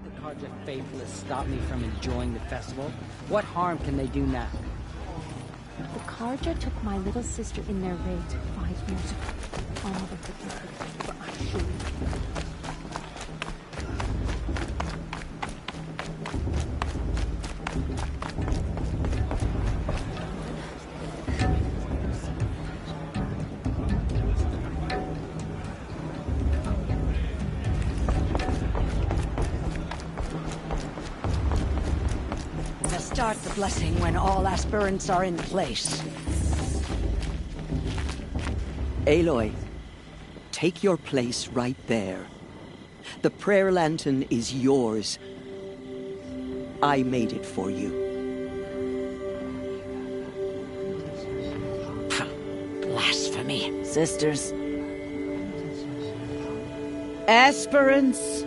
The Carja faithless stopped me from enjoying the festival. What harm can they do now? The Carja took my little sister in their raids 5 years ago. All of the people were unsure. Start the blessing when all aspirants are in place. Aloy, take your place right there. The prayer lantern is yours. I made it for you. Blasphemy, sisters. Aspirants,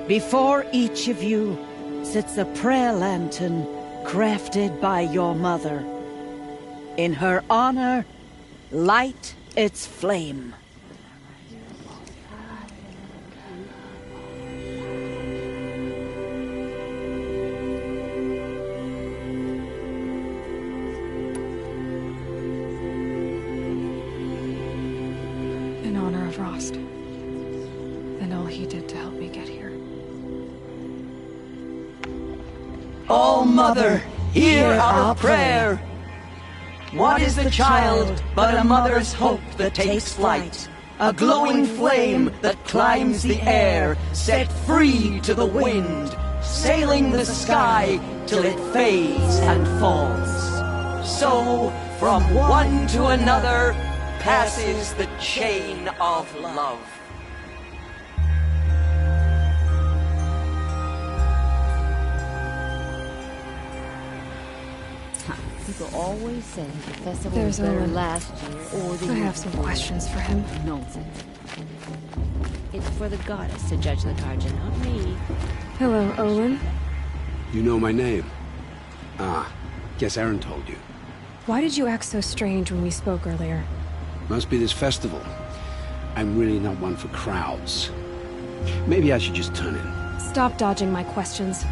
before each of you sits a prayer lantern crafted by your mother. In her honor, light its flame. In honor of Rost, and all he did to help me get here. Oh, Mother, hear our prayer! What is the child but a mother's hope that takes flight? A glowing flame that climbs the air, set free to the wind, sailing the sky till it fades and falls. So, from one to another, passes the chain of love. People always say the festival There's was better Owen. last year or the I year have some before. questions for him. Nonsense. It's for the goddess to judge the Carja, not me. Hello, Olin. You know my name? Ah, guess Aaron told you. Why did you act so strange when we spoke earlier? Must be this festival. I'm really not one for crowds. Maybe I should just turn in. Stop dodging my questions.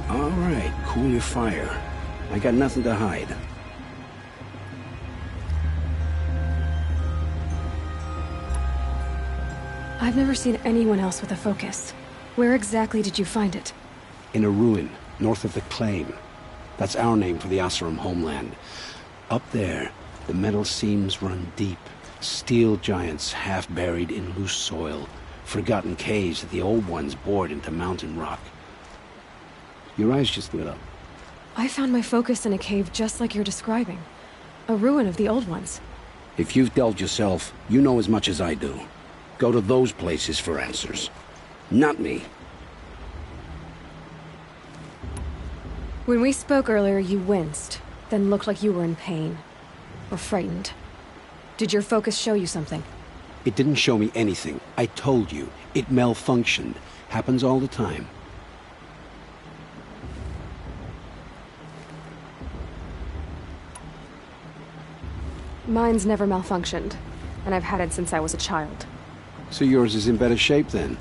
All right, cool your fire. I got nothing to hide. I've never seen anyone else with a focus. Where exactly did you find it? In a ruin, north of the Claim. That's our name for the Oseram homeland. Up there, the metal seams run deep. Steel giants half buried in loose soil. Forgotten caves that the old ones bored into mountain rock. Your eyes just lit up. I found my focus in a cave just like you're describing. A ruin of the old ones. If you've delved yourself, you know as much as I do. Go to those places for answers. Not me. When we spoke earlier, you winced, then looked like you were in pain. Or frightened. Did your focus show you something? It didn't show me anything. I told you. It malfunctioned. Happens all the time. Mine's never malfunctioned, and I've had it since I was a child. So yours is in better shape then.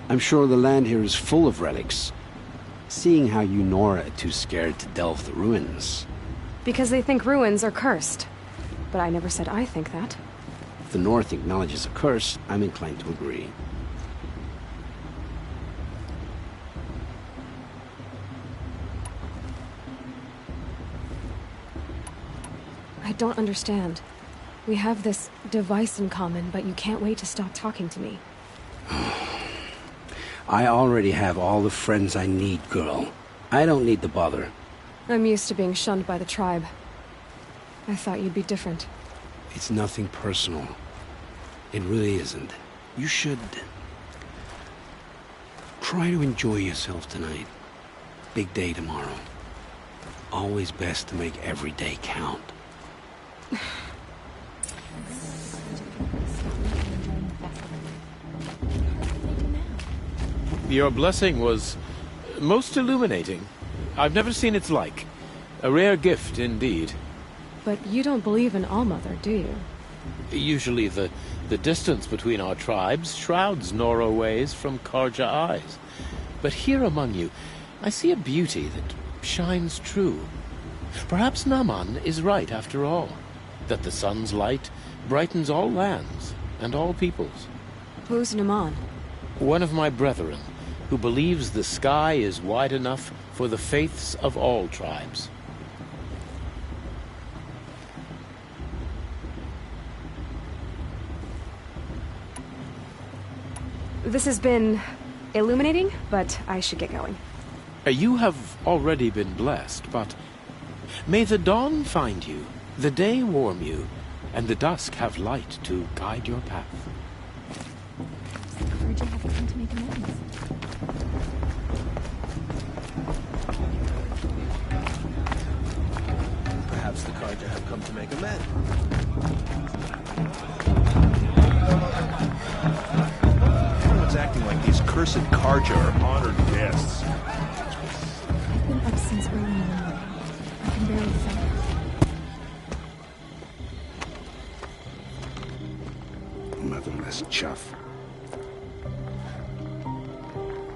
I'm sure the land here is full of relics. Seeing how you Nora are too scared to delve the ruins. Because they think ruins are cursed. But I never said I think that. If the North acknowledges a curse, I'm inclined to agree. I don't understand. We have this device in common, but you can't wait to stop talking to me. I already have all the friends I need, girl. I don't need the bother. I'm used to being shunned by the tribe. I thought you'd be different. It's nothing personal. It really isn't. You should... try to enjoy yourself tonight. Big day tomorrow. Always best to make every day count. Your blessing was most illuminating. I've never seen its like. A rare gift indeed. But you don't believe in Allmother, do you? Usually the distance between our tribes shrouds Nora ways from Carja eyes. But here among you, I see a beauty that shines true. Perhaps Naman is right after all, that the sun's light brightens all lands and all peoples. Who's Naman? One of my brethren, who believes the sky is wide enough for the faiths of all tribes. This has been illuminating, but I should get going. You have already been blessed, but may the dawn find you, the day warm you, and the dusk have light to guide your path. Carja have come to make amends. Perhaps the Carja have come to make amends. Everyone's acting like these cursed Carja are honored guests. I've been up since early in the morning. I can barely think. Motherless chuff.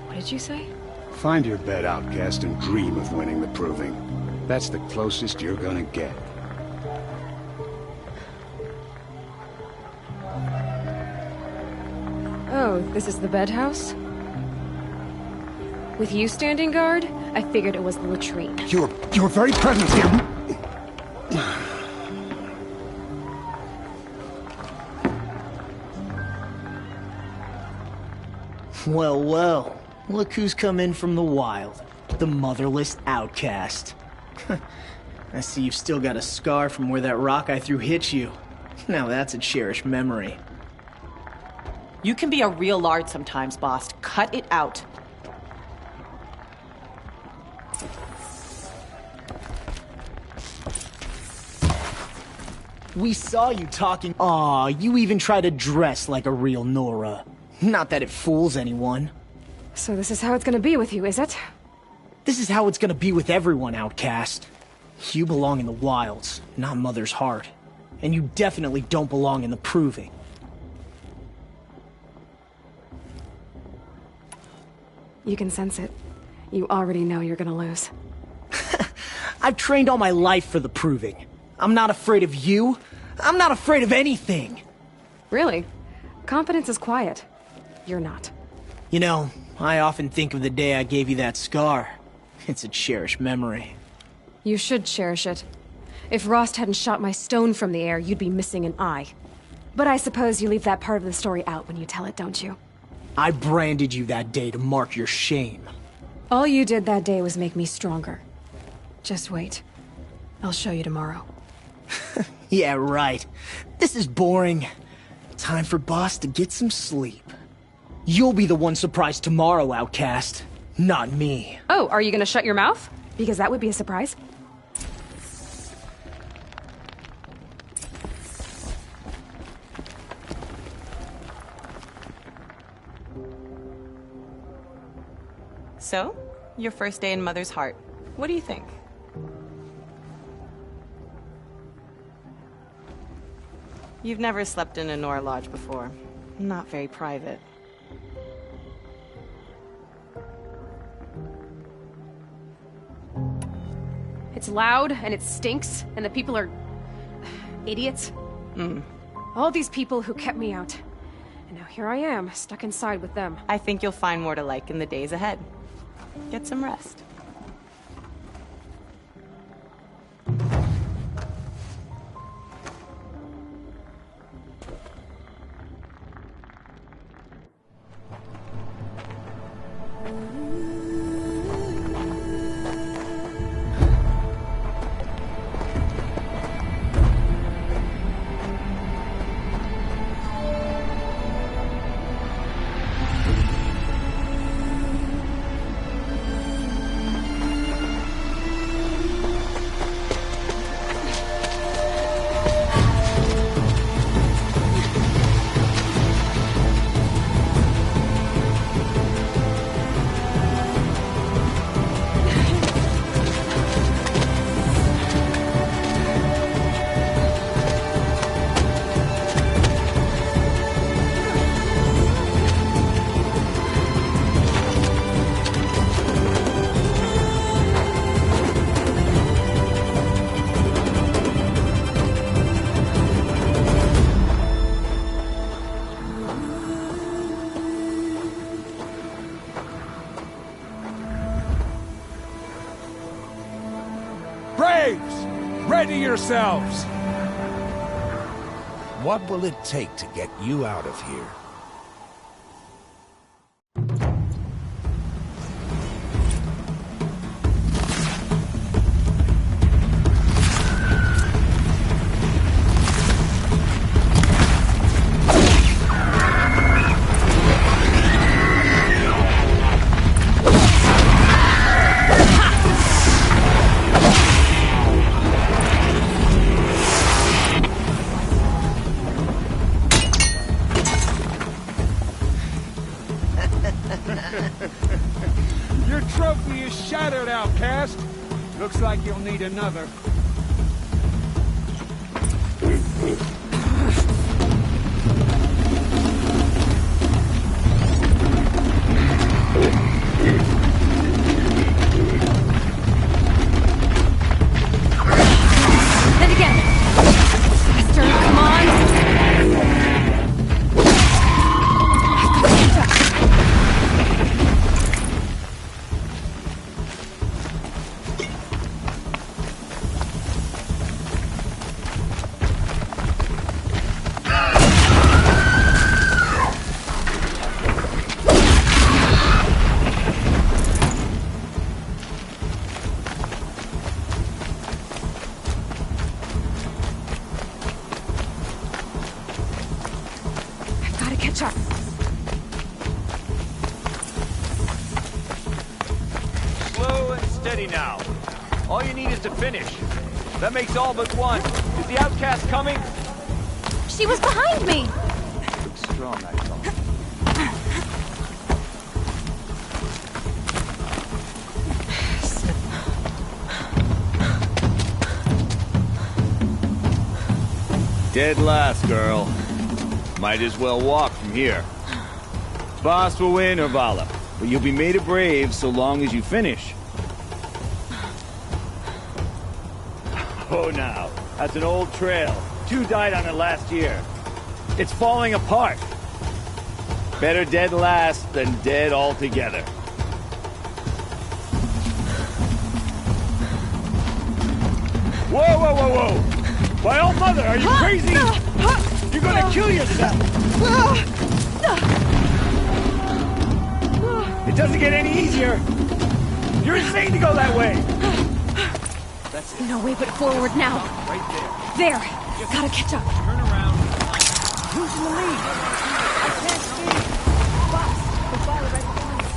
What did you say? Find your bed, outcast, and dream of winning the proving. That's the closest you're gonna get. Oh, this is the bed house? With you standing guard, I figured it was the latrine. Your very presence here... Well, well. Look who's come in from the wild. The motherless outcast. I see you've still got a scar from where that rock I threw hit you. Now that's a cherished memory. You can be a real lard sometimes, boss. Cut it out. We saw you talking. Aw, you even try to dress like a real Nora. Not that it fools anyone. So this is how it's gonna be with you, is it? This is how it's gonna be with everyone, outcast. You belong in the wilds, not Mother's heart. And you definitely don't belong in the proving. You can sense it. You already know you're gonna lose. I've trained all my life for the proving. I'm not afraid of you. I'm not afraid of anything. Really? Confidence is quiet. You're not. You know, I often think of the day I gave you that scar. It's a cherished memory. You should cherish it. If Rost hadn't shot my stone from the air, you'd be missing an eye. But I suppose you leave that part of the story out when you tell it, don't you? I branded you that day to mark your shame. All you did that day was make me stronger. Just wait. I'll show you tomorrow. Yeah, right. This is boring. Time for Boss to get some sleep. You'll be the one surprised tomorrow, outcast. Not me. Oh, are you gonna shut your mouth? Because that would be a surprise. So, your first day in Mother's heart. What do you think? You've never slept in a Nora lodge before. Not very private. It's loud, and it stinks, and the people are... idiots. All these people who kept me out. And now here I am, stuck inside with them. I think you'll find more to like in the days ahead. Get some rest. Ready yourselves! What will it take to get you out of here? Your trophy is shattered, outcast. Looks like you'll need another. And again. Faster, come on. Catch up. Slow and steady now. All you need is to finish. That makes all but one. Is the outcast coming? She was behind me! Looks strong, I thought. Dead last, girl. Might as well walk from here. Boss will win, Urvala, but you'll be made a brave so long as you finish. Oh, now, that's an old trail. 2 died on it last year. It's falling apart. Better dead last than dead altogether. Whoa, whoa, whoa, whoa! My old mother, are you crazy? You're gonna kill yourself! It doesn't get any easier! You're insane to go that way! That's it. No way but forward now. Right There! Gotta catch up. Turn around. Who's in the lead? I can't see. Fox, the fire right behind us.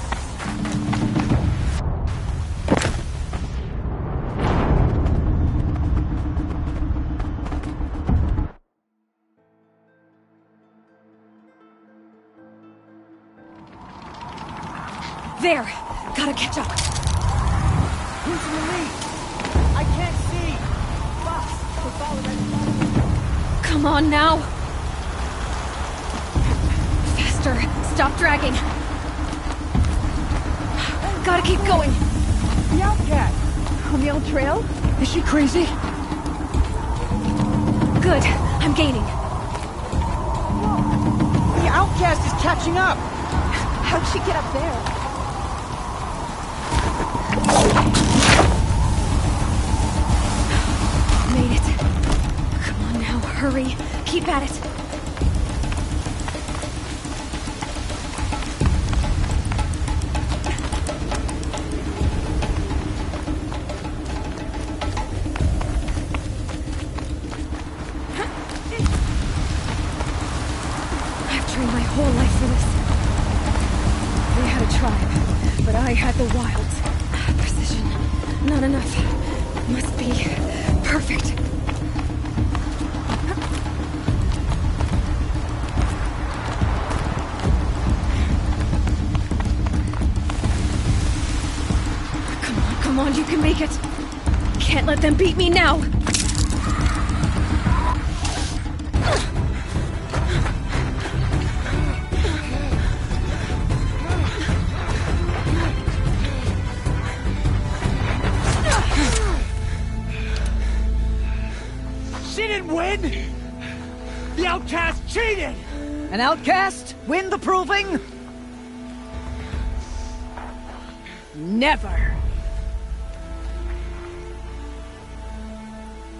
There! Gotta catch up. Who's in the lead? I can't see. Fox, the fire right behind us. Come on now! Faster! Stop dragging! Gotta keep going! The outcast! On the old trail? Is she crazy? Good. I'm gaining. The outcast is catching up! How'd she get up there? Made it. Come on now, hurry. Keep at it. I've trained my whole life for this. They had a tribe, but I had the wilds. Precision. Not enough. Must be perfect. Come on, you can make it. Can't let them beat me now. She didn't win! The outcast cheated! An outcast? Win the proving? Never.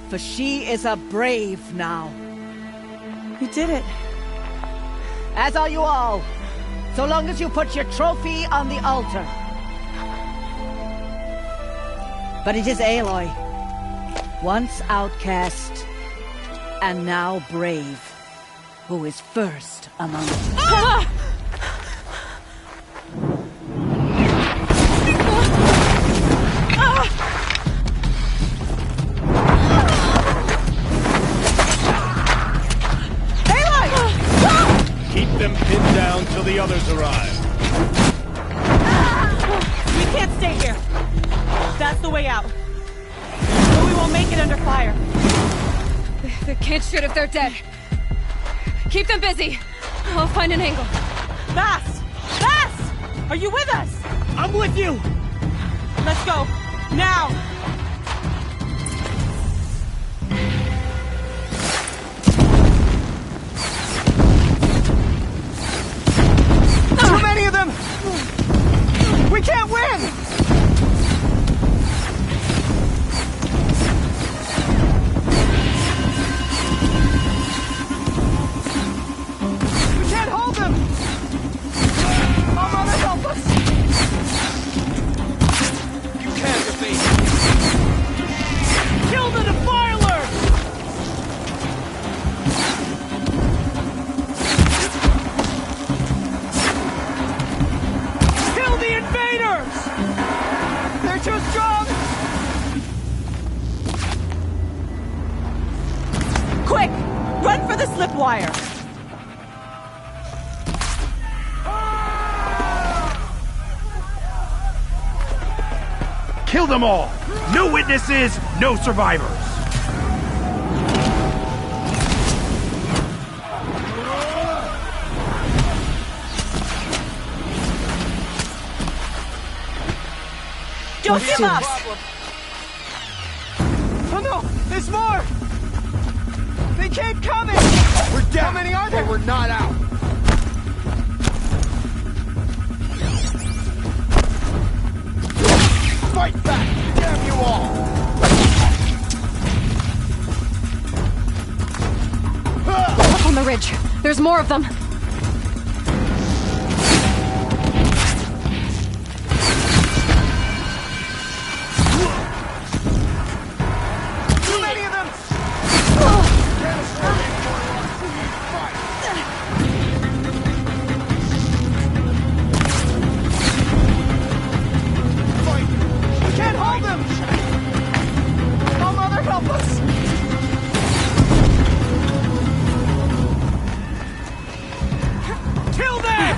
for she is a brave now. You did it. As are you all, so long as you put your trophy on the altar. But it is Aloy, once outcast, and now brave, who is first among us. Ah! Keep them pinned down till the others arrive. We can't stay here. That's the way out. But we won't make it under fire. They can't shoot if they're dead. Keep them busy. I'll find an angle. Bass! Bass! Are you with us? I'm with you! Let's go. Now! Too many of them! We can't win! We can't hold them! Oh, Mother, help us! You can't defeat. Kill the Defiler! Kill the invaders! They're too strong! Quick! Run for the slip wire! Kill them all! No witnesses, no survivors! Don't give up! Oh no! There's more! They keep coming! We're down! How many are there? We're not out! Fight back! Damn you all! Up on the ridge. There's more of them. Too many of them! We can't hold them! Oh, Mother, help us! Kill them!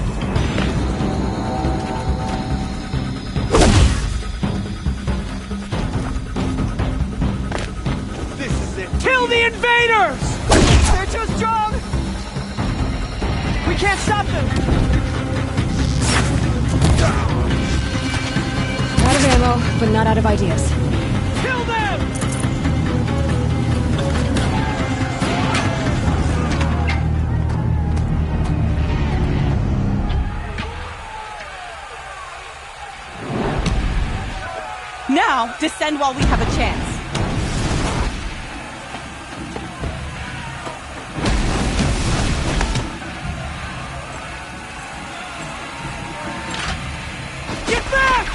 This is it! Kill the invaders! They're too strong! We can't stop them! Out of ammo, but not out of ideas. Kill them! Now, descend while we have a chance. Get back!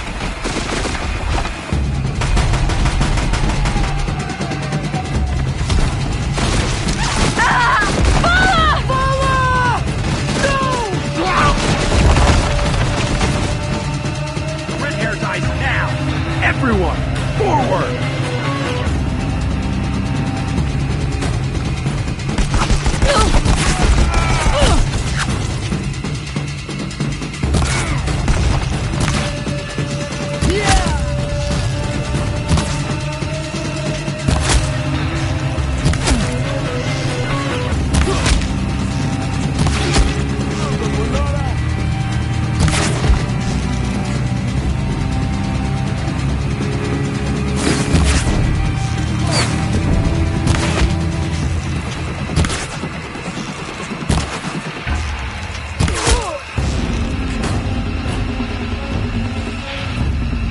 Red hair dies now! Everyone, forward!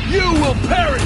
You will perish!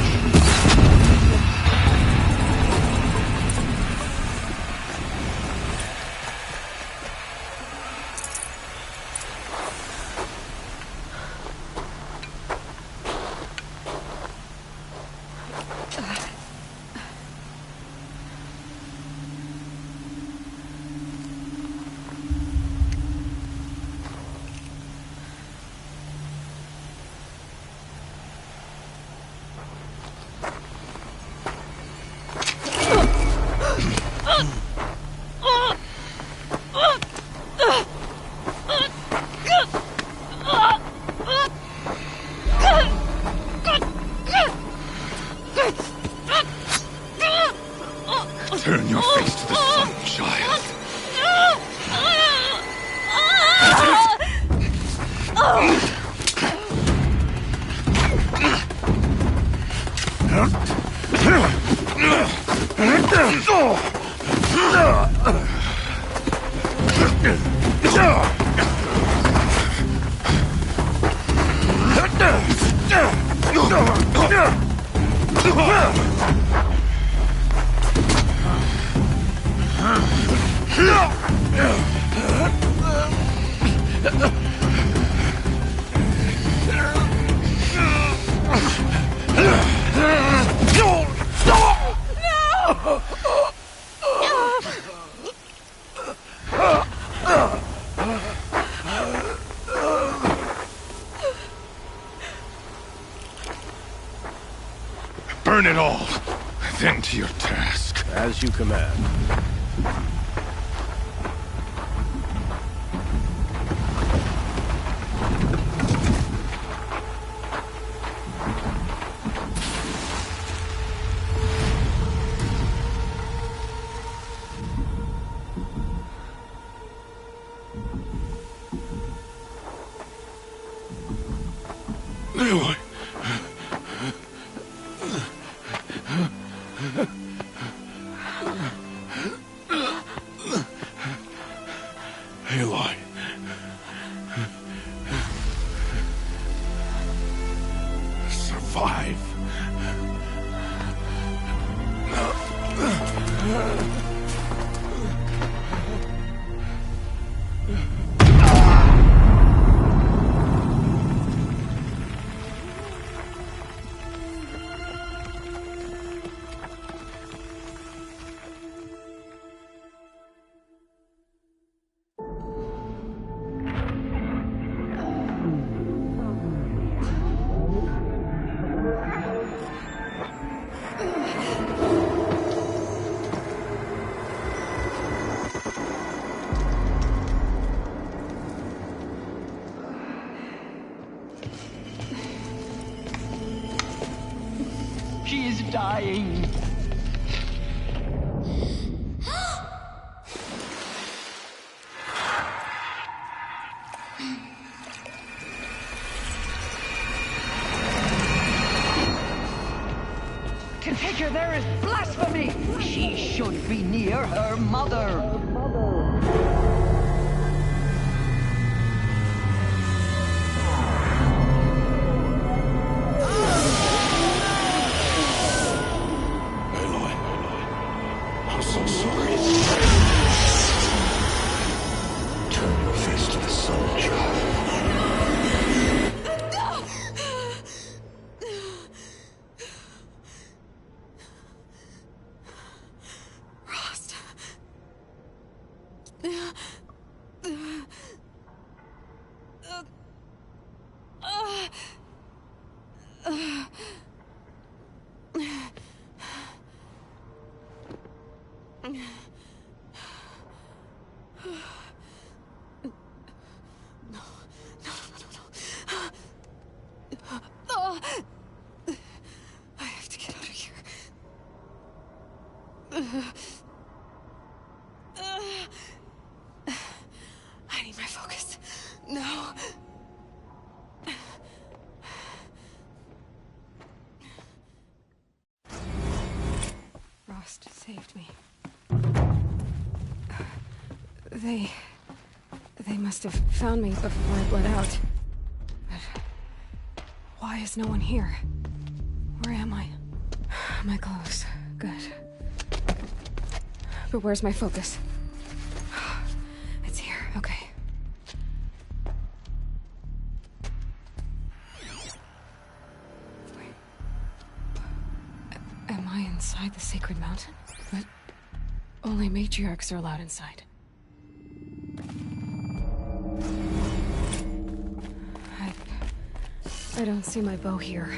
Burn it all, then to your task. As you command. Aloy. Aloy. Survive. She is dying. To take her there is blasphemy. She should be near her mother. I'm so sorry. Turn your face to the sun, child. Rost. I have to get out of here. I need my focus. No. Rost saved me. They must have found me before I bled out. But why is no one here? Where am I? My clothes. Good. But where's my focus? It's here. Okay. Wait. Am I inside the sacred mountain? But only matriarchs are allowed inside. I don't see my bow here.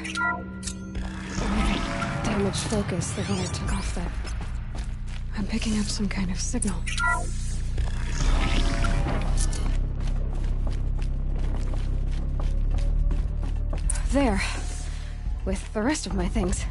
Damaged focus the one I took off that. I'm picking up some kind of signal. There. With the rest of my things.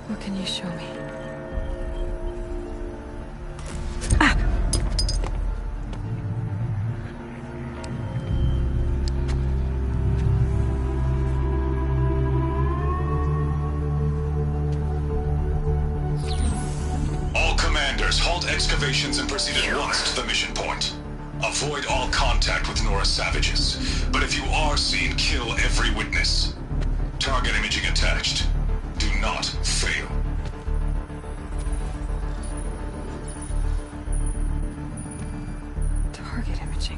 What can you show me? All commanders, halt excavations and proceed at once to the mission point. Avoid all contact with Nora savages. But if you are seen, kill every witness. Target imaging attached. Do not fail. Target imaging.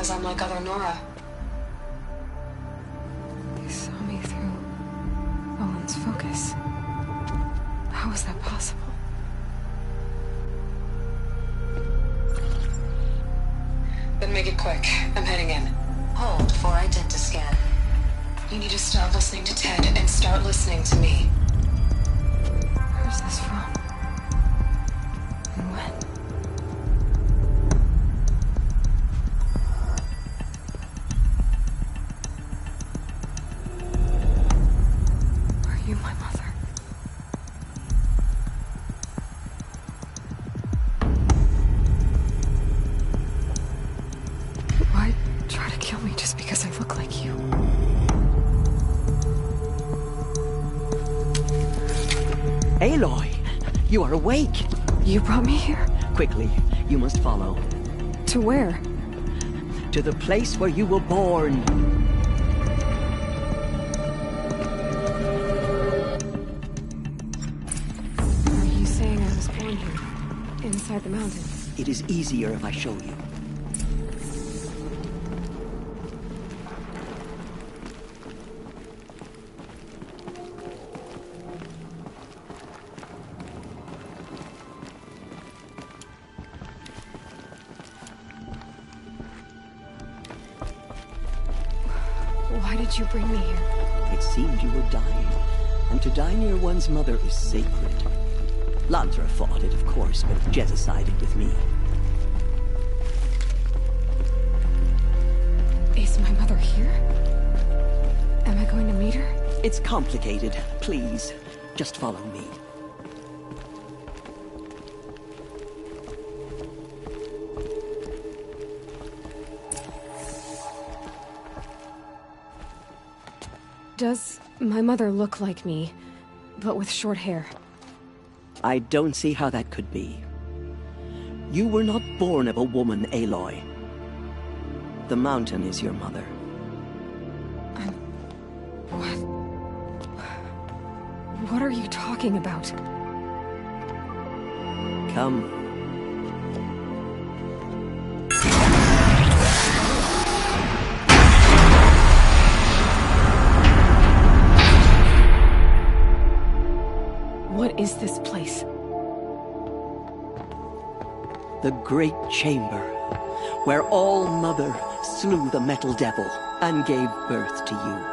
because I'm like other Nora. They saw me through Owen's focus. How is that possible? Then make it quick. I'm heading in. Hold for identiscan. You need to stop listening to Ted and start listening to me. Where's this from? And when? Are you my mother? Why try to kill me just because I look like you? Aloy, you are awake. You brought me here? Quickly, you must follow. To where? To the place where you were born. Are you saying I was born here? Inside the mountain? It is easier if I show you. Why did you bring me here? It seemed you were dying, and to die near one's mother is sacred. Lansra fought it, of course, but Jezza sided with me. Is my mother here? Am I going to meet her? It's complicated. Please, just follow me. Does my mother look like me, but with short hair? I don't see how that could be. You were not born of a woman, Aloy. The mountain is your mother. What are you talking about? Come. What is this place? The Great Chamber, where All-Mother slew the Metal Devil and gave birth to you.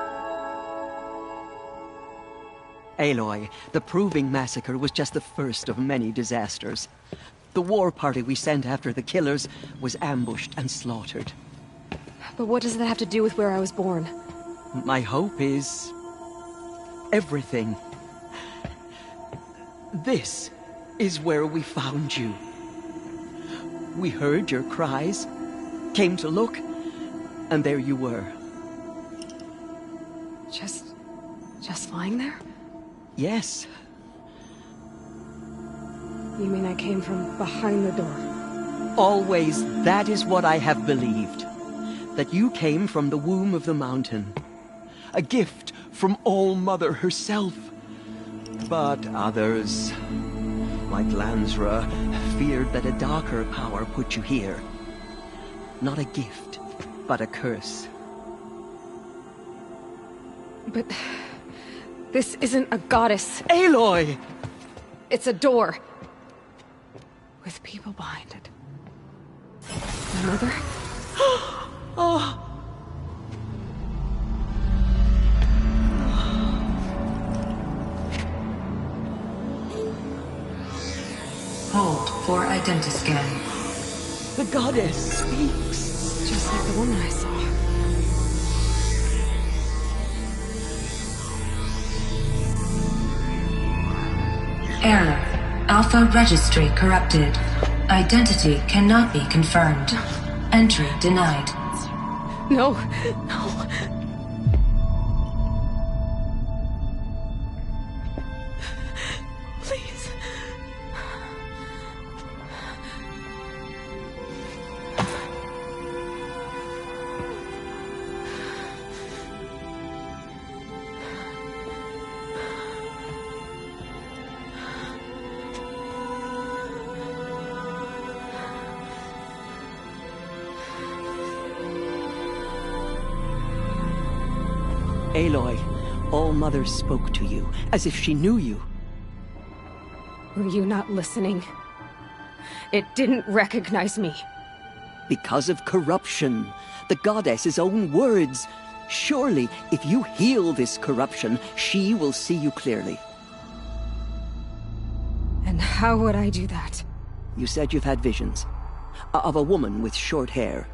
Aloy, the Proving Massacre was just the first of many disasters. The war party we sent after the killers was ambushed and slaughtered. But what does that have to do with where I was born? My hope is everything. This is where we found you. We heard your cries, came to look, and there you were. Just lying there? Yes. You mean I came from behind the door? Always that is what I have believed. That you came from the womb of the mountain. A gift from All-Mother herself. But others, like Lansra, feared that a darker power put you here. Not a gift, but a curse. But this isn't a goddess. Aloy! It's a door. With people behind it. My mother? Oh! Hold for identiscan. The goddess speaks. Just like the woman I saw. Error. Alpha registry corrupted. Identity cannot be confirmed. Entry denied. No, no. Please. Aloy, All-Mother spoke to you, as if she knew you. Were you not listening? It didn't recognize me. Because of corruption. The goddess's own words. Surely, if you heal this corruption, she will see you clearly. And how would I do that? You said you've had visions. Of a woman with short hair.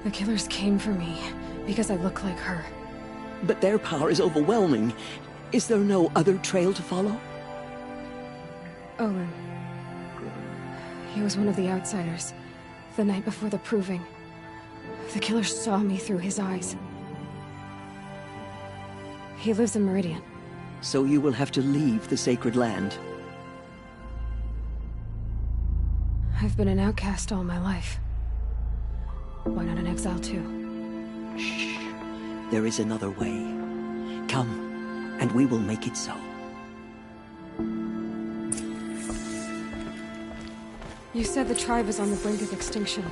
The killers came for me because I look like her. But their power is overwhelming. Is there no other trail to follow? Olin. He was one of the outsiders. The night before the proving. The killer saw me through his eyes. He lives in Meridian. So you will have to leave the sacred land. I've been an outcast all my life. Why not an exile too? Shh. There is another way. Come, and we will make it so. You said the tribe is on the brink of extinction.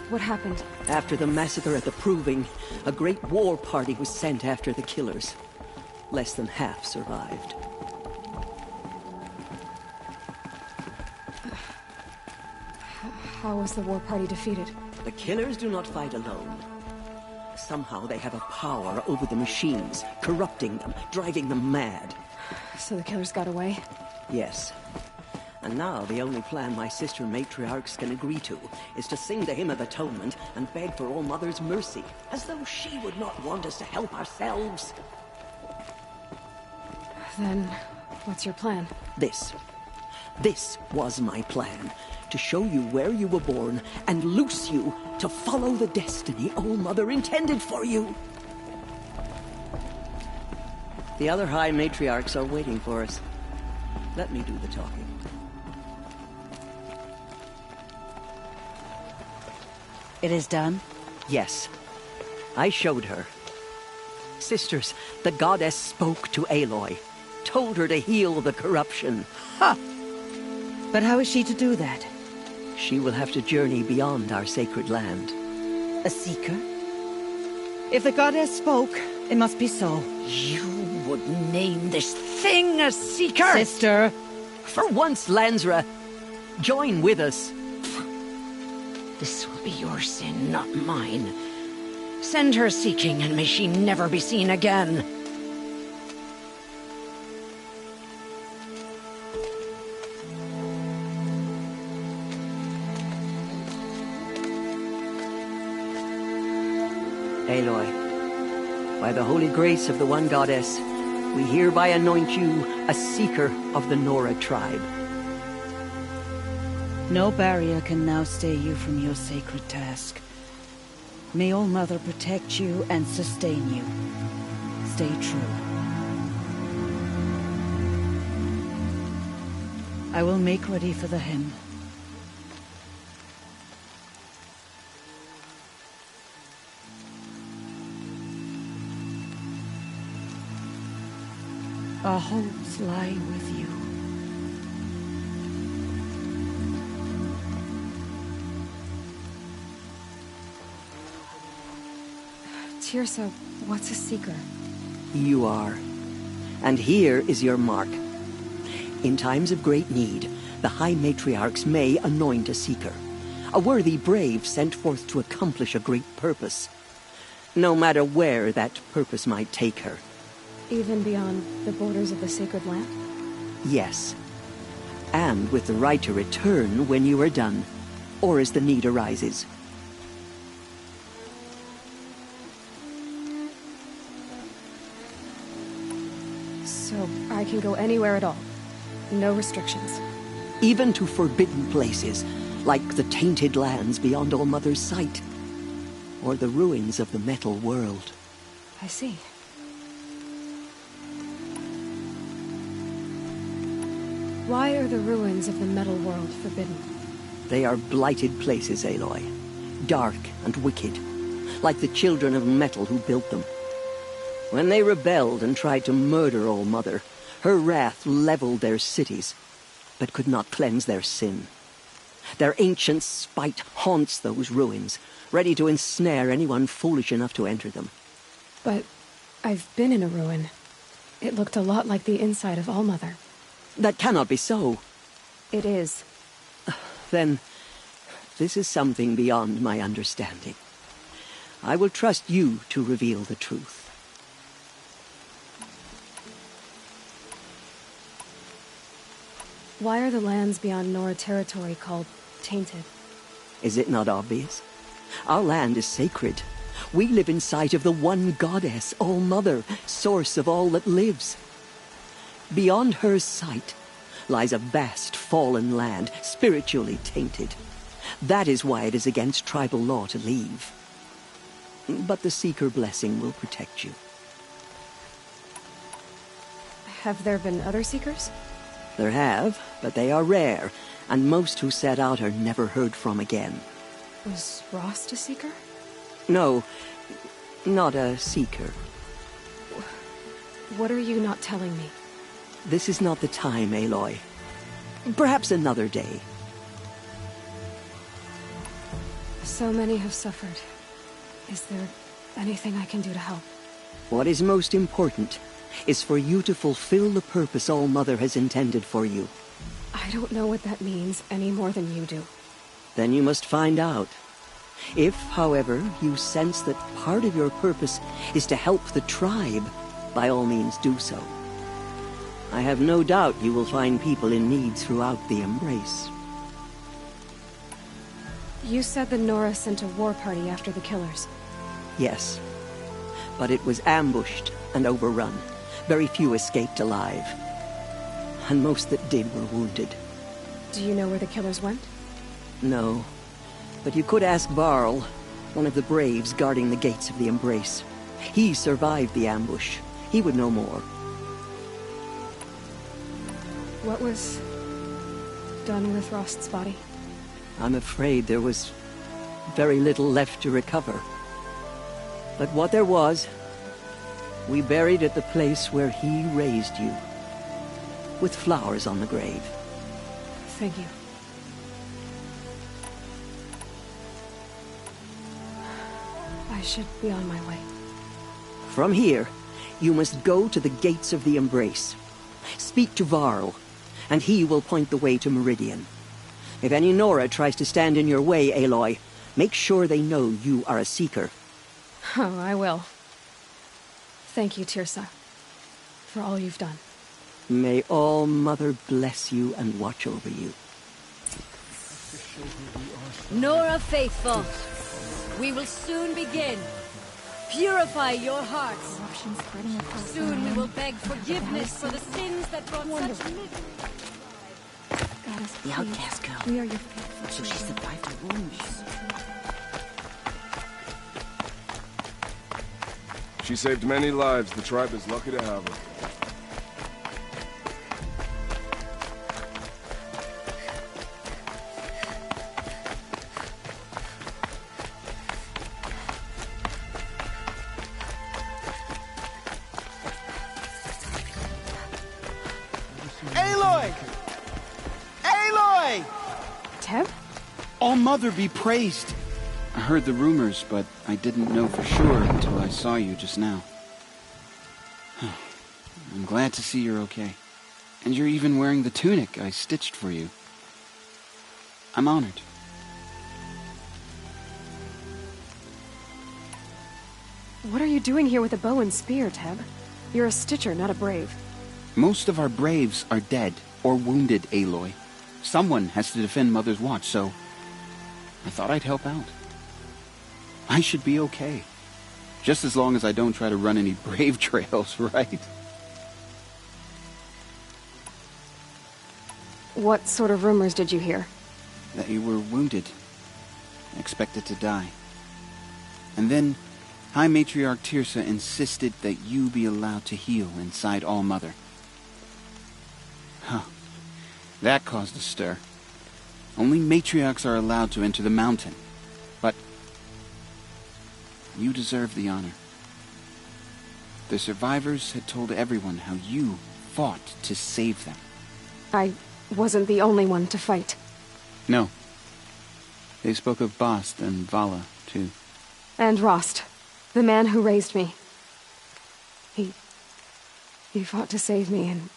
What happened? After the massacre at the Proving, a great war party was sent after the killers. Less than half survived. How was the war party defeated? The killers do not fight alone. Somehow they have a power over the machines, corrupting them, driving them mad. So the killers got away? Yes. And now the only plan my sister matriarchs can agree to is to sing the Hymn of Atonement and beg for All-Mother's mercy, as though she would not want us to help ourselves. Then, what's your plan? This. This was my plan. To show you where you were born and loose you to follow the destiny All-Mother intended for you. The other High Matriarchs are waiting for us. Let me do the talking. It is done? Yes. I showed her. Sisters, the goddess spoke to Aloy. Told her to heal the corruption. Ha! But how is she to do that? She will have to journey beyond our sacred land. A seeker? If the goddess spoke, it must be so. You would name this thing a seeker? Sister! For once, Lansra, join with us. This will be your sin, not mine. Send her seeking, and may she never be seen again. Aloy, by the holy grace of the one goddess, we hereby anoint you a seeker of the Nora tribe. No barrier can now stay you from your sacred task. May All-Mother protect you and sustain you. Stay true. I will make ready for the hymn. Our hopes lie with you. Teersa, what's a seeker? You are. And here is your mark. In times of great need, the High Matriarchs may anoint a seeker. A worthy brave sent forth to accomplish a great purpose. No matter where that purpose might take her. Even beyond the borders of the sacred land? Yes. And with the right to return when you are done, or as the need arises. So I can go anywhere at all? No restrictions? Even to forbidden places, like the tainted lands beyond All-Mother's sight. Or the ruins of the metal world. I see. Why are the ruins of the metal world forbidden? They are blighted places, Aloy. Dark and wicked. Like the children of metal who built them. When they rebelled and tried to murder All-Mother, her wrath leveled their cities, but could not cleanse their sin. Their ancient spite haunts those ruins, ready to ensnare anyone foolish enough to enter them. But I've been in a ruin. It looked a lot like the inside of Allmother. That cannot be so. It is. Then, this is something beyond my understanding. I will trust you to reveal the truth. Why are the lands beyond Nora territory called tainted? Is it not obvious? Our land is sacred. We live in sight of the one goddess, All-Mother, source of all that lives. Beyond her sight lies a vast fallen land, spiritually tainted. That is why it is against tribal law to leave. But the Seeker blessing will protect you. Have there been other Seekers? There have, but they are rare, and most who set out are never heard from again. Was Rost a Seeker? No, not a Seeker. What are you not telling me? This is not the time, Aloy. Perhaps another day. So many have suffered. Is there anything I can do to help? What is most important is for you to fulfill the purpose All-Mother has intended for you. I don't know what that means any more than you do. Then you must find out. If, however, you sense that part of your purpose is to help the tribe, by all means do so. I have no doubt you will find people in need throughout the Embrace. You said the Nora sent a war party after the killers. Yes, but it was ambushed and overrun. Very few escaped alive. And most that did were wounded. Do you know where the killers went? No, but you could ask Varl, one of the Braves guarding the gates of the Embrace. He survived the ambush. He would know more. What was done with Rost's body? I'm afraid there was very little left to recover. But what there was, we buried at the place where he raised you, with flowers on the grave. Thank you. I should be on my way. From here, you must go to the gates of the Embrace. Speak to Varl, and he will point the way to Meridian. If any Nora tries to stand in your way, Aloy, make sure they know you are a Seeker. Oh, I will. Thank you, Teersa, for all you've done. May All-Mother bless you and watch over you. Nora faithful, we will soon begin. Purify your hearts. Soon we will beg forgiveness for the sins that brought such misery. The outcast girl. We are your faithful So she survived her wounds. She saved many lives. The tribe is lucky to have her. Aloy! Aloy! Teb? All-Mother be praised. I heard the rumors, but I didn't know for sure until I saw you just now. I'm glad to see you're okay. And you're even wearing the tunic I stitched for you. I'm honored. What are you doing here with a bow and spear, Teb? You're a Stitcher, not a Brave. Most of our Braves are dead or wounded, Aloy. Someone has to defend Mother's Watch, so I thought I'd help out. I should be okay. Just as long as I don't try to run any Brave trails, right? What sort of rumors did you hear? That you were wounded. Expected to die. And then High Matriarch Teersa insisted that you be allowed to heal inside All-Mother. Huh. That caused a stir. Only matriarchs are allowed to enter the mountain. But you deserve the honor. The survivors had told everyone how you fought to save them. I wasn't the only one to fight. No. They spoke of Bast and Vala, too. And Rost, the man who raised me. He fought to save me, and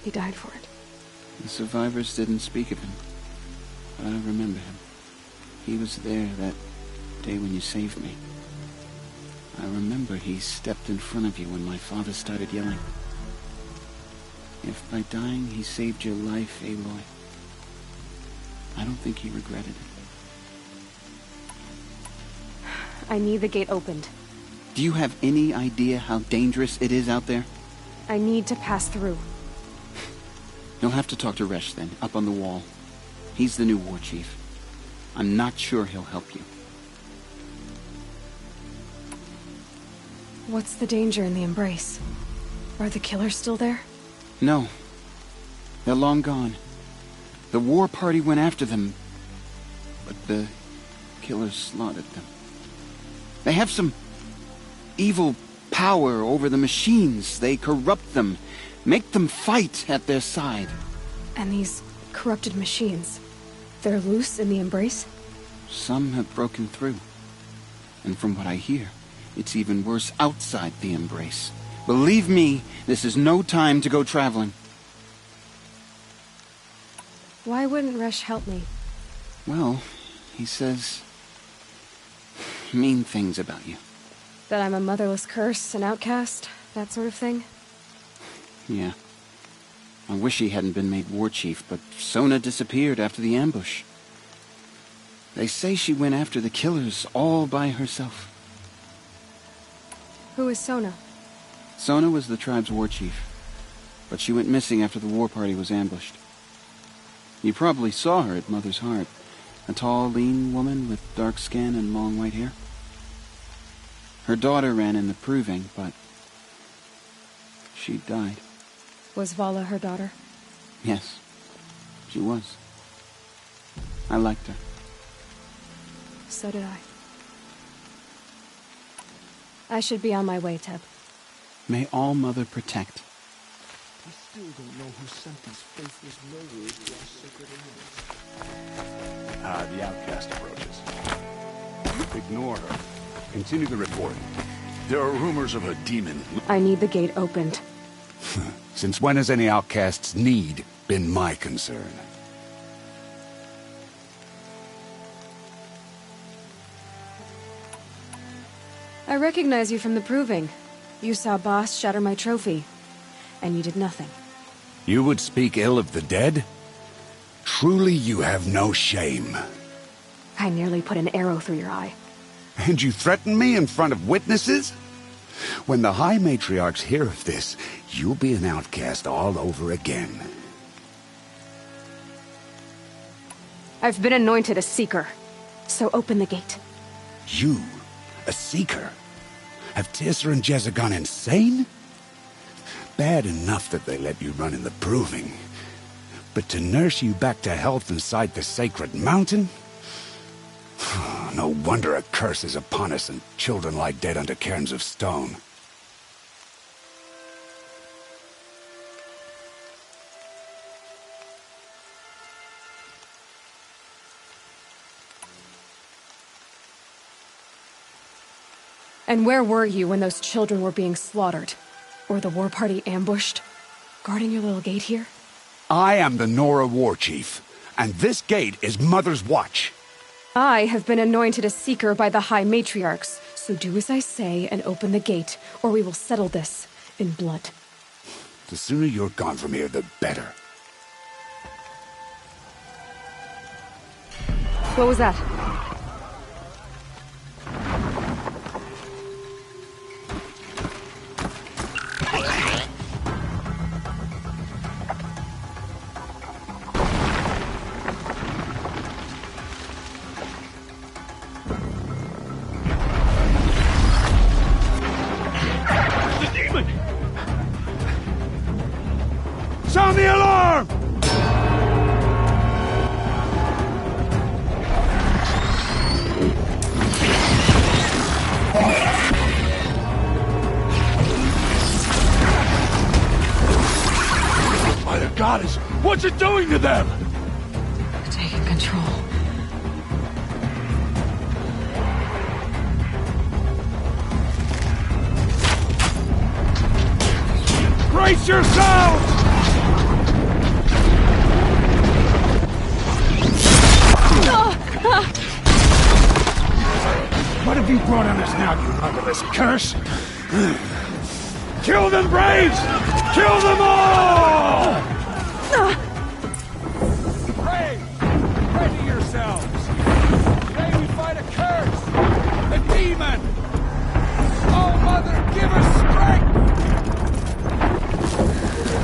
he died for it. The survivors didn't speak of him, but I remember him. He was there that day when you saved me. I remember he stepped in front of you when my father started yelling. If by dying he saved your life, Aloy, I don't think he regretted it. I need the gate opened. Do you have any idea how dangerous it is out there? I need to pass through. You'll have to talk to Resh then, up on the wall. He's the new war chief. I'm not sure he'll help you. What's the danger in the Embrace? Are the killers still there? No. They're long gone. The war party went after them, but the killers slaughtered them. They have some evil power over the machines. They corrupt them, make them fight at their side. And these corrupted machines, they're loose in the Embrace? Some have broken through. And from what I hear, it's even worse outside the Embrace. Believe me, this is no time to go traveling. Why wouldn't Resh help me? Well, he says mean things about you. That I'm a motherless curse, an outcast, that sort of thing? Yeah. I wish he hadn't been made war chief, but Sona disappeared after the ambush. They say she went after the killers all by herself. Who is Sona? Sona was the tribe's war chief, but she went missing after the war party was ambushed. You probably saw her at Mother's Heart. A tall, lean woman with dark skin and long white hair. Her daughter ran in the Proving, but she died. Was Vala her daughter? Yes, she was. I liked her. So did I. I should be on my way, Teb. May All Mother protect. We still don't know who sent these faithless murderers to our sacred lands. The outcast approaches. Ignore her. Continue the report. There are rumors of a demon. I need the gate opened. Since when has any outcast's need been my concern? I recognize you from the Proving. You saw Boss shatter my trophy, and you did nothing. You would speak ill of the dead? Truly you have no shame. I nearly put an arrow through your eye. And you threaten me in front of witnesses? When the High Matriarchs hear of this, you'll be an outcast all over again. I've been anointed a Seeker, so open the gate. You, a Seeker? Have Teersa and Jezza gone insane? Bad enough that they let you run in the Proving, but to nurse you back to health inside the Sacred Mountain? No wonder a curse is upon us and children lie dead under cairns of stone. And where were you when those children were being slaughtered? Or the war party ambushed? Guarding your little gate here? I am the Nora War Chief, and this gate is Mother's watch. I have been anointed a Seeker by the High Matriarchs, so do as I say and open the gate, or we will settle this in blood. The sooner you're gone from here, the better. What was that? Sound the alarm! By the goddess, what's it doing to them? Taking control. Brace yourselves! What have you brought on us now, you motherless curse? Kill them, Braves! Kill them all! Pray! Pray to yourselves! Today we fight a curse! A demon! Oh, Mother, give us strength!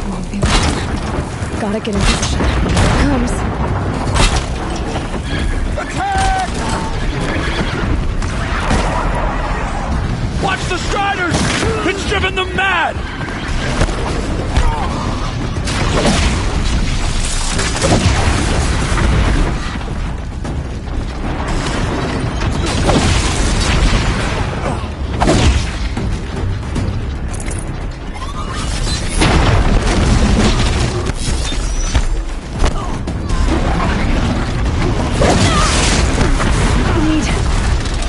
Won't be long. Gotta get in position. Here it comes. Attack! Watch the Striders! It's driven them mad! Need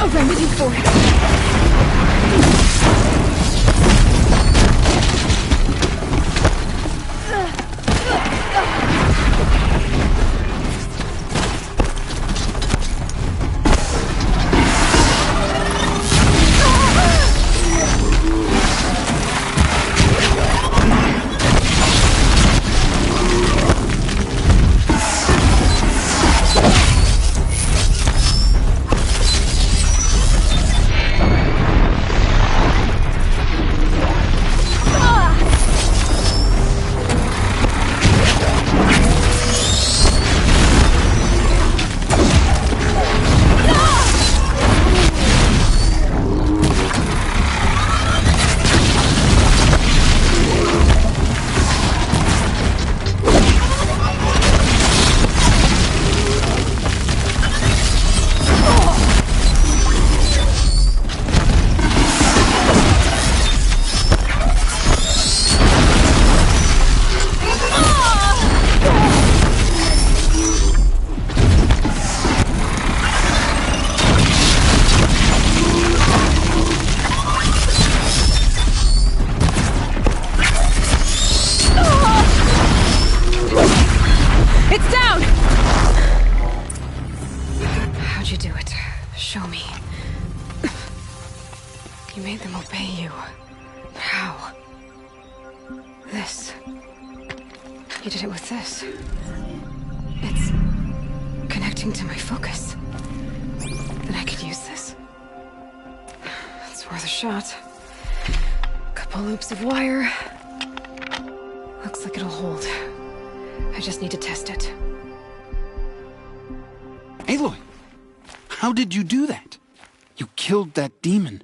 a remedy for it. It's down! How'd you do it? Show me. You made them obey you. How? This. You did it with this. It's connecting to my focus. Then I could use this. It's worth a shot. Couple loops of wire. Looks like it'll hold. I just need to test it. Aloy! How did you do that? You killed that demon.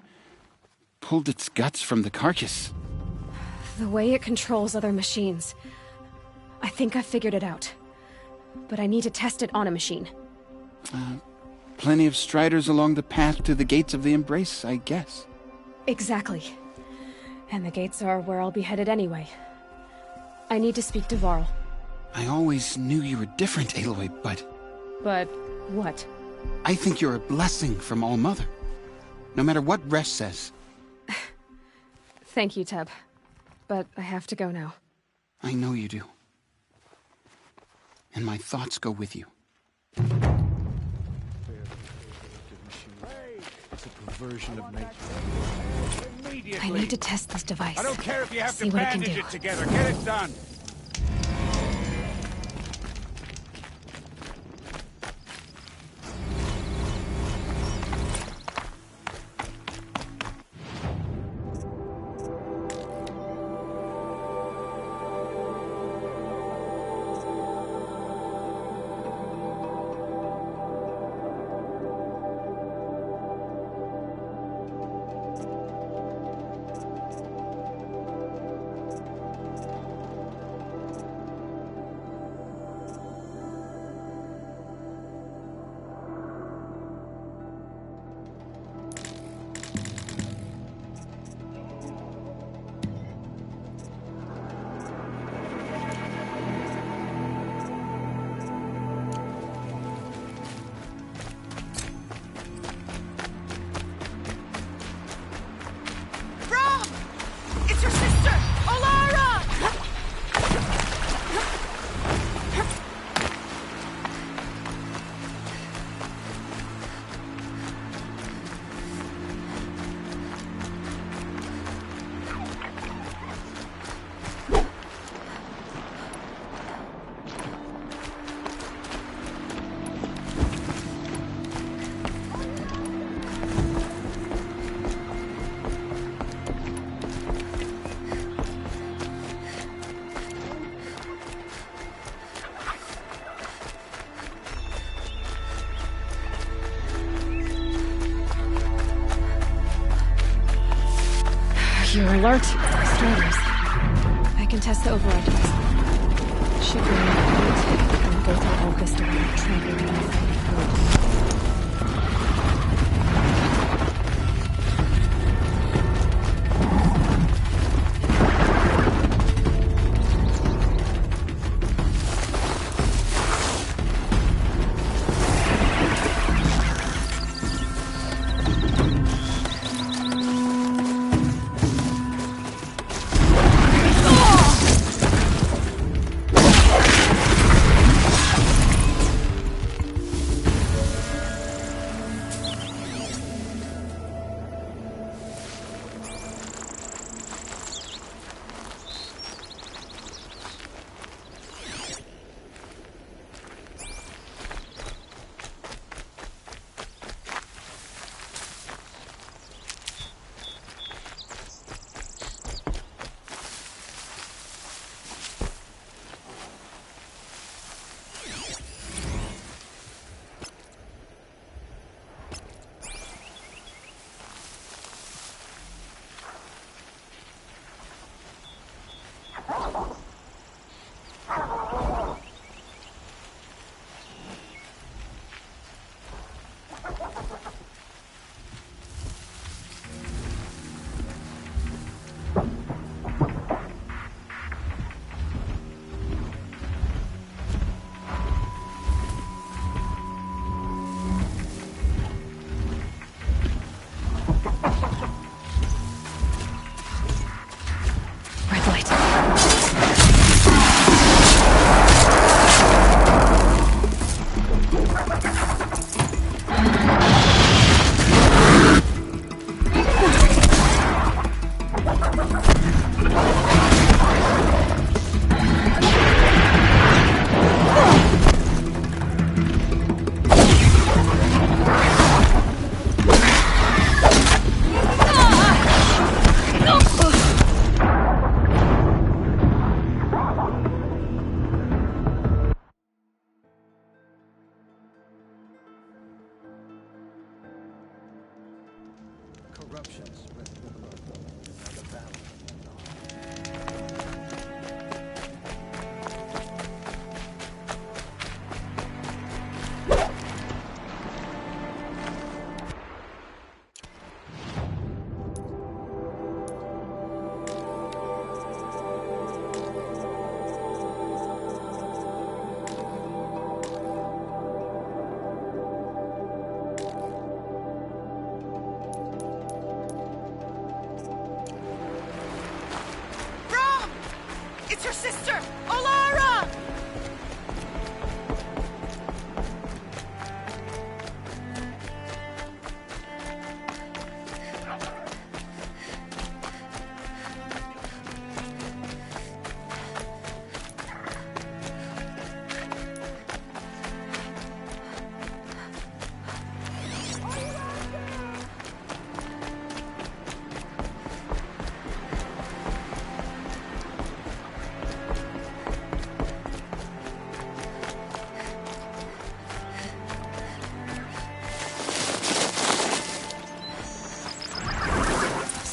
Pulled its guts from the carcass. The way it controls other machines. I think I figured it out. But I need to test it on a machine. Plenty of Striders along the path to the gates of the Embrace, I guess. Exactly. And the gates are where I'll be headed anyway. I need to speak to Varl. I always knew you were different, Aloy, but... But what? I think you're a blessing from All-Mother. No matter what Resh says. Thank you, Teb. But I have to go now. I know you do. And my thoughts go with you. It's a perversion of nature. I need to test this device. I don't care if you have See to what it can bandage do. it together. Get it done. Secure alert. Striders. I can test the override device. Should go in quiet and go through all this without trampling on food.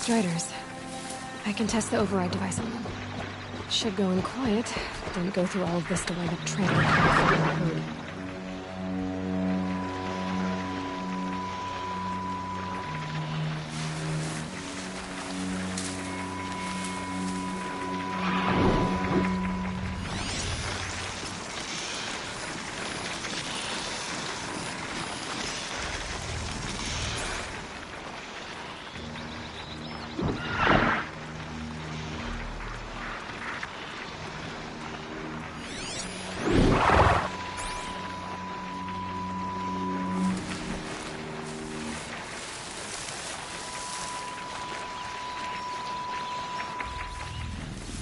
Striders. I can test the override device on them. Should go in quiet. Didn't go through all of this to wind up trampling on code.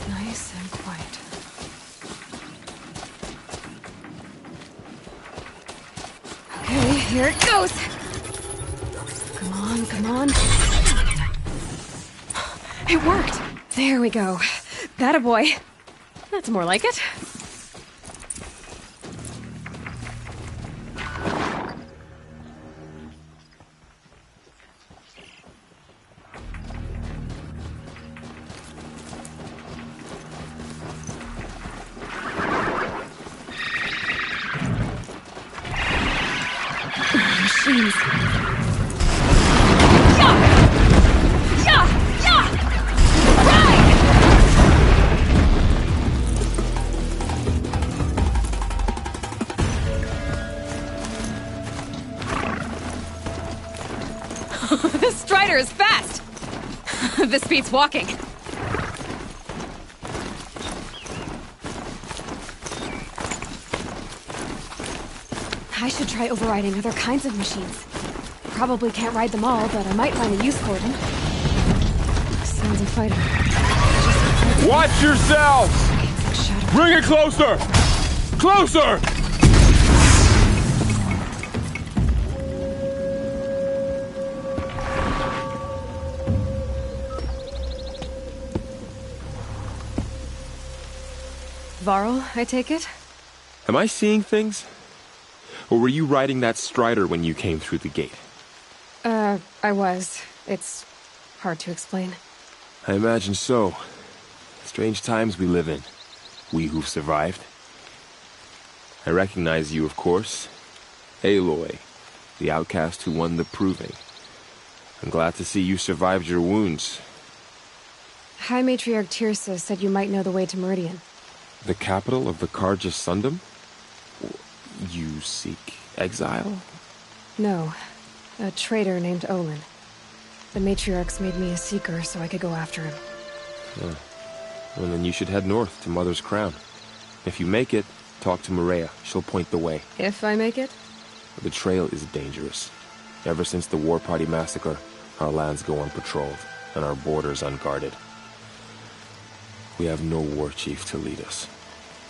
Nice and quiet. Okay, here it goes! Come on, come on. It worked! There we go. That a boy. That's more like it. fast! This beats walking. I should try overriding other kinds of machines. Probably can't ride them all, but I might find a use for them. Sounds a fighter. Watch yourselves! Bring it closer! Closer! Varl, I take it? Am I seeing things? Or were you riding that Strider when you came through the gate? I was. It's hard to explain. I imagine so. Strange times we live in. We who've survived. I recognize you, of course. Aloy, the outcast who won the Proving. I'm glad to see you survived your wounds. High Matriarch Tirsa said you might know the way to Meridian. The capital of the Carja Sundom? You seek exile? No. A traitor named Olin. The Matriarchs made me a seeker so I could go after him. Well, then you should head north to Mother's Crown. If you make it, talk to Maria. She'll point the way. If I make it? The trail is dangerous. Ever since the War Party massacre, our lands go unpatrolled, and our borders unguarded. We have no war chief to lead us.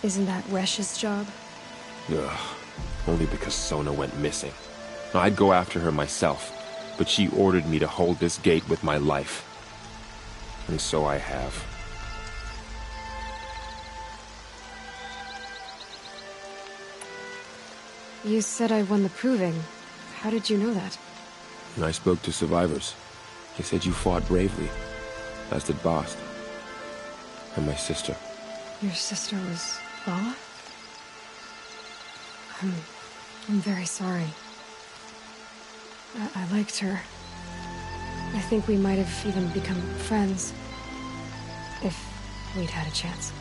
Isn't that Resh's job? Ugh. Only because Sona went missing. I'd go after her myself, but she ordered me to hold this gate with my life. And so I have. You said I won the Proving. How did you know that? And I spoke to survivors. They said you fought bravely, as did Bast. And my sister. Your sister was Vala? I'm very sorry. I liked her. I think we might have even become friends. If we'd had a chance.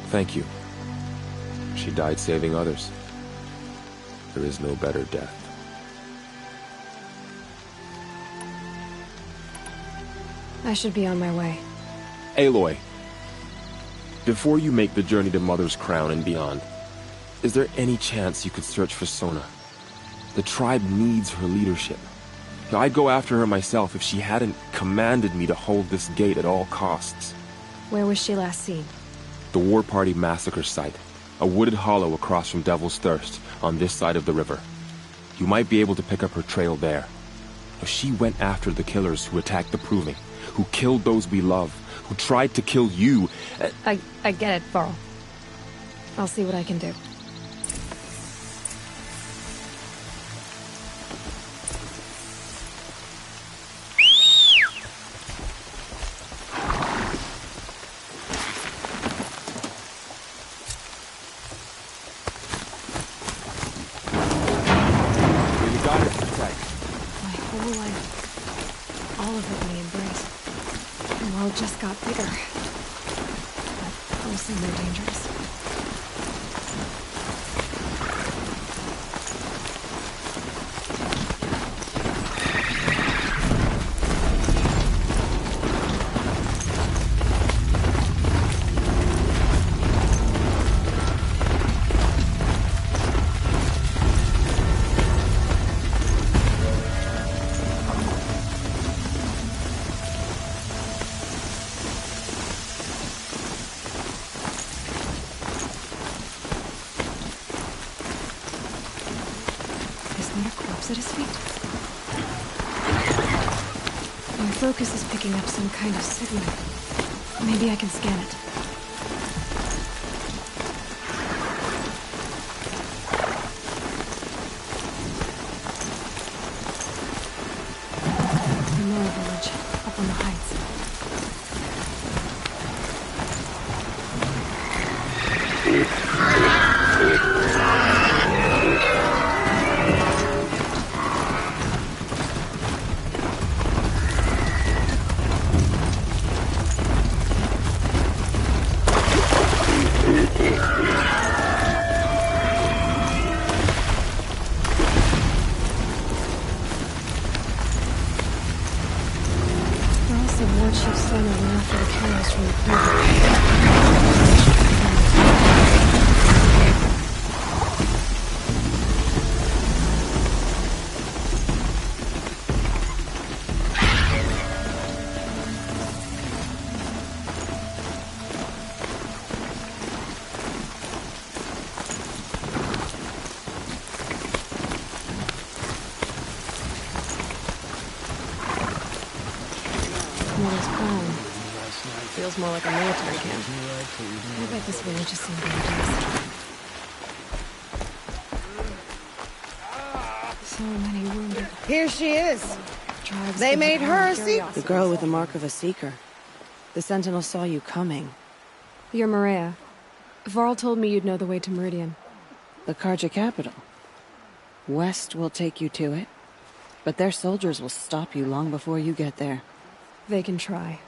Thank you. She died saving others. There is no better death. I should be on my way. Aloy, before you make the journey to Mother's Crown and beyond, is there any chance you could search for Sona? The tribe needs her leadership. I'd go after her myself if she hadn't commanded me to hold this gate at all costs. Where was she last seen? The War Party massacre site. A wooded hollow across from Devil's Thirst, on this side of the river. You might be able to pick up her trail there. She went after the killers who attacked the Proving, who killed those we love, who tried to kill you. I get it, Varl. I'll see what I can do. Just got bigger, but also more dangerous. At his feet. My focus is picking up some kind of signal. Maybe I can scan it. The Nora village, up on the heights. War Chief Sona went after the killers from the prison. Mother's crown. Feels more like a military camp. I bet this village is some dangerous. So many wounded. Here she is. Tribes They made her a seeker. curiosity. The girl with the mark of a seeker. The Sentinel saw you coming. You're Maria. Varl told me you'd know the way to Meridian. The Carja capital. West will take you to it, but their soldiers will stop you long before you get there. They can try.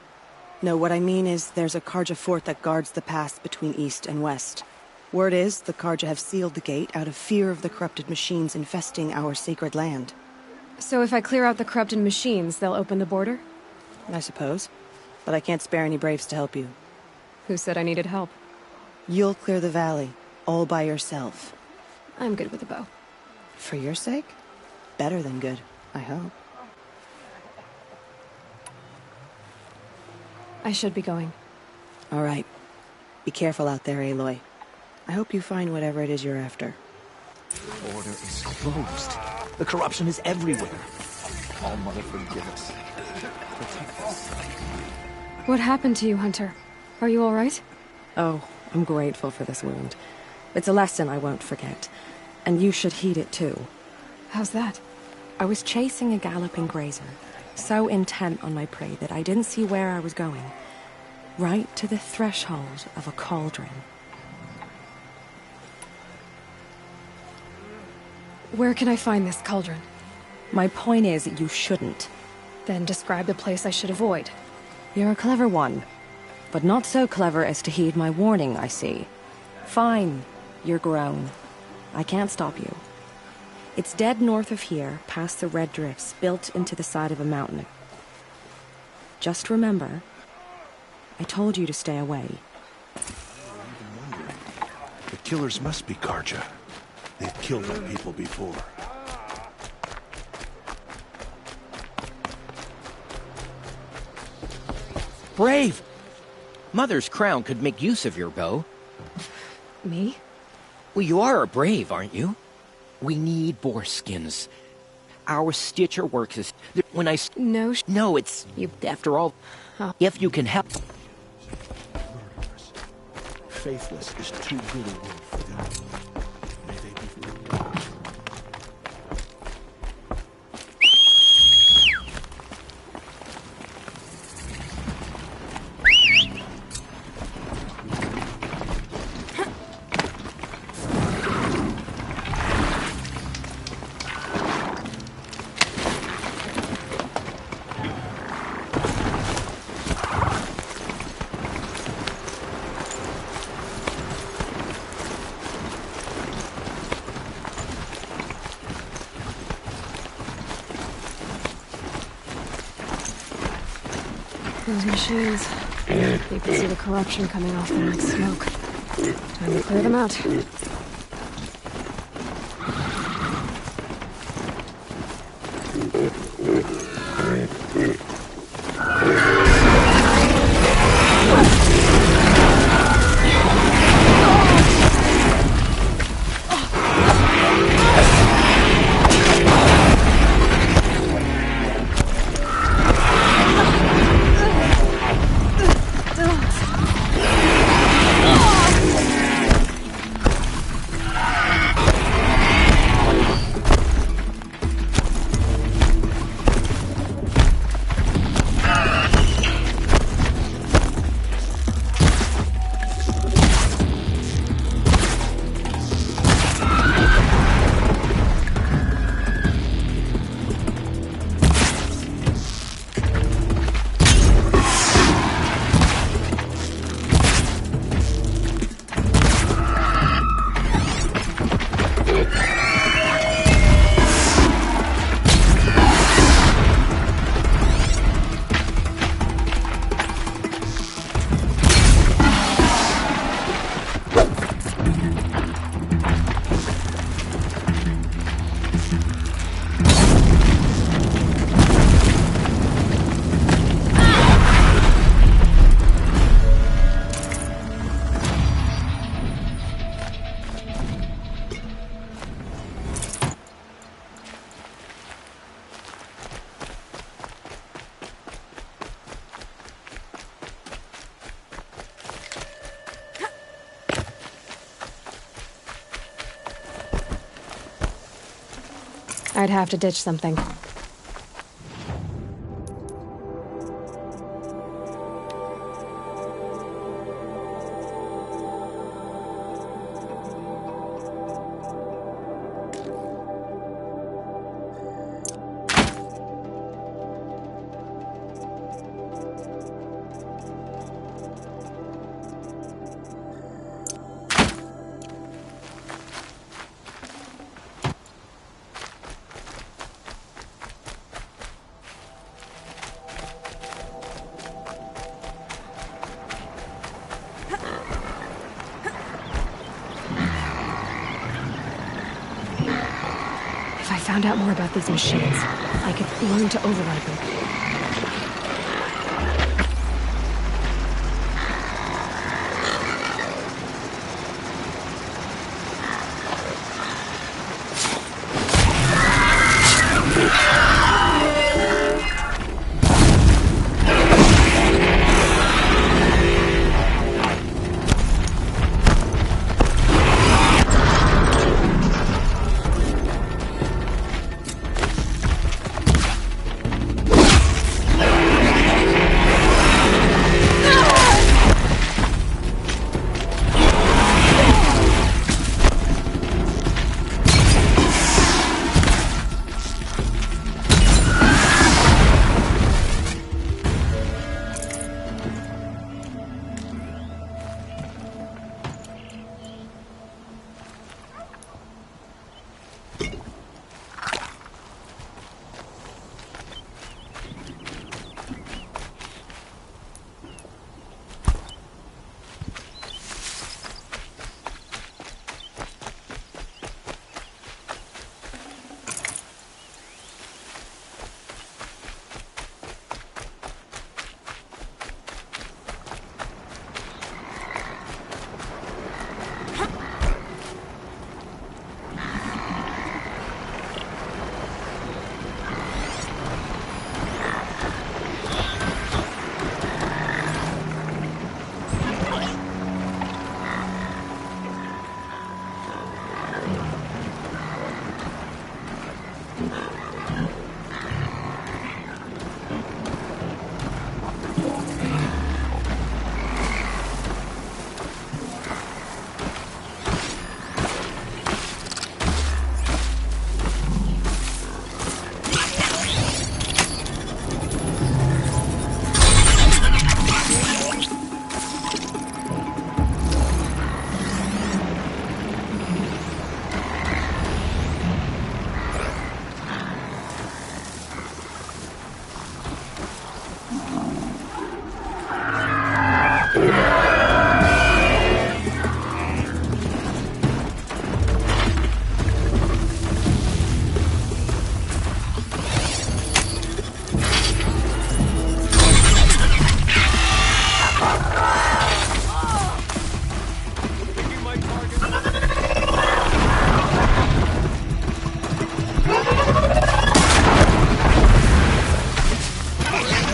No, what I mean is there's a Carja fort that guards the pass between East and West. Word is the Carja have sealed the gate out of fear of the corrupted machines infesting our sacred land. So if I clear out the corrupted machines, they'll open the border? I suppose. But I can't spare any braves to help you. Who said I needed help? You'll clear the valley, all by yourself. I'm good with a bow. For your sake? Better than good, I hope. I should be going. All right. Be careful out there, Aloy. I hope you find whatever it is you're after. The border is closed. The corruption is everywhere. All Mother forgive us. Protect us. What happened to you, Hunter? Are you all right? Oh, I'm grateful for this wound. It's a lesson I won't forget. And you should heed it too. How's that? I was chasing a galloping grazer, so intent on my prey that I didn't see where I was going. Right to the threshold of a cauldron. Where can I find this cauldron? My point is, you shouldn't. Then describe the place I should avoid. You're a clever one, but not so clever as to heed my warning, I see. Fine, you're grown. I can't stop you. It's dead north of here, past the red drifts built into the side of a mountain. Just remember, I told you to stay away. The killers must be Carja. They've killed our people before. Brave! Mother's crown could make use of your bow. Me? Well, you are a brave, aren't you? We need boar skins. Our stitcher works as... When I... No, it's... After all... If you can help... Faithless is too good a word for them. May they be forgiven. Those machines. You can see the corruption coming off them like smoke. Time to clear them out. I'd have to ditch something. If I found out more about these machines, I could learn to override them.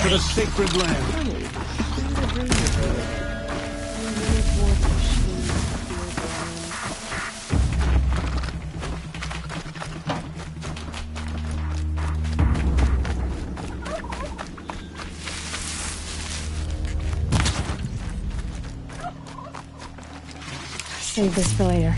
The sacred land. Save this for later.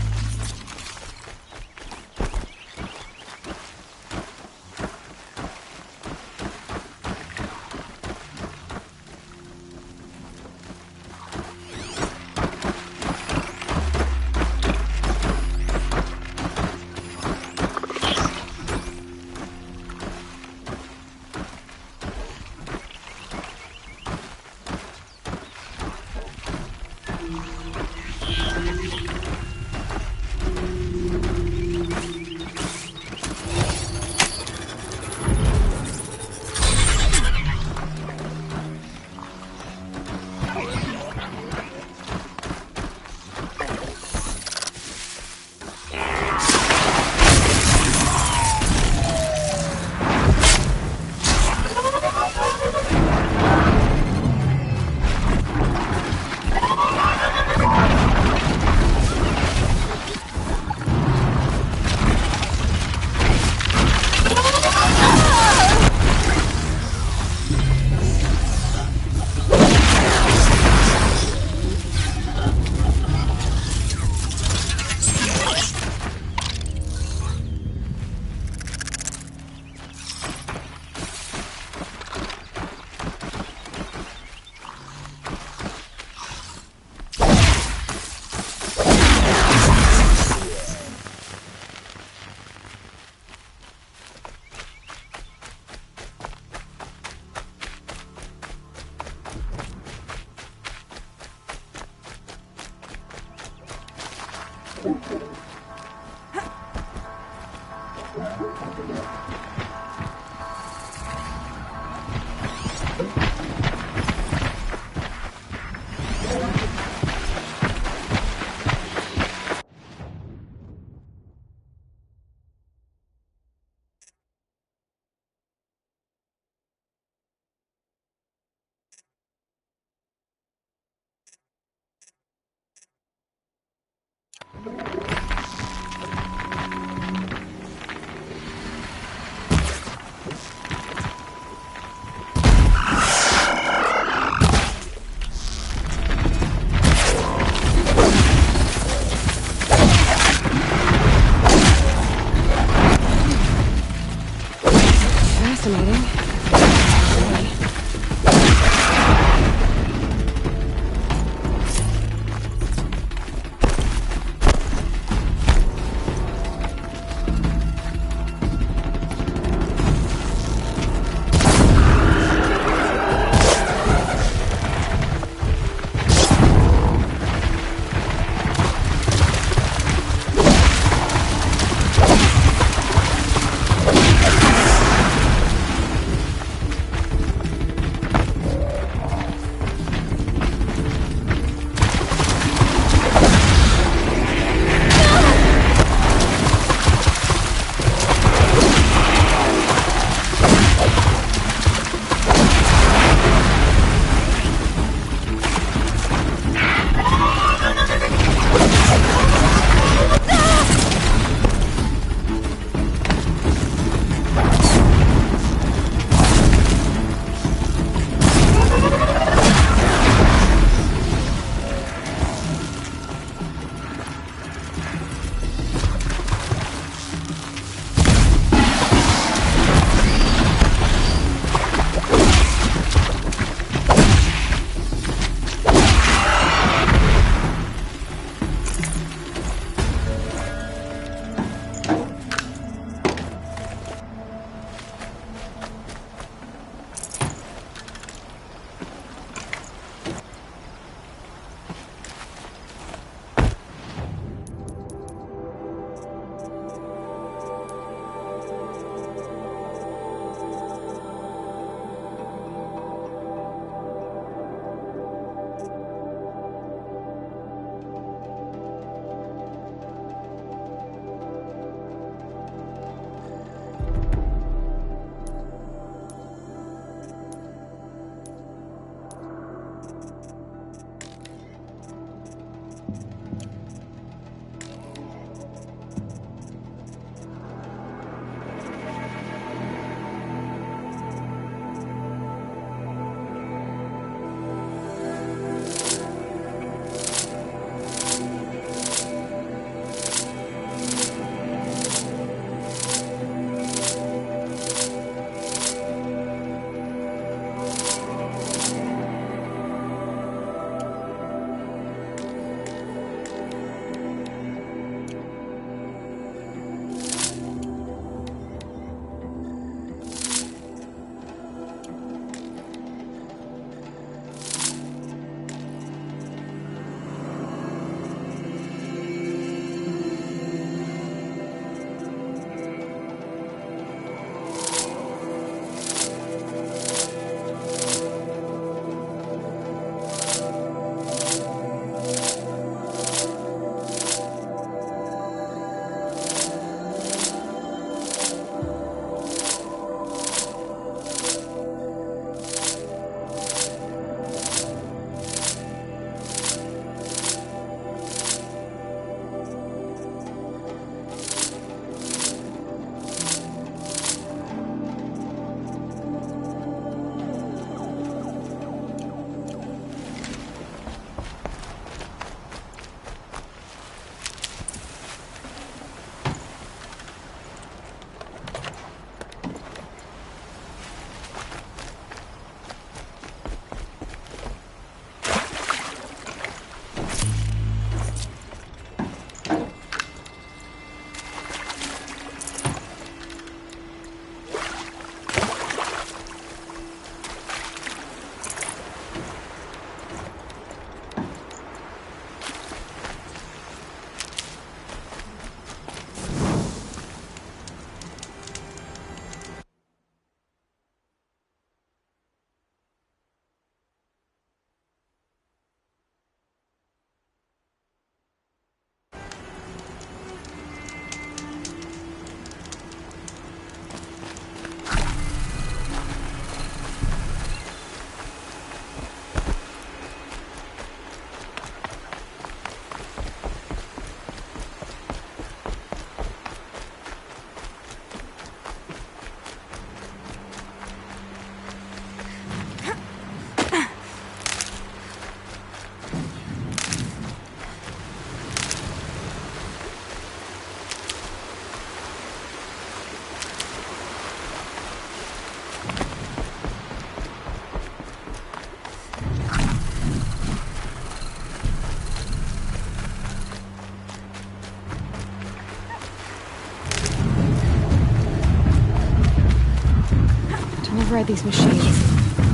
these machines.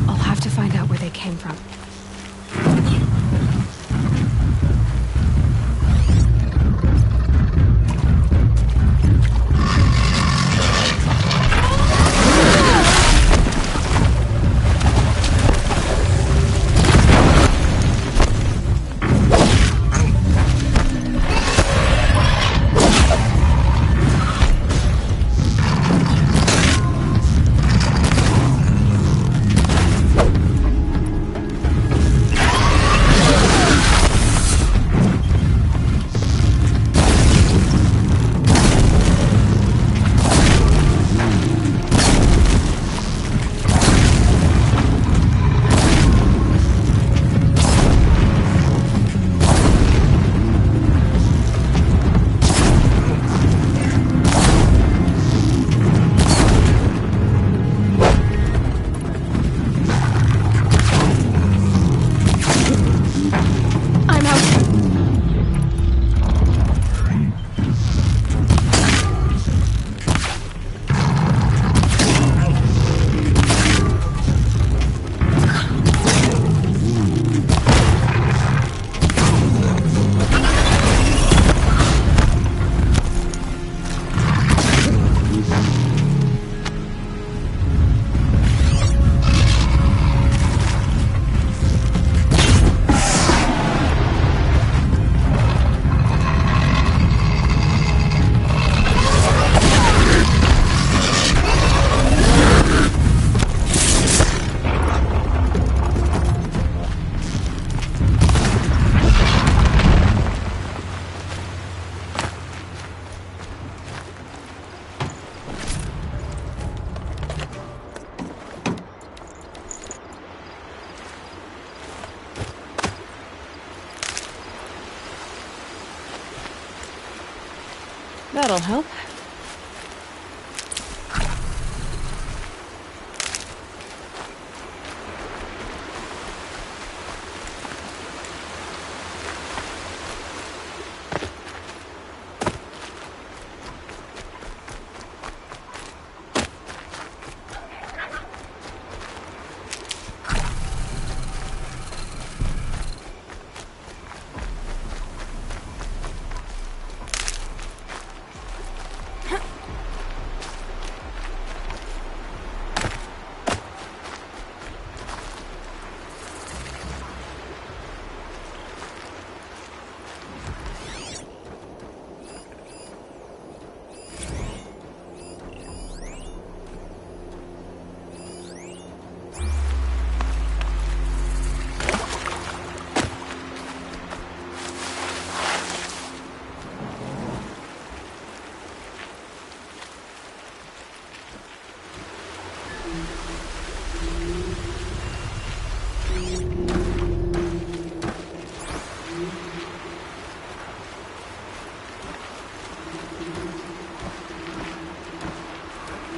I'll have to find out where they came from. That'll help.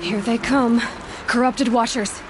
Here they come. Corrupted Watchers.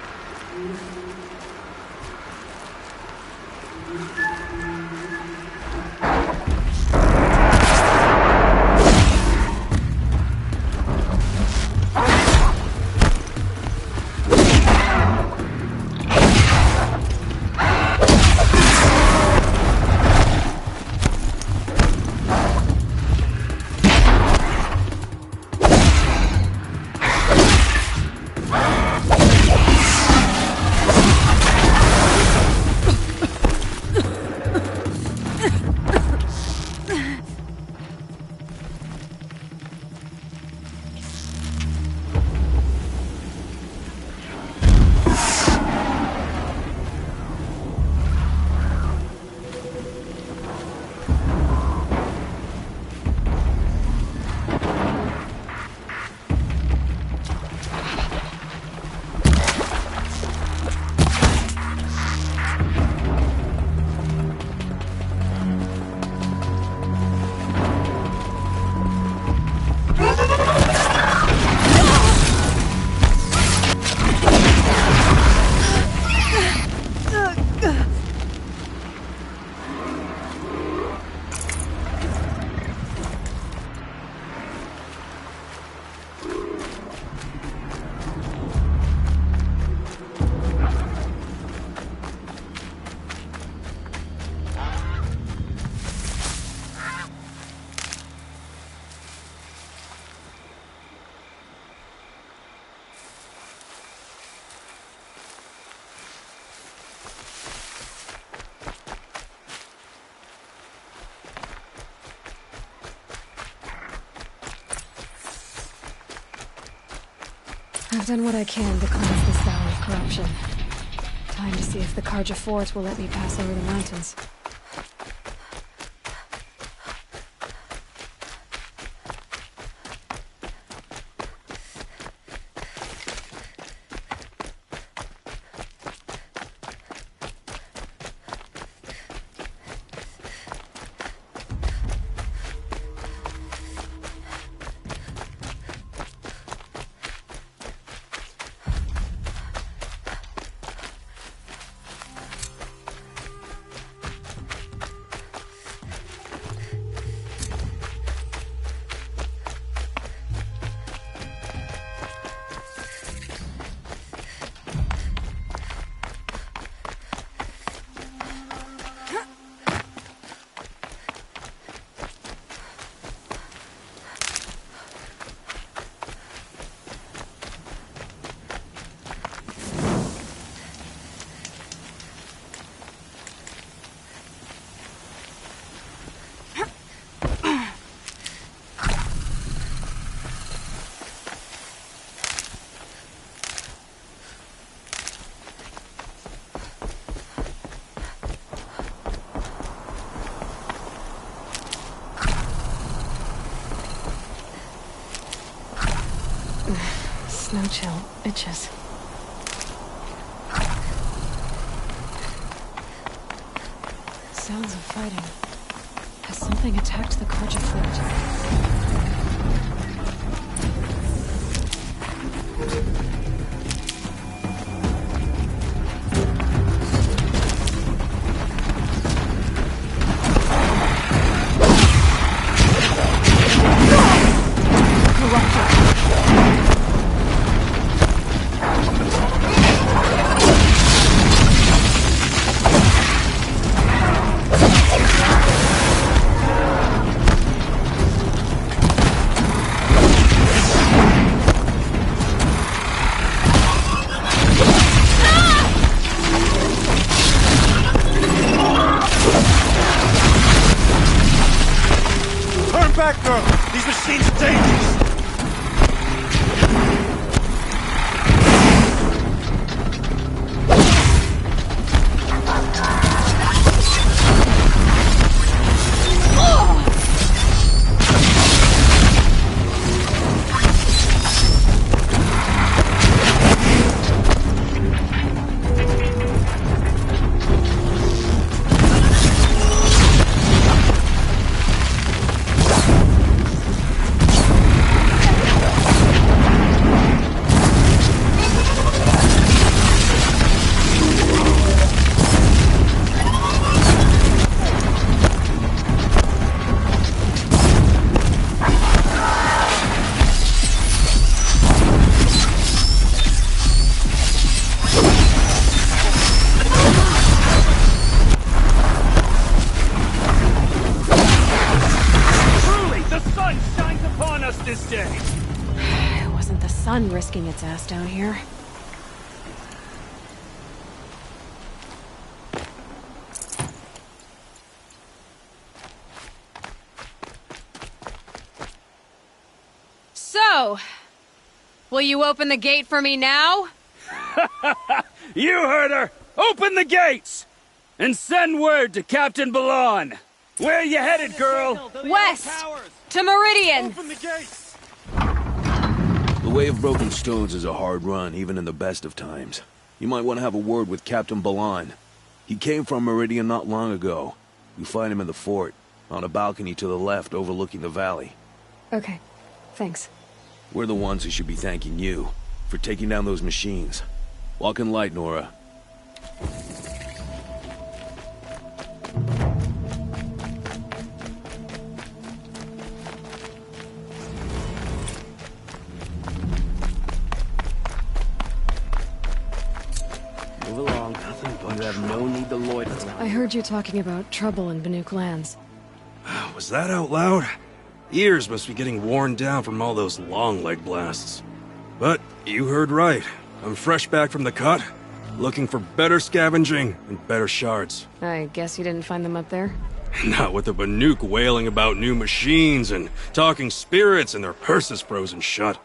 I've done what I can to cleanse this valley of corruption. Time to see if the Carja Fort will let me pass over the mountains. Snow chill itches. Sounds of fighting. Has something attacked the Carja Fort? Risking its ass down here. So, will you open the gate for me now? You heard her! Open the gates! And send word to Captain Balan. Where you headed, girl? West! To Meridian! Open the gates! The Way of Broken Stones is a hard run, even in the best of times. You might want to have a word with Captain Balan. He came from Meridian not long ago. You find him in the fort, on a balcony to the left overlooking the valley. Okay, thanks. We're the ones who should be thanking you for taking down those machines. Walk in light, Nora. Move along. Nothing but you have no need to loiter around. I heard you talking about trouble in Banuk lands. Was that out loud? Ears must be getting worn down from all those long leg blasts. But you heard right. I'm fresh back from the cut, looking for better scavenging and better shards. I guess you didn't find them up there? Not with the Banuk wailing about new machines and talking spirits and their purses frozen shut.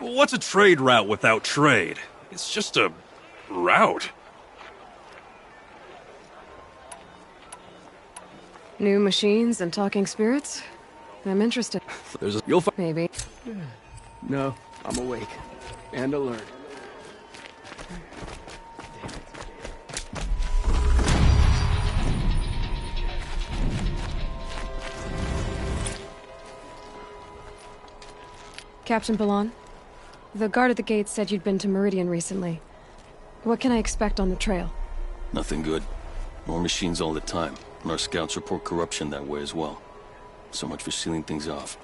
What's a trade route without trade? It's just a route. New machines and talking spirits? I'm interested. Maybe. No, I'm awake. And alert. Captain Ballon, the guard at the gate said you'd been to Meridian recently. What can I expect on the trail? Nothing good. More machines all the time, and our scouts report corruption that way as well. So much for sealing things off.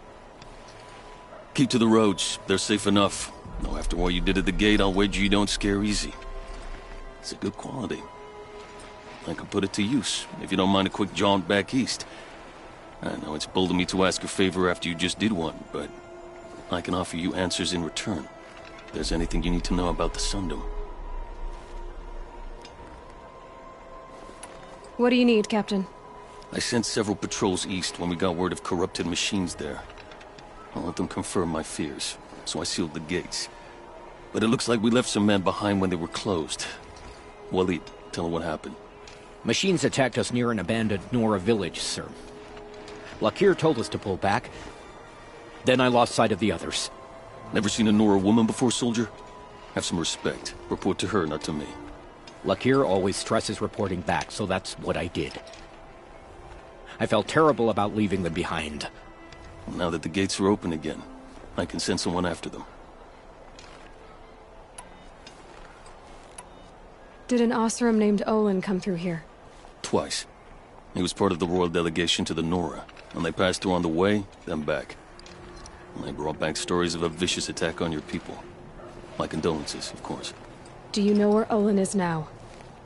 Keep to the roads. They're safe enough. Though after what you did at the gate, I'll wager you don't scare easy. It's a good quality. I can put it to use, if you don't mind a quick jaunt back east. I know it's bold of me to ask a favor after you just did one, but I can offer you answers in return. If there's anything you need to know about the Sundom. What do you need, Captain? I sent several patrols east when we got word of corrupted machines there. I'll let them confirm my fears, so I sealed the gates. But it looks like we left some men behind when they were closed. Walid, tell her what happened. Machines attacked us near an abandoned Nora village, sir. Lakir told us to pull back. Then I lost sight of the others. Never seen a Nora woman before, soldier? Have some respect. Report to her, not to me. Lakir always stresses reporting back, so that's what I did. I felt terrible about leaving them behind. Now that the gates are open again, I can send someone after them. Did an Oseram named Olin come through here? Twice. He was part of the royal delegation to the Nora, and they passed through on the way, then back. And they brought back stories of a vicious attack on your people. My condolences, of course. Do you know where Olin is now?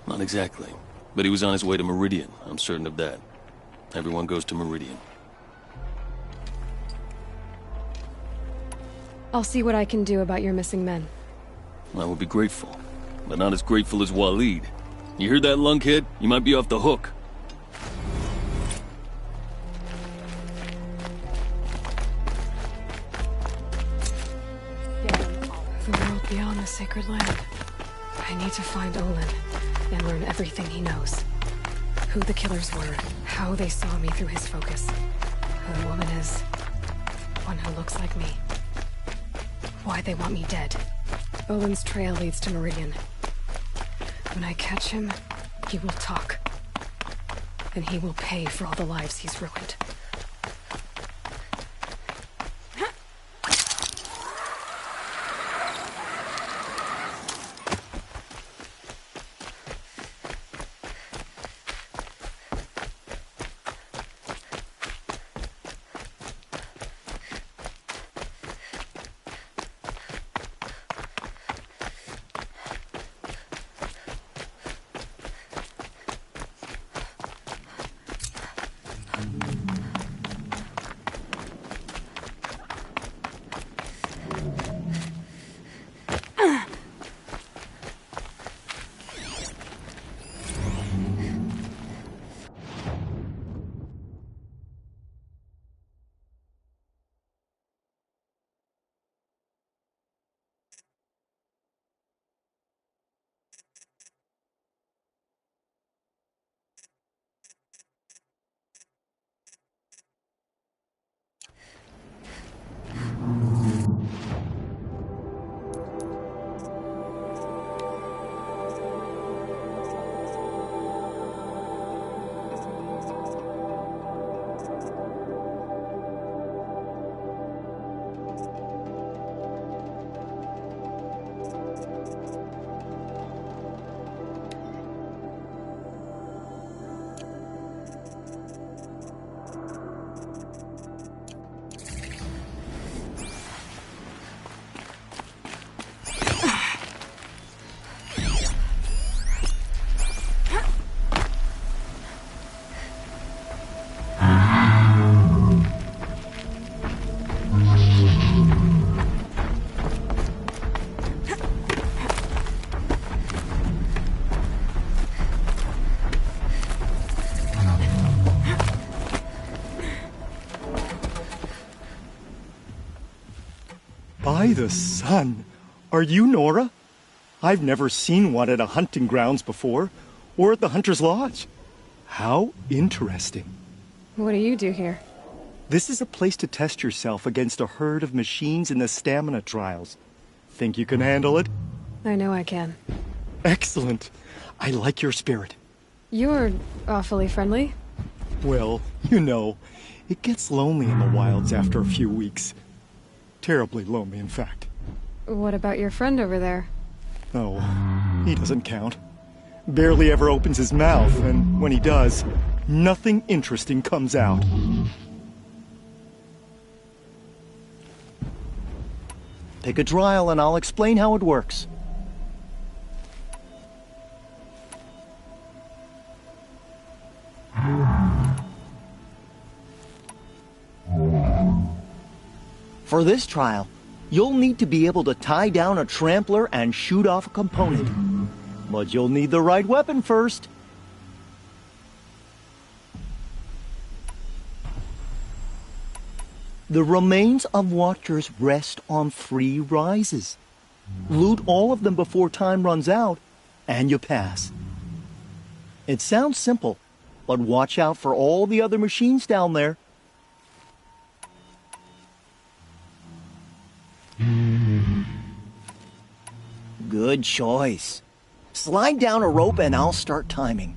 Not exactly, but he was on his way to Meridian, I'm certain of that. Everyone goes to Meridian. I'll see what I can do about your missing men. I would be grateful, but not as grateful as Walid. You hear that, lunkhead? You might be off the hook. The world beyond the sacred land. I need to find Olin and learn everything he knows. Who the killers were, how they saw me through his focus, who the woman is, one who looks like me, why they want me dead. Olin's trail leads to Meridian. When I catch him, he will talk. And he will pay for all the lives he's ruined. By the sun! Are you Nora? I've never seen one at a hunting grounds before, or at the Hunter's Lodge. How interesting. What do you do here? This is a place to test yourself against a herd of machines in the stamina trials. Think you can handle it? I know I can. Excellent. I like your spirit. You're awfully friendly. Well, you know, it gets lonely in the wilds after a few weeks. Terribly lonely, in fact. What about your friend over there? Oh, he doesn't count. Barely ever opens his mouth, and when he does, nothing interesting comes out. Pick a trial and I'll explain how it works. For this trial, you'll need to be able to tie down a trampler and shoot off a component. But you'll need the right weapon first. The remains of Watchers rest on 3 rises. Loot all of them before time runs out, and you pass. It sounds simple, but watch out for all the other machines down there. Good choice. Slide down a rope and I'll start timing.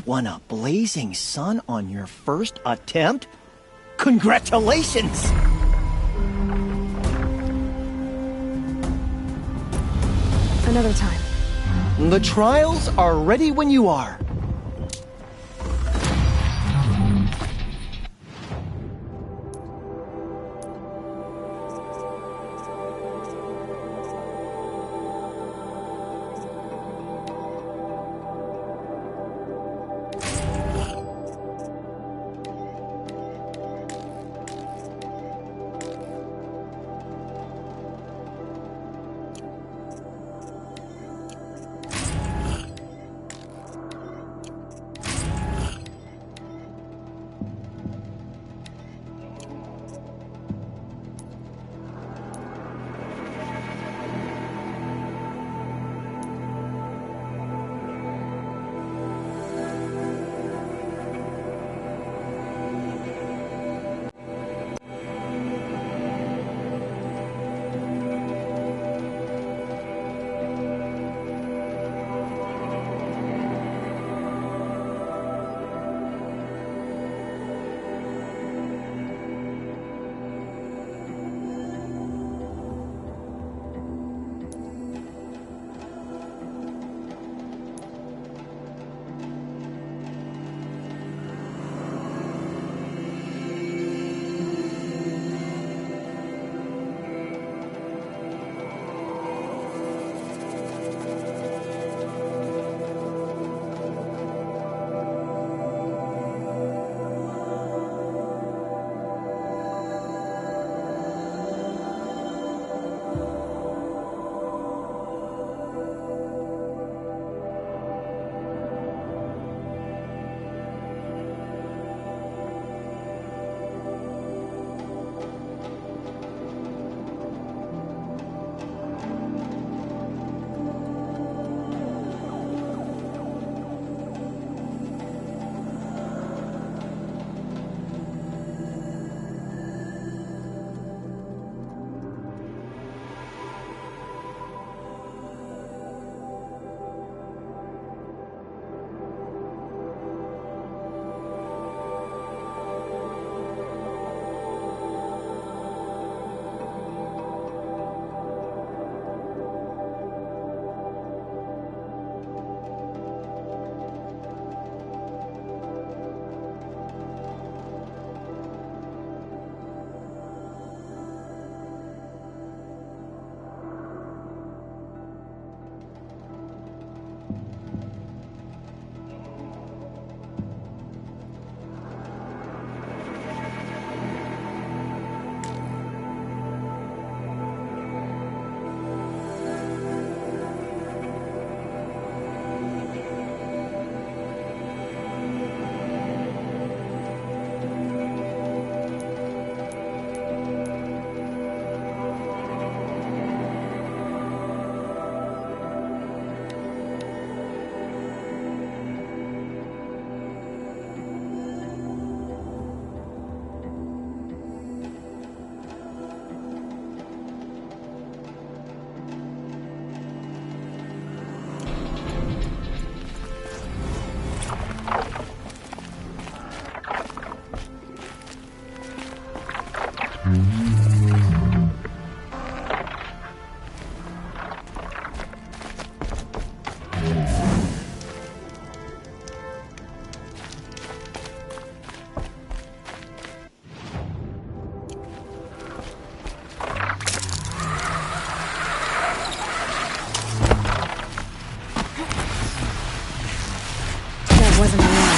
You won a blazing sun on your first attempt? Congratulations! Another time. The trials are ready when you are. Wasn't alone.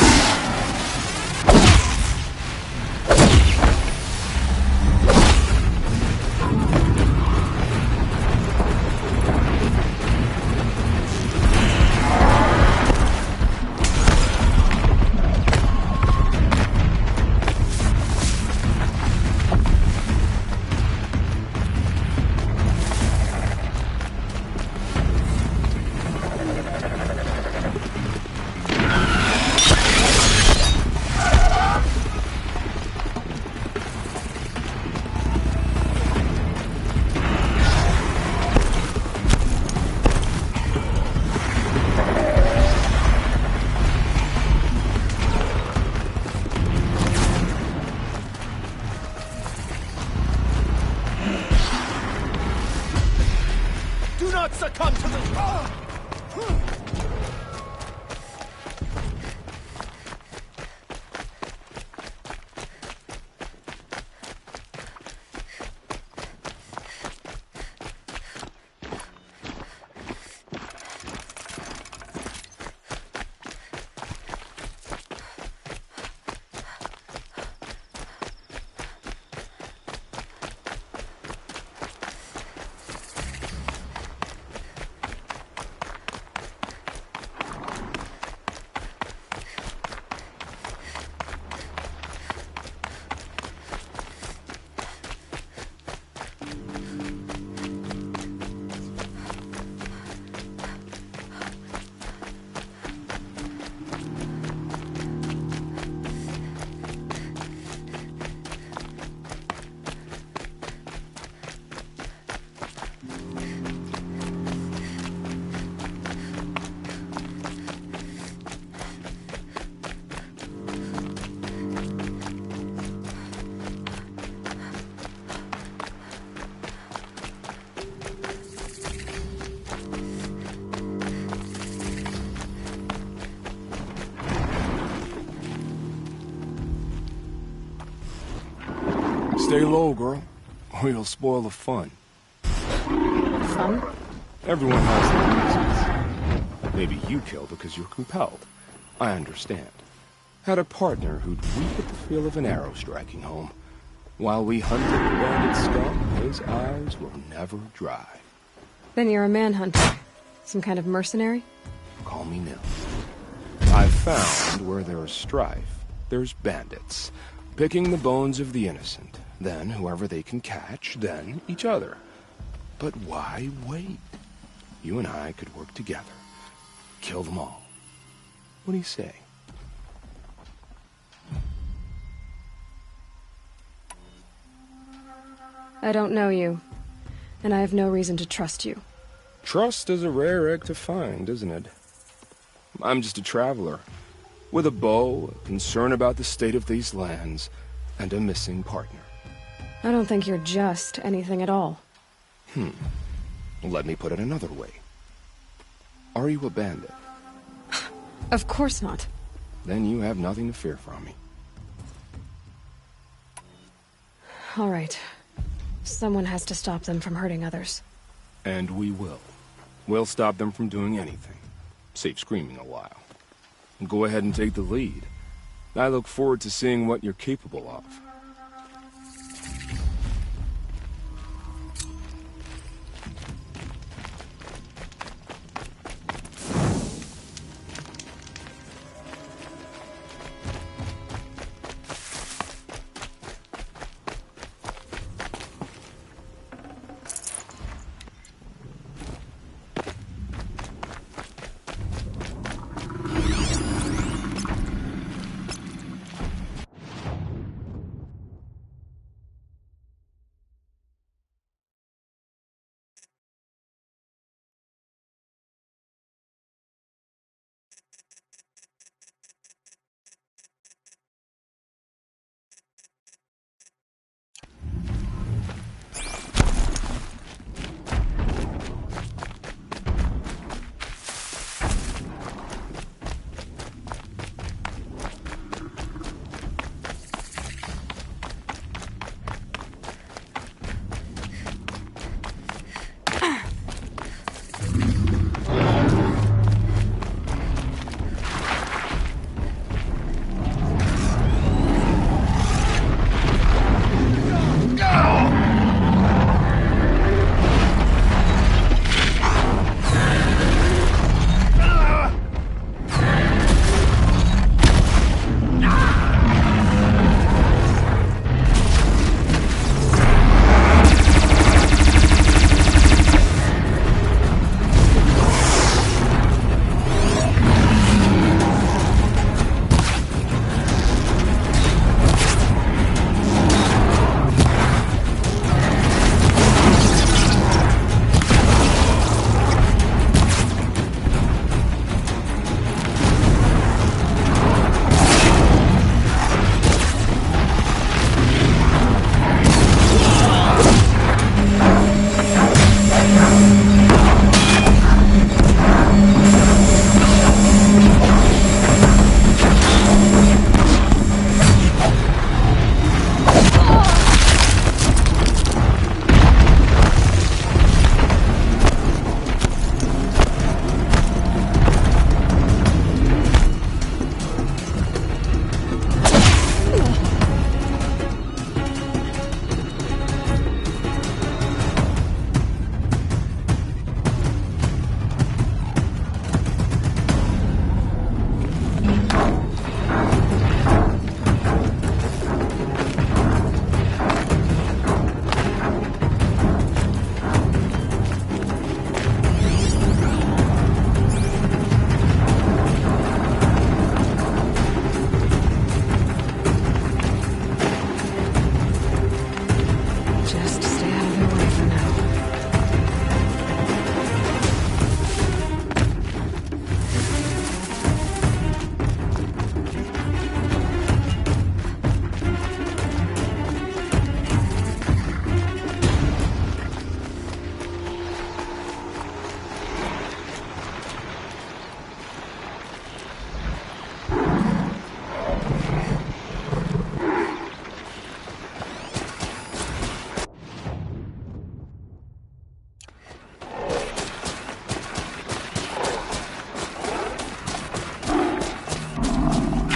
succumb to the... Stay low, girl, or you'll spoil the fun. Fun? Everyone has their reasons. Maybe you kill because you're compelled. I understand. Had a partner who'd weep at the feel of an arrow striking home. While we hunted the bandit scum, his eyes will never dry. Then you're a manhunter. Some kind of mercenary? Call me Nil. I've found where there is strife, there's bandits, picking the bones of the innocent. Then whoever they can catch, then each other. But why wait? You and I could work together. Kill them all. What do you say? I don't know you, and I have no reason to trust you. Trust is a rare egg to find, isn't it? I'm just a traveler, with a bow, a concern about the state of these lands, and a missing partner. I don't think you're just anything at all. Let me put it another way. Are you a bandit? Of course not. Then you have nothing to fear from me. All right. Someone has to stop them from hurting others. And we will. We'll stop them from doing anything. Save screaming a while. Go ahead and take the lead. I look forward to seeing what you're capable of.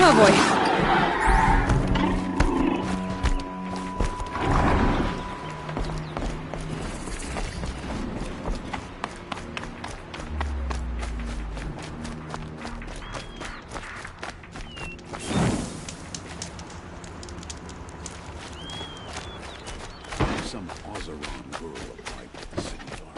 Oh boy. Some Oseram girl applied to the city army.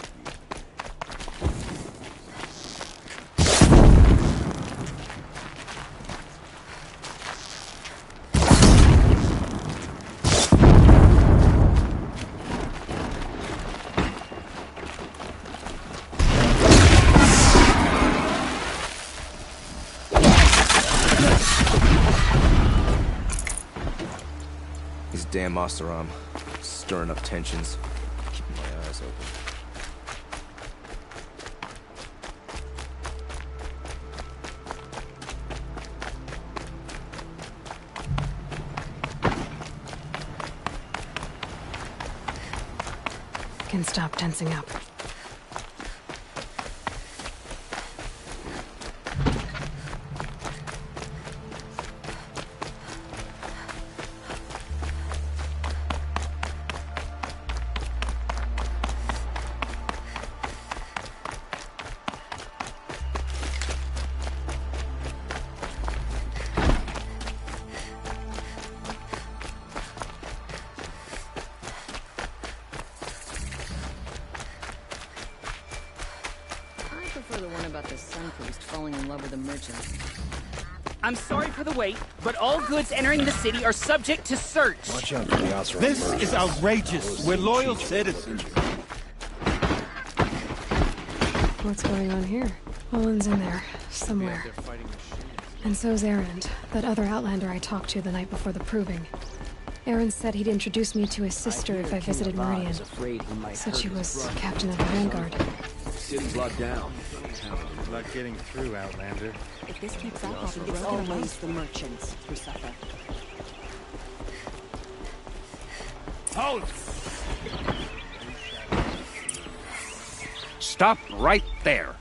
These damn Oseram. Stirring up tensions. Keeping my eyes open. Can stop tensing up. I prefer the one about the sun priest falling in love with a merchant. I'm sorry for the wait, but all goods entering the city are subject to search. Watch out for the Oseram. This is outrageous. We're loyal citizens. What's going on here? Owen's in there, somewhere. And so's Erend, that other Outlander I talked to the night before the proving. Erend said he'd introduce me to his sister if I visited Meridian. Said she was captain of the Vanguard. City's locked down. Good luck getting through, Outlander. If this keeps up, it's always the merchants who suffer. Halt! Stop right there.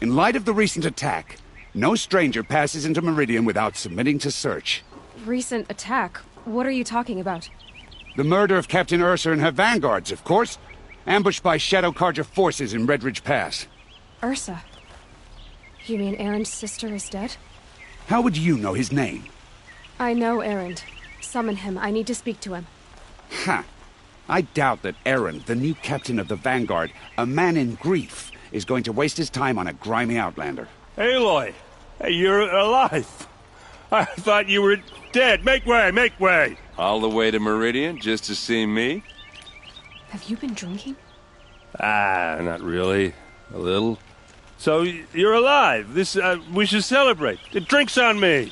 In light of the recent attack, no stranger passes into Meridian without submitting to search. Recent attack? What are you talking about? The murder of Captain Ursa and her vanguards, of course. Ambushed by Shadow Carja forces in Redridge Pass. Ursa? You mean Erend's sister is dead? How would you know his name? I know Erend. Summon him. I need to speak to him. Ha! I doubt that Erend, the new captain of the Vanguard, a man in grief, is going to waste his time on a grimy outlander. Aloy! Hey, you're alive! I thought you were dead. Make way, make way! All the way to Meridian just to see me? Have you been drinking? Ah, not really. A little. So, you're alive. We should celebrate. Drinks on me!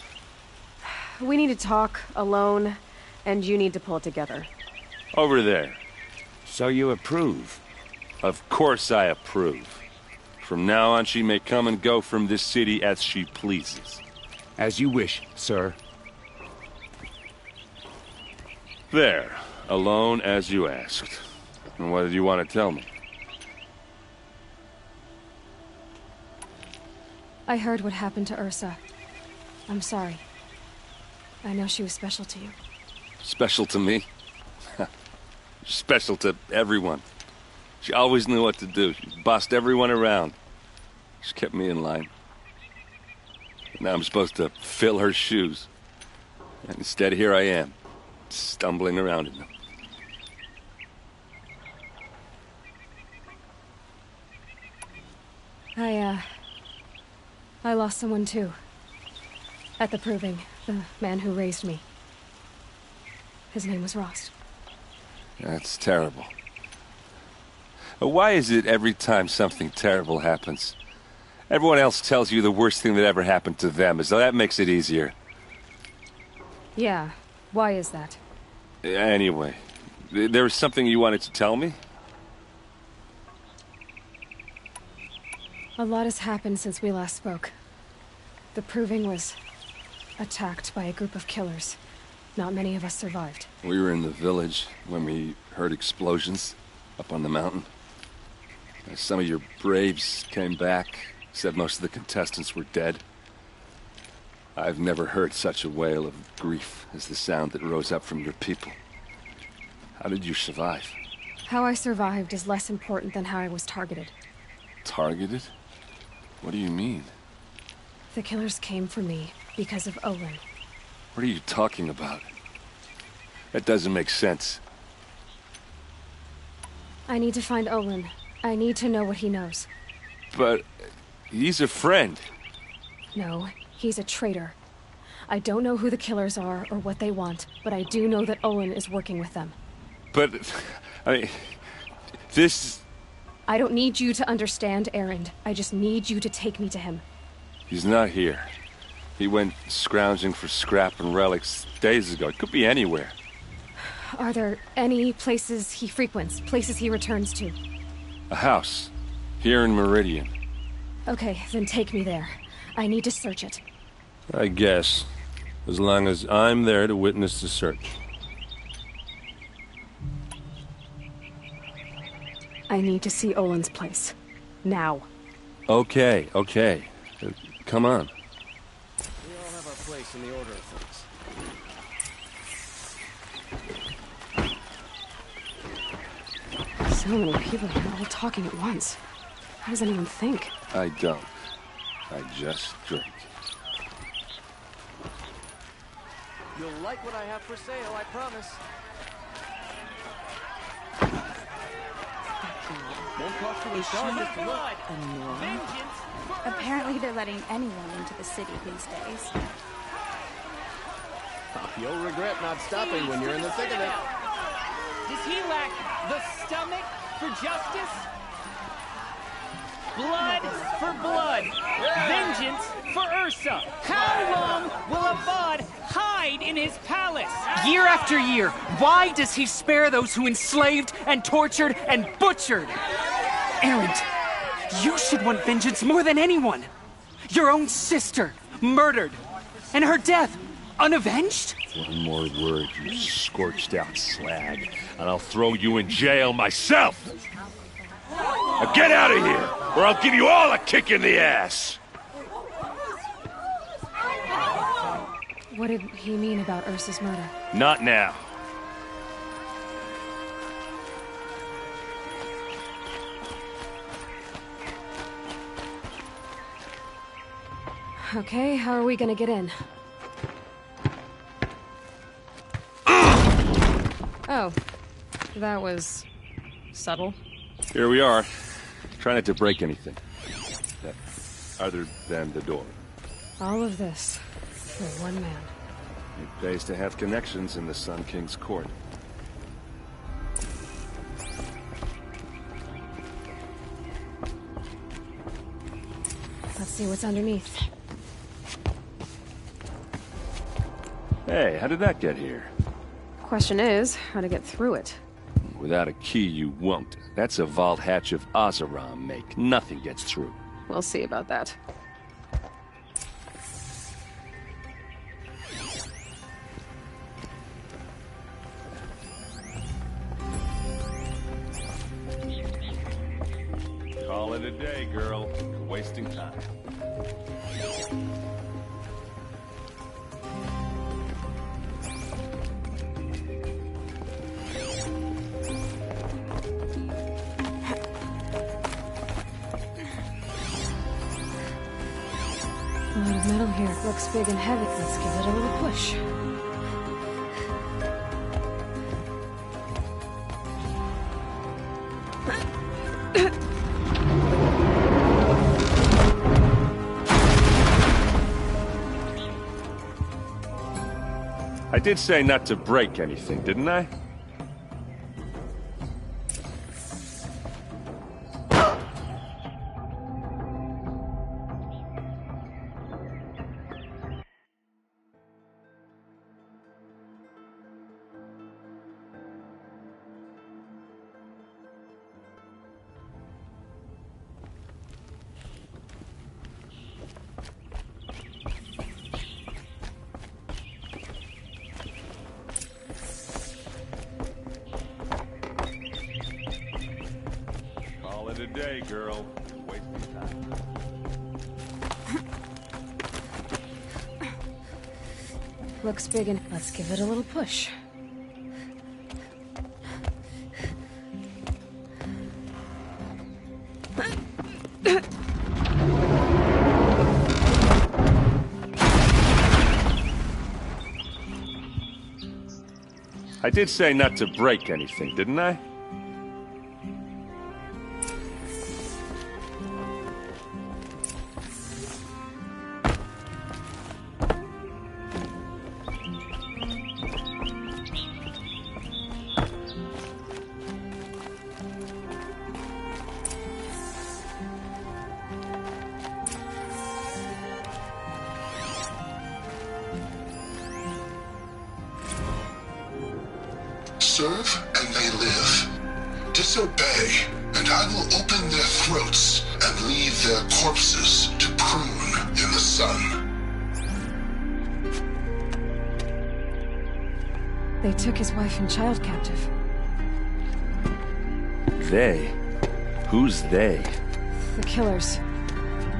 We need to talk, alone, and you need to pull it together. Over there. So you approve? Of course I approve. From now on, she may come and go from this city as she pleases. As you wish, sir. There. Alone as you asked. And what did you want to tell me? I heard what happened to Ursa. I'm sorry. I know she was special to you. Special to me? Special to everyone. She always knew what to do. She bossed everyone around. She kept me in line. And now I'm supposed to fill her shoes. And instead, here I am, stumbling around in them. I lost someone too. At the proving, the man who raised me. His name was Rost. That's terrible. Why is it every time something terrible happens, everyone else tells you the worst thing that ever happened to them, as though that makes it easier? Yeah, why is that? Anyway, there was something you wanted to tell me? A lot has happened since we last spoke. The proving was attacked by a group of killers. Not many of us survived. We were in the village when we heard explosions up on the mountain. Some of your braves came back, said most of the contestants were dead. I've never heard such a wail of grief as the sound that rose up from your people. How did you survive? How I survived is less important than how I was targeted. Targeted? What do you mean? The killers came for me because of Olin. What are you talking about? That doesn't make sense. I need to find Olin. I need to know what he knows. But he's a friend. No, he's a traitor. I don't know who the killers are or what they want, but I do know that Olin is working with them. But, I mean, this... I don't need you to understand, Erend. I just need you to take me to him. He's not here. He went scrounging for scrap and relics days ago. It could be anywhere. Are there any places he frequents, places he returns to? A house. Here in Meridian. Okay, then take me there. I need to search it. I guess. As long as I'm there to witness the search. I need to see Olin's place. Now. Okay. Come on. We all have our place in the order of things. So many people here all talking at once. How does anyone think? I don't. I just drink. You'll like what I have for sale, I promise. Won't cost you a shot if you look. Apparently they're letting anyone into the city these days. You'll regret not stopping when you're in the thick of it. Does he lack the stomach for justice? Blood for blood. Vengeance for Ursa. How long will Avad hide in his palace? Year after year, why does he spare those who enslaved and tortured and butchered? Erend, you should want vengeance more than anyone. Your own sister, murdered, and her death, unavenged? One more word, you scorched out slag, and I'll throw you in jail myself! Now get out of here, or I'll give you all a kick in the ass! What did he mean about Ursa's murder? Not now. Okay, how are we gonna get in? Oh, that was subtle. Here we are. Try not to break anything. Other than the door. All of this for one man. It pays to have connections in the Sun King's court. Let's see what's underneath. Hey, how did that get here? Question is, how to get through it. Without a key, you won't. That's a vault hatch of Oseram make. Nothing gets through. We'll see about that. Call it a day, girl. You're wasting time. A lot of metal here. It looks big and heavy. Let's give it a little push. I did say not to break anything, didn't I? Day, girl. You're wasting time. looks big and let's give it a little push. I did say not to break anything, didn't I? Serve and they live. Disobey, and I will open their throats and leave their corpses to prune in the sun. They took his wife and child captive. They? Who's they? The killers.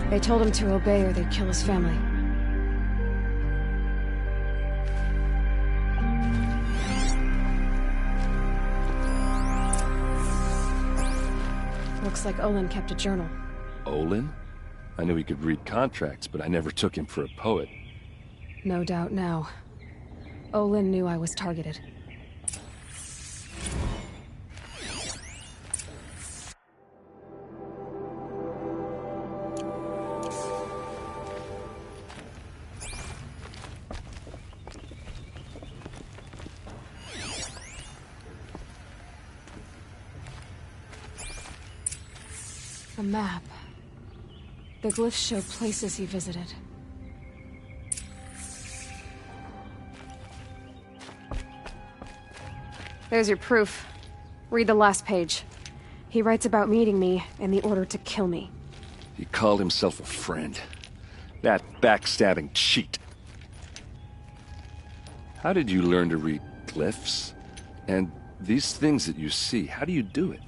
They told him to obey or they'd kill his family. Looks like Olin kept a journal. Olin? I knew he could read contracts, but I never took him for a poet. No doubt now. Olin knew I was targeted. A map. The glyphs show places he visited. There's your proof. Read the last page. He writes about meeting me and the order to kill me. He called himself a friend. That backstabbing cheat. How did you learn to read glyphs? And these things that you see, how do you do it?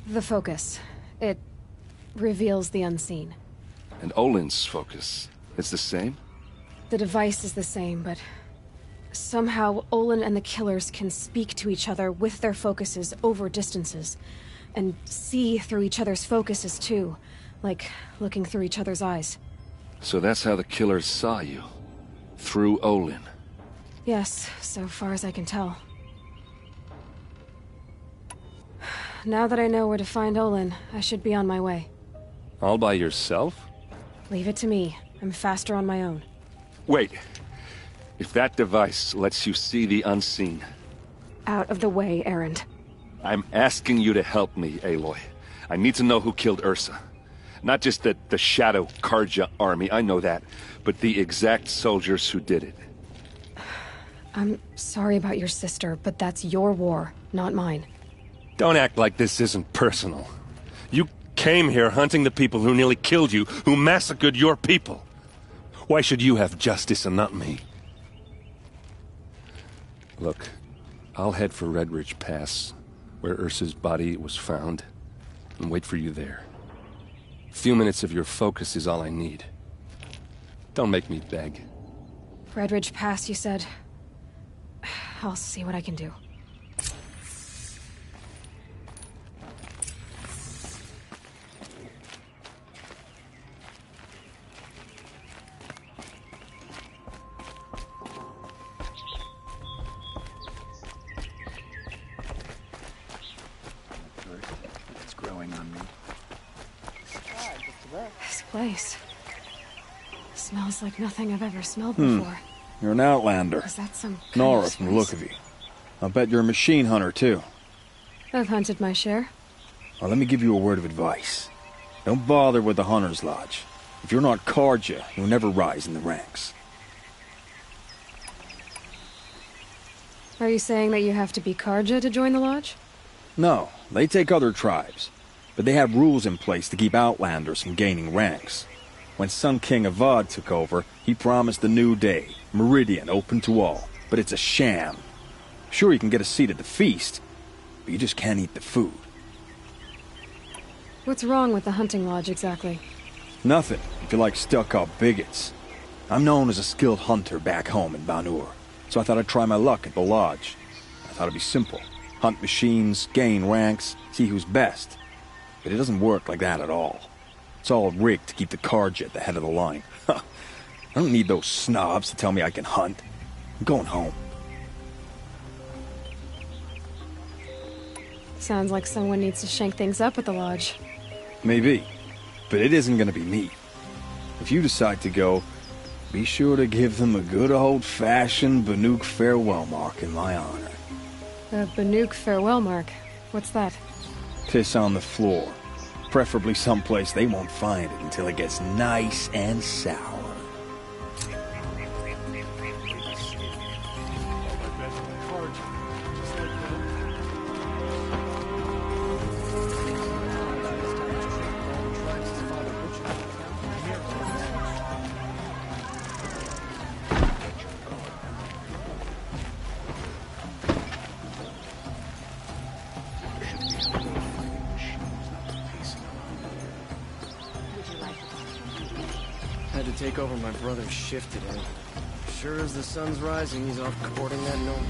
The focus. It reveals the unseen. And Olin's focus, it's the same? The device is the same, but somehow Olin and the killers can speak to each other with their focuses over distances, and see through each other's focuses too, like looking through each other's eyes. So that's how the killers saw you? Through Olin? Yes, so far as I can tell. Now that I know where to find Olin, I should be on my way. All by yourself? Leave it to me. I'm faster on my own. Wait. If that device lets you see the unseen... Out of the way, Erend. I'm asking you to help me, Aloy. I need to know who killed Ursa. Not just the Shadow Carja army, I know that, but the exact soldiers who did it. I'm sorry about your sister, but that's your war, not mine. Don't act like this isn't personal. You came here hunting the people who nearly killed you, who massacred your people. Why should you have justice and not me? Look, I'll head for Red Ridge Pass, where Ursa's body was found, and wait for you there. A few minutes of your focus is all I need. Don't make me beg. Red Ridge Pass, you said? I'll see what I can do. This place smells like nothing I've ever smelled before. You're an outlander. Is that some kind Nora, of from the look spice? of you. I'll bet you're a machine hunter, too. I've hunted my share. Well, let me give you a word of advice. Don't bother with the Hunter's Lodge. If you're not Carja, you'll never rise in the ranks. Are you saying that you have to be Carja to join the lodge? No, they take other tribes. But they have rules in place to keep outlanders from gaining ranks. When Sun King Avad took over, he promised a new day, Meridian open to all. But it's a sham. Sure, you can get a seat at the feast, but you just can't eat the food. What's wrong with the hunting lodge, exactly? Nothing, if you like stuck-up bigots. I'm known as a skilled hunter back home in Banur, so I thought I'd try my luck at the Lodge. I thought it'd be simple. Hunt machines, gain ranks, see who's best. But it doesn't work like that at all. It's all rigged to keep the Carja at the head of the line. I don't need those snobs to tell me I can hunt. I'm going home. Sounds like someone needs to shake things up at the Lodge. Maybe, but it isn't gonna be me. If you decide to go, be sure to give them a good old-fashioned Banuk farewell mark in my honor. A Banuk farewell mark? What's that? Piss on the floor. Preferably someplace they won't find it until it gets nice and sour. Had to take over my brother's shift today. Sure as the sun's rising, he's off courting that gnome.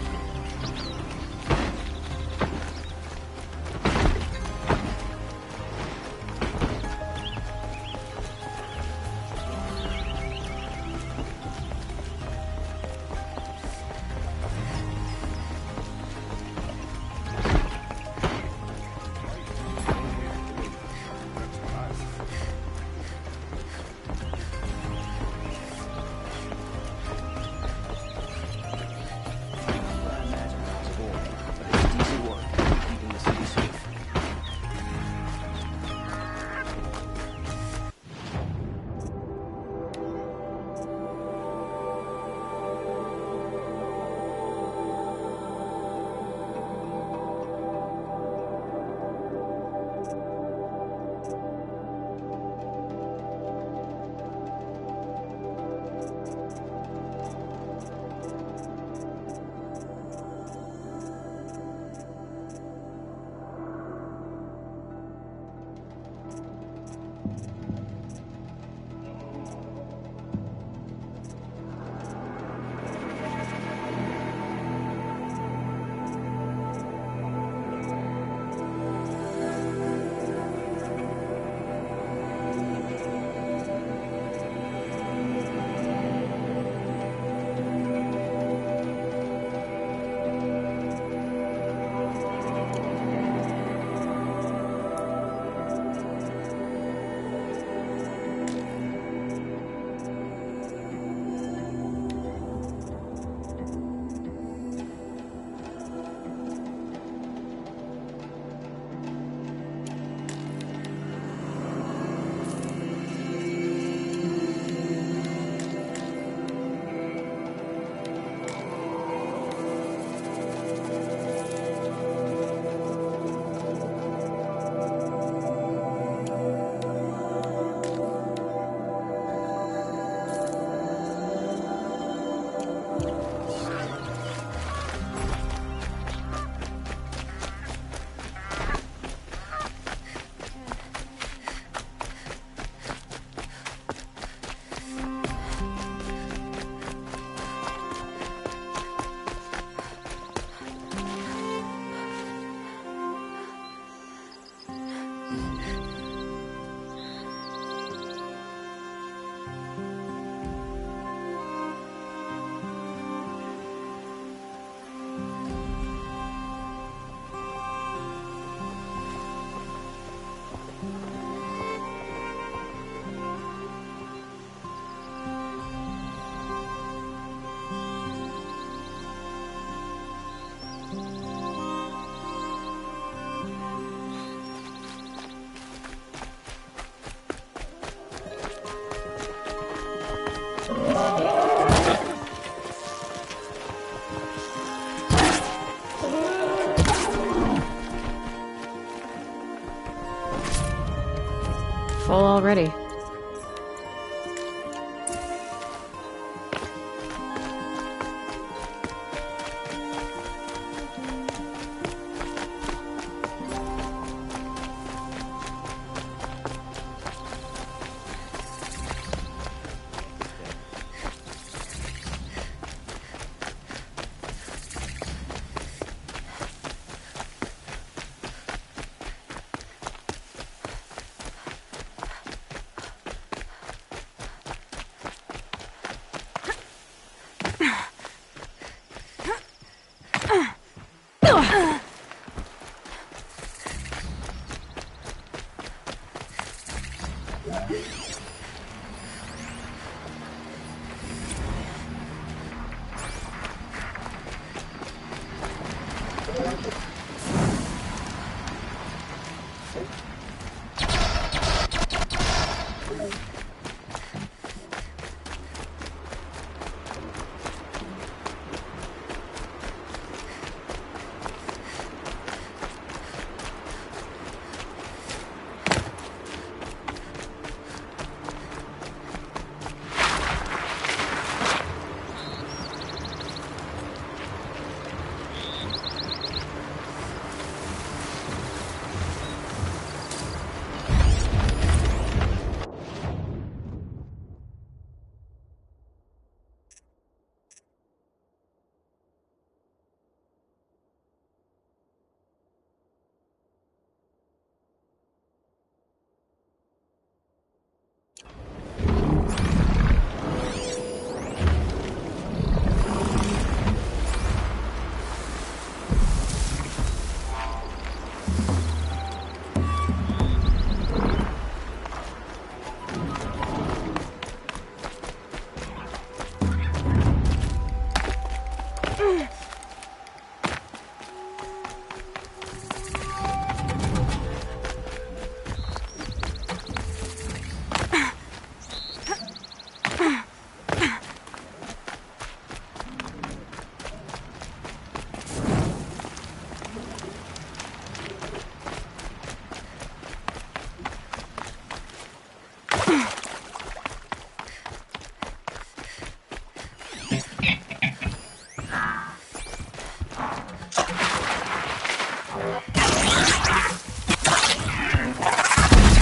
Full already.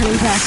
Turning back.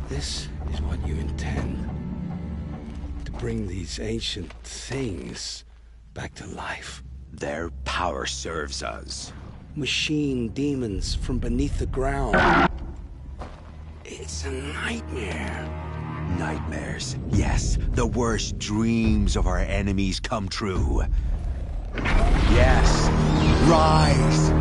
This is what you intend. To bring these ancient things back to life. Their power serves us. Machine demons from beneath the ground. It's a nightmare. Nightmares. Yes, the worst dreams of our enemies come true. Yes, rise!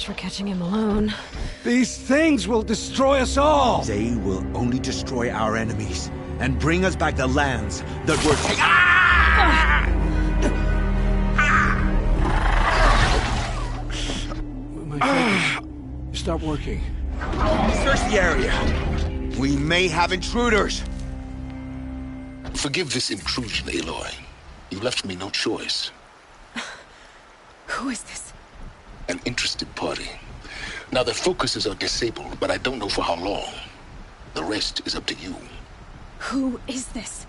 For catching him alone. These things will destroy us all! They will only destroy our enemies and bring us back the lands that were taken. My focus. Stop working. Search the area. We may have intruders. Forgive this intrusion, Aloy. You left me no choice. Who is this? An interested party. Now their focuses are disabled, but I don't know for how long. The rest is up to you. Who is this?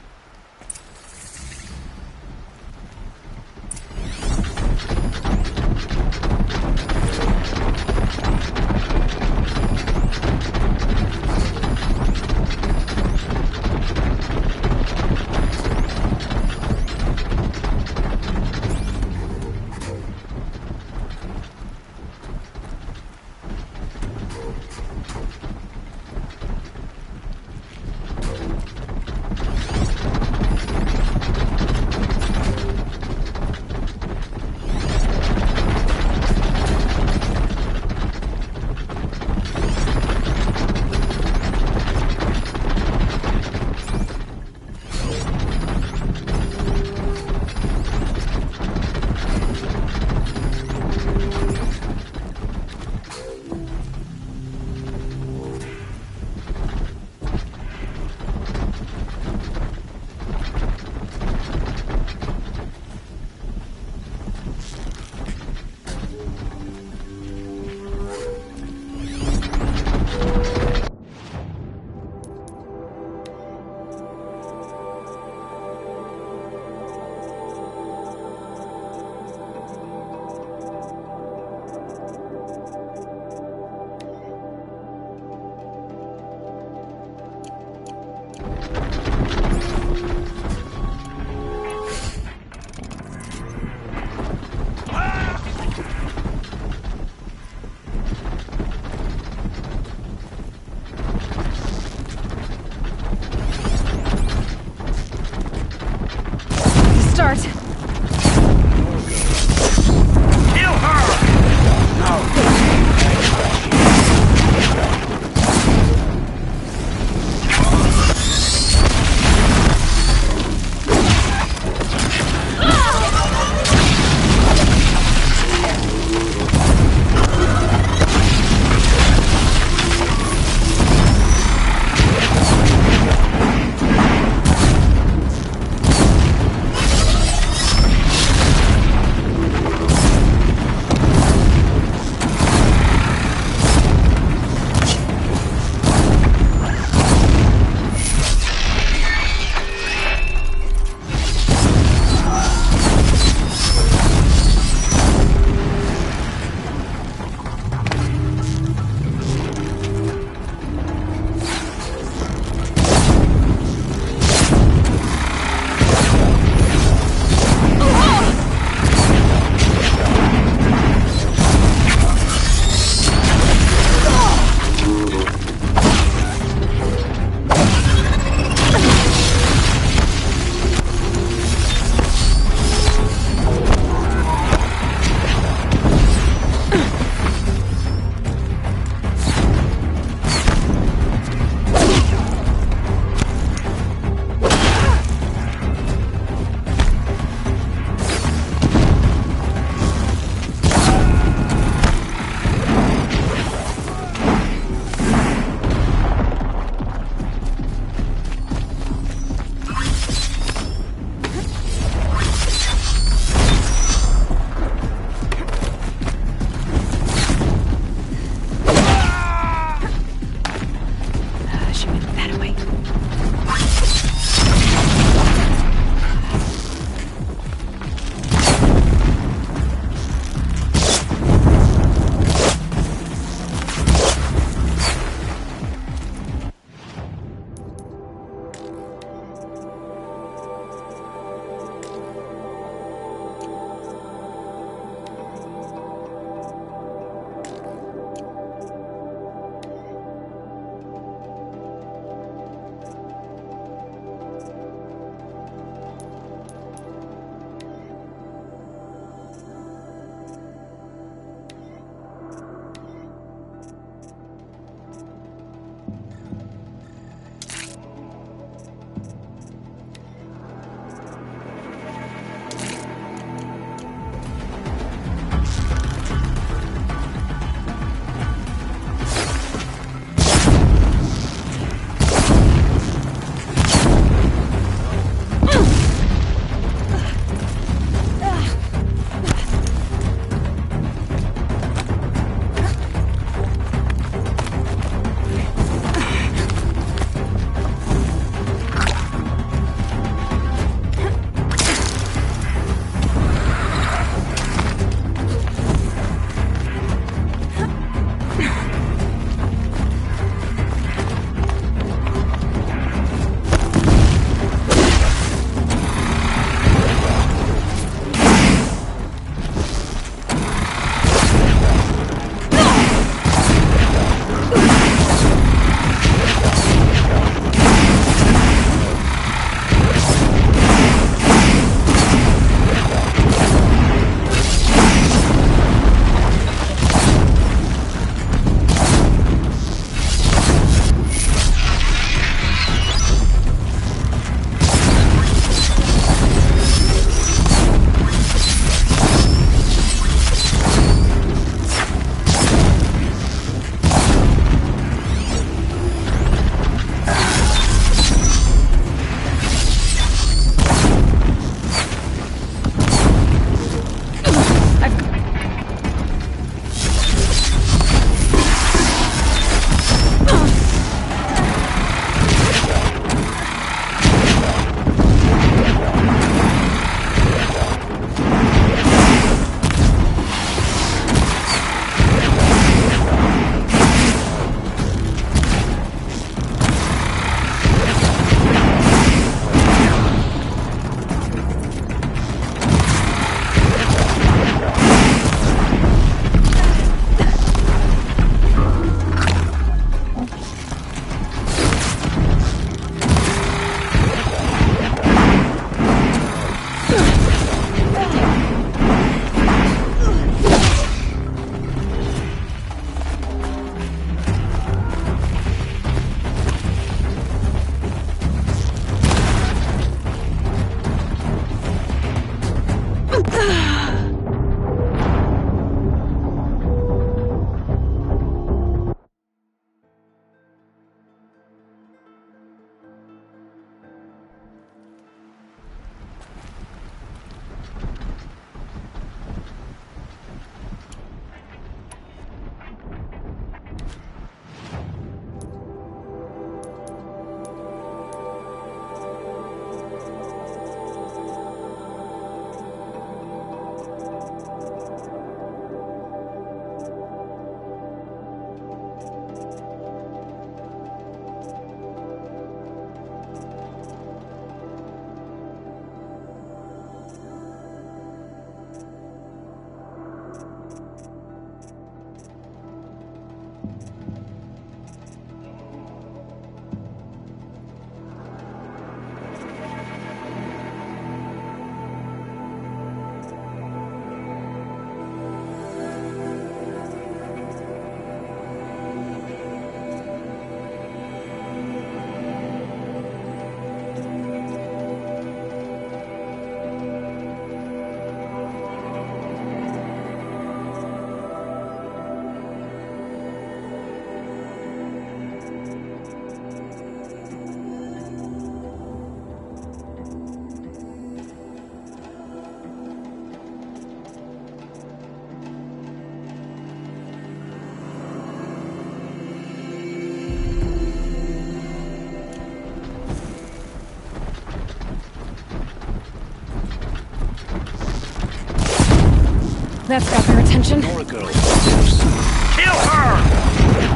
That's got their attention. Kill her!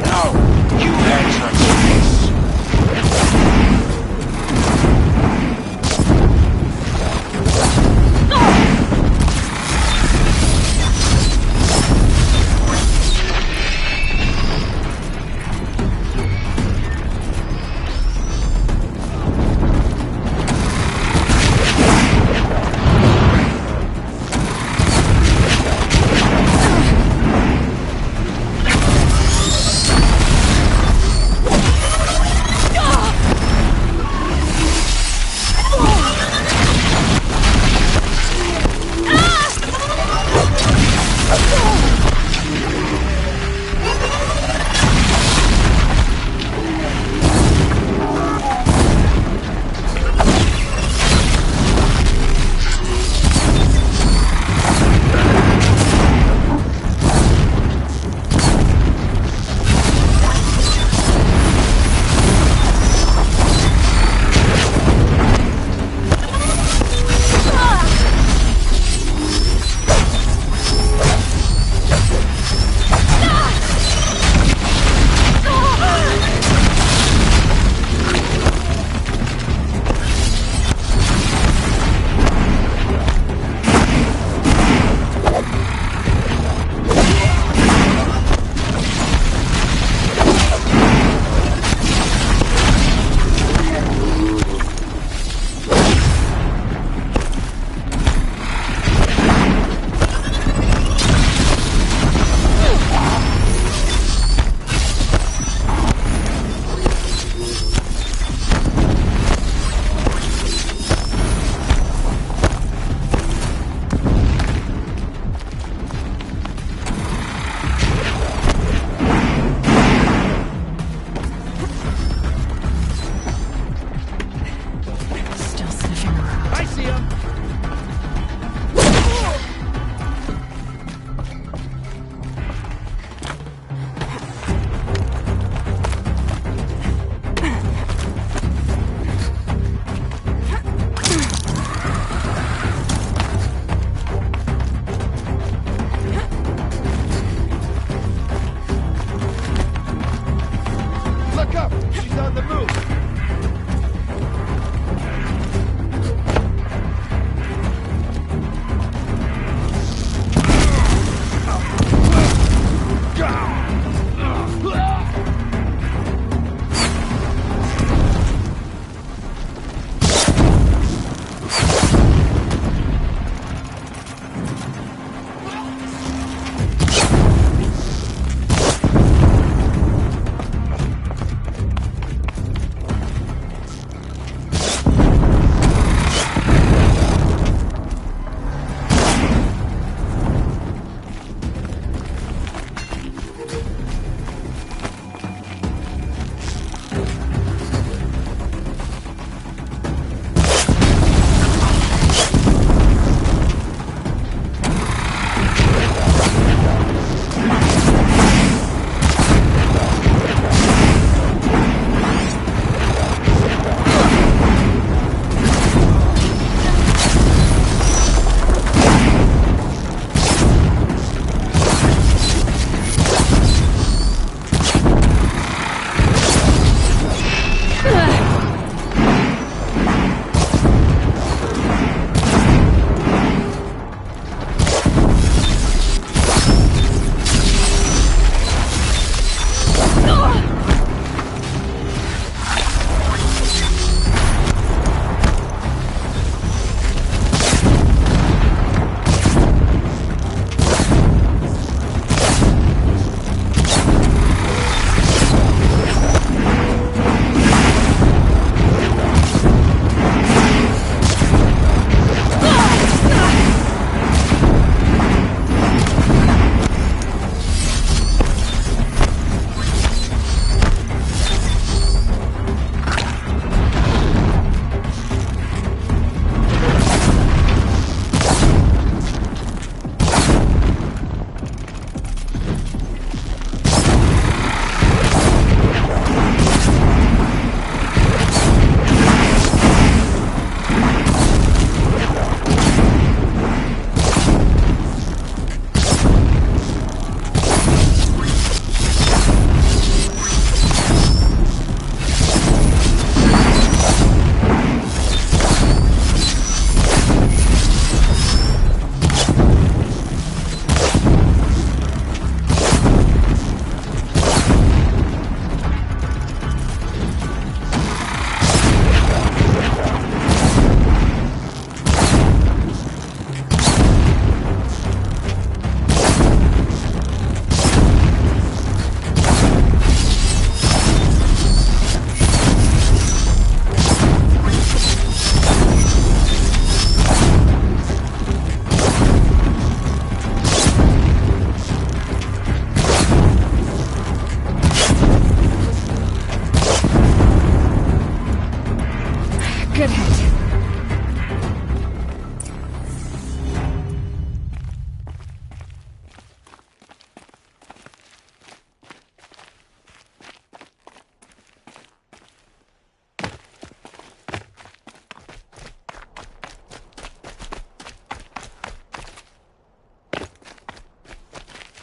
No! You enter space!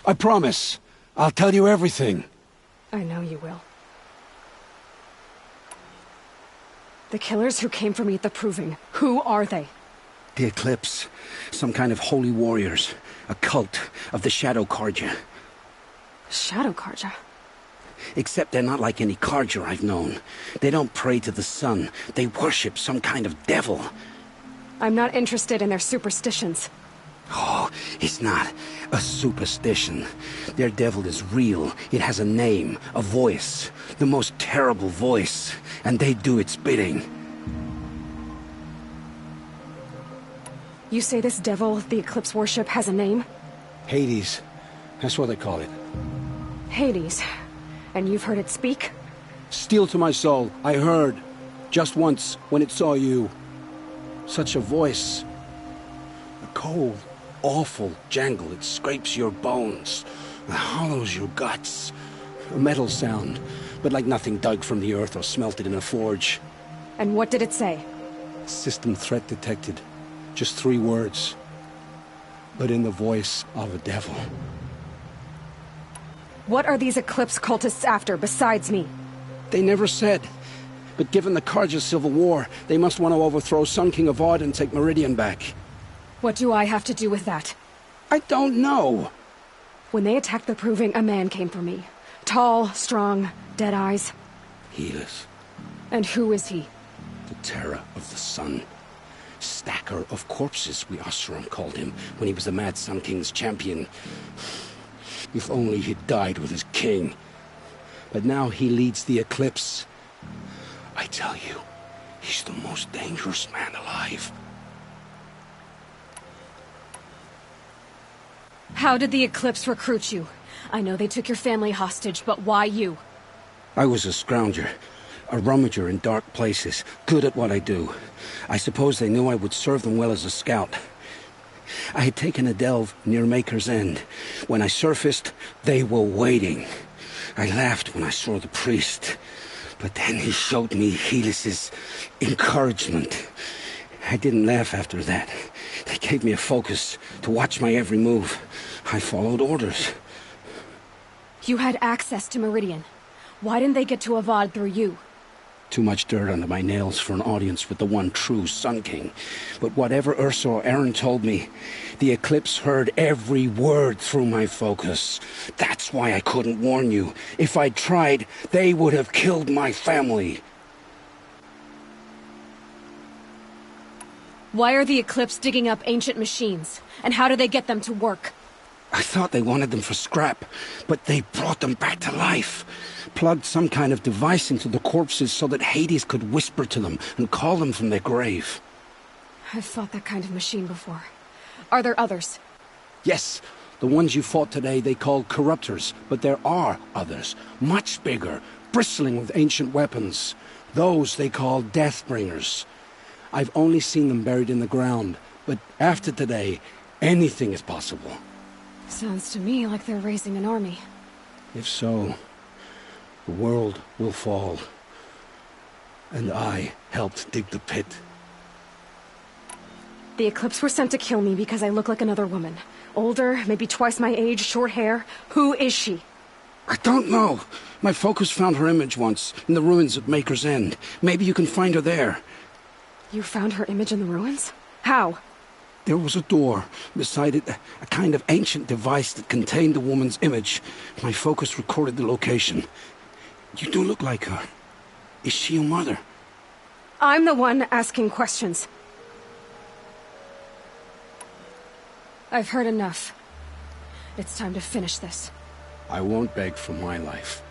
I promise. I'll tell you everything. I know you will. The killers who came for me at the Proving, who are they? The Eclipse. Some kind of holy warriors. A cult of the Shadow Carja. Shadow Carja? Except they're not like any Carja I've known. They don't pray to the sun. They worship some kind of devil. I'm not interested in their superstitions. Oh, it's not a superstition. Their devil is real. It has a name, a voice. The most terrible voice. And they do its bidding. You say this devil the Eclipse worship has a name? Hades. That's what they call it. Hades. And you've heard it speak? Steel to my soul, I heard. Just once, when it saw you. Such a voice. A cold, awful jangle. It scrapes your bones. It hollows your guts. A metal sound, but like nothing dug from the earth or smelted in a forge. And what did it say? System threat detected. Just 3 words. But in the voice of a devil. What are these Eclipse cultists after, besides me? They never said. But given the Carja civil war, they must want to overthrow Sun King Avad and take Meridian back. What do I have to do with that? I don't know. When they attacked the Proving, a man came for me. Tall, strong, dead eyes. Helis. And who is he? The terror of the sun. Stacker of corpses, we Oseram called him, when he was the Mad Sun King's champion. If only he'd died with his king. But now he leads the Eclipse. I tell you, he's the most dangerous man alive. How did the Eclipse recruit you? I know they took your family hostage, but why you? I was a scrounger. A rummager in dark places, good at what I do. I suppose they knew I would serve them well as a scout. I had taken a delve near Maker's End. When I surfaced, they were waiting. I laughed when I saw the priest. But then he showed me Helis's encouragement. I didn't laugh after that. They gave me a focus to watch my every move. I followed orders. You had access to Meridian. Why didn't they get to Avad through you? Too much dirt under my nails for an audience with the one true Sun King. But whatever Ursa or Eren told me, the Eclipse heard every word through my focus. That's why I couldn't warn you. If I'd tried, they would have killed my family. Why are the Eclipse digging up ancient machines? And how do they get them to work? I thought they wanted them for scrap, but they brought them back to life. Plugged some kind of device into the corpses so that Hades could whisper to them and call them from their grave. I've fought that kind of machine before. Are there others? Yes, the ones you fought today they called corruptors, but there are others, much bigger, bristling with ancient weapons. Those they call Deathbringers. I've only seen them buried in the ground, but after today, anything is possible. Sounds to me like they're raising an army. If so, the world will fall. And I helped dig the pit. The Eclipse were sent to kill me because I look like another woman. Older, maybe twice my age, short hair. Who is she? I don't know. My focus found her image once, in the ruins at Maker's End. Maybe you can find her there. You found her image in the ruins? How? There was a door. Beside it, a kind of ancient device that contained the woman's image. My focus recorded the location. You do look like her. Is she your mother? I'm the one asking questions. I've heard enough. It's time to finish this. I won't beg for my life.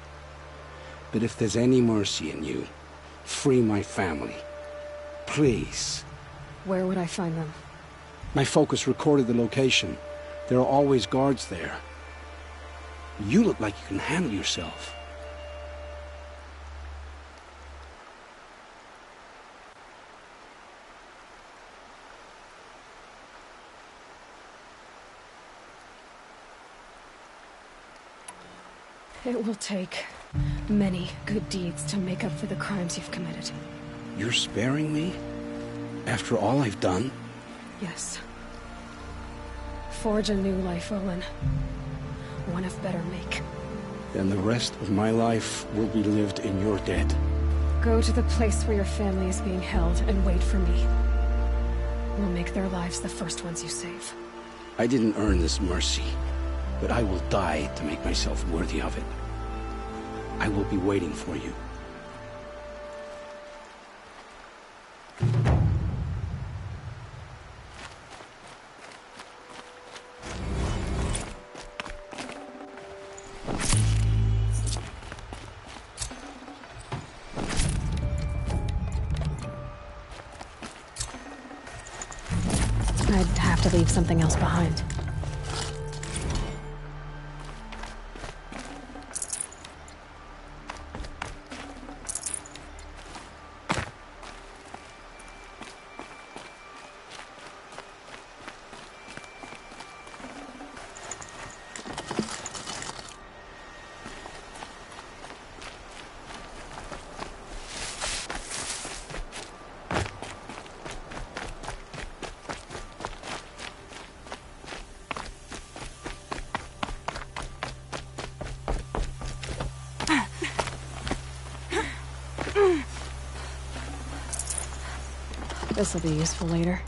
But if there's any mercy in you, free my family. Please. Where would I find them? My focus recorded the location. There are always guards there. You look like you can handle yourself. It will take many good deeds to make up for the crimes you've committed. You're sparing me? After all I've done? Yes. Forge a new life, Olin. one of better make. Then the rest of my life will be lived in your debt. Go to the place where your family is being held and wait for me. We'll make their lives the first ones you save. I didn't earn this mercy, but I will die to make myself worthy of it. I will be waiting for you. I'd have to leave something else behind. This'll be useful later.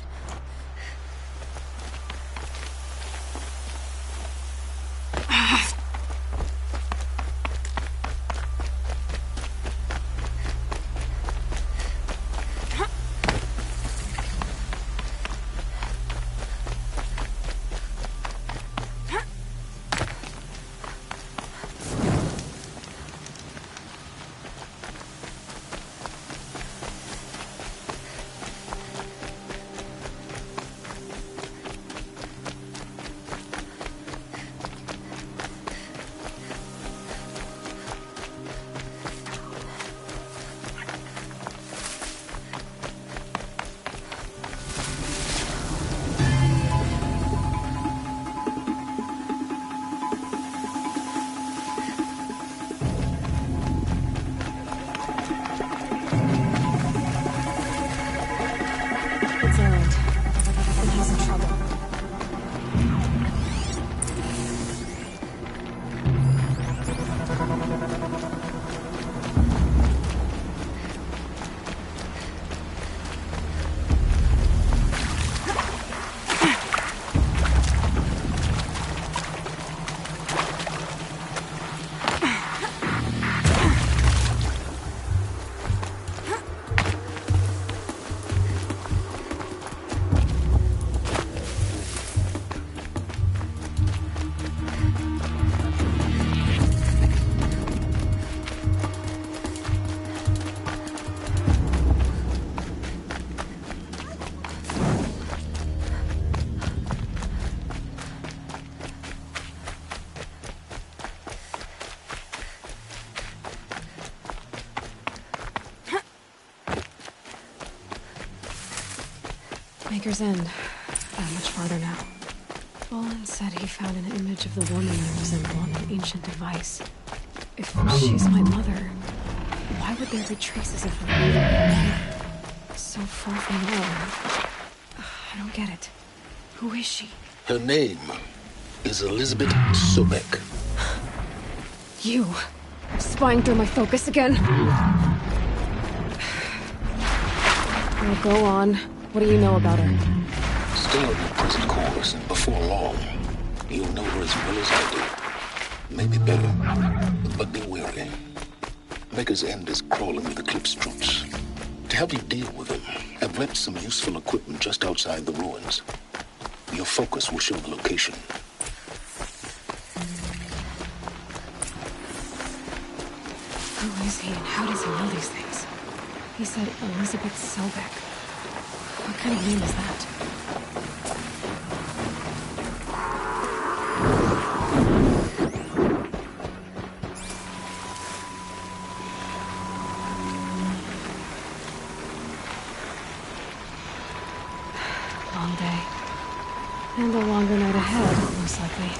Maker's End. Not much farther now. Bolin said he found an image of the woman that resembled on an ancient device. If she's my mother, why would there be traces of her so far from home? I don't get it. Who is she? Her name is Elizabeth Sobek. You! Spying through my focus again? Well, go on. What do you know about her? Stay on your present course, and before long, you'll know her as well as I do. Maybe better, but be wary. Maker's End is crawling with Eclipse troops. To help you deal with them, I've left some useful equipment just outside the ruins. Your focus will show the location. Who is he and how does he know these things? He said Elizabeth Sobek. What kind of name is that? Long day. And a longer night ahead, most likely.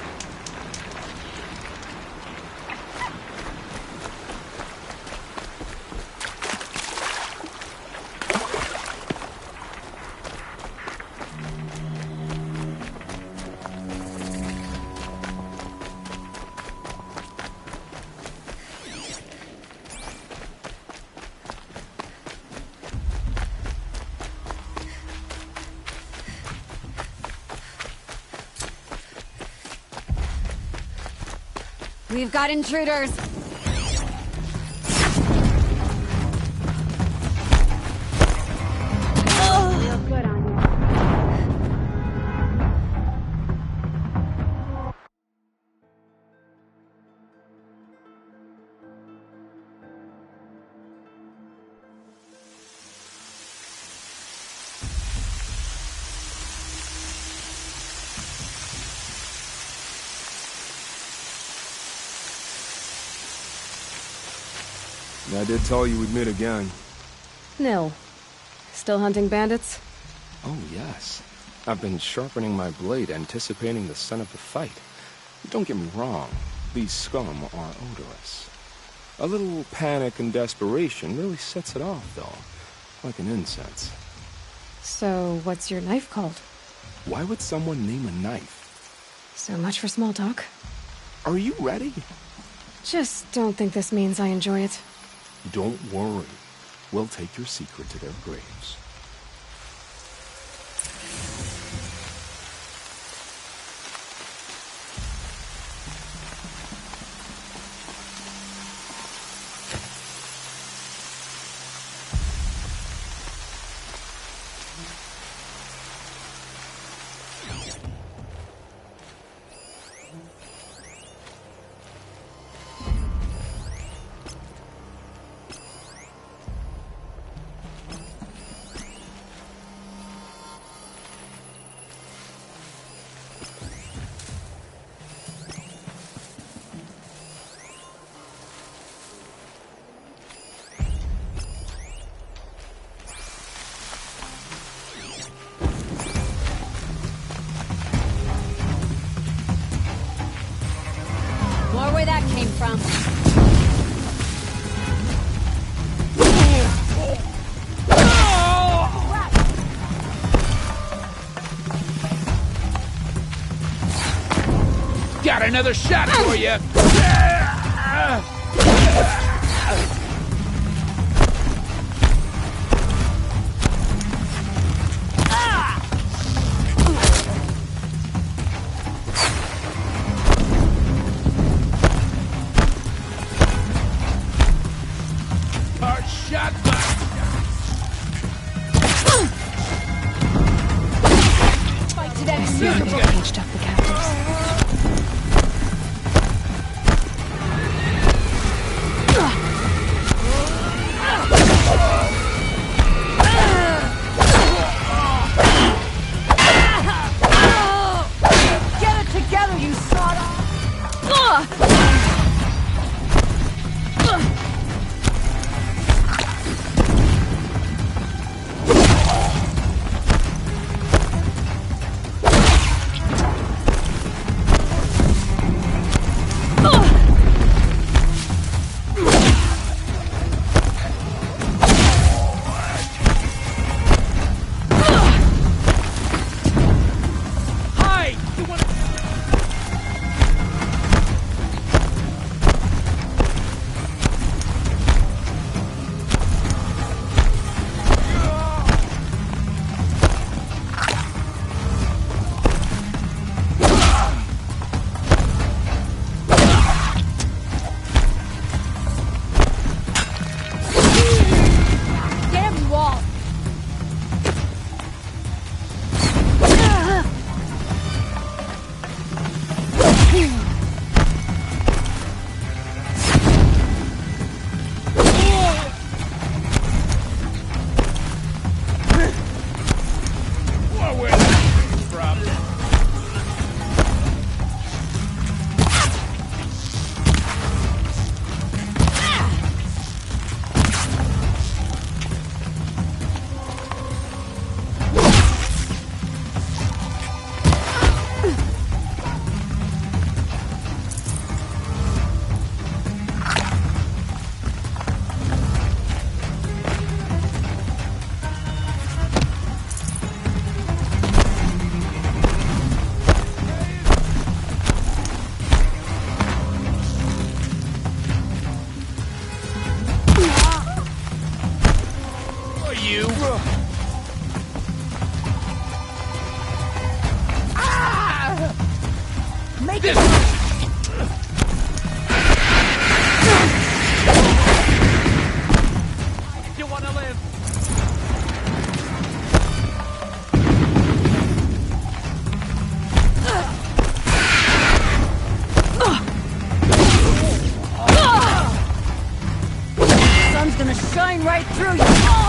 We've got intruders. I did tell you we'd meet again. Nil. Still hunting bandits? Oh, yes. I've been sharpening my blade, anticipating the scent of the fight. Don't get me wrong, these scum are odorous. A little panic and desperation really sets it off, though, like an incense. So, what's your knife called? Why would someone name a knife? So much for small talk. Are you ready? Just don't think this means I enjoy it. Don't worry. We'll take your secret to their graves. More where that came from. Got another shot for you! Caged up the captives. Get it together, you sawed-off! Make it! shine right through you. Oh!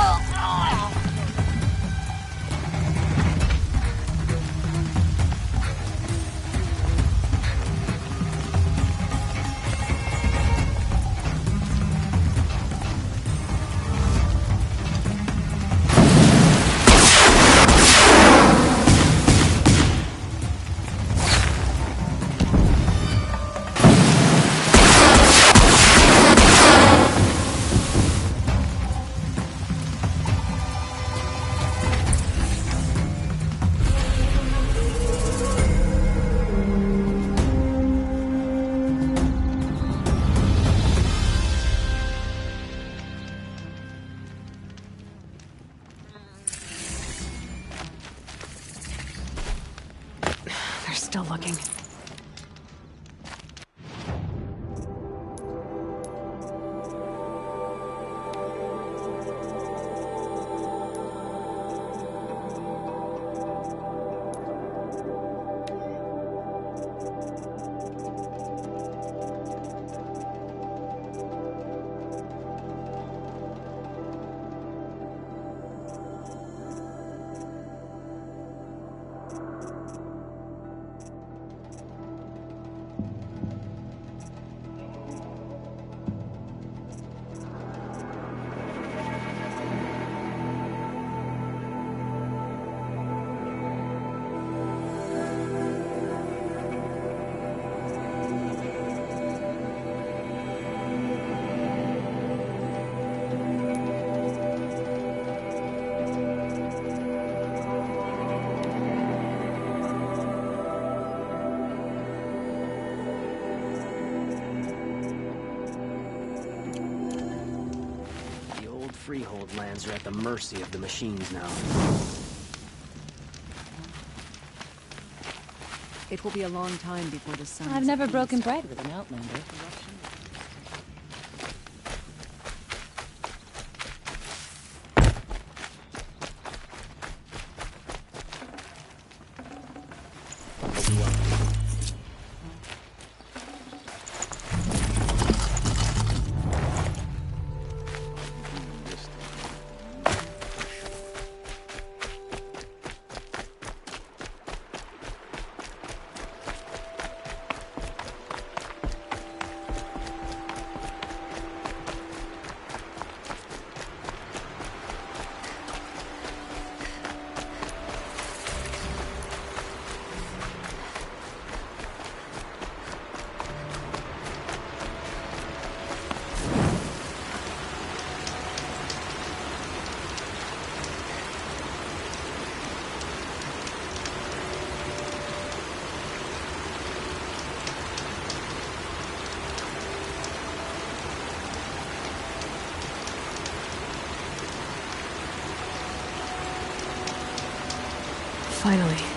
They're still looking. Freehold lands are at the mercy of the machines now. It will be a long time before the sun. I've never broken bread with an outlander. Finally.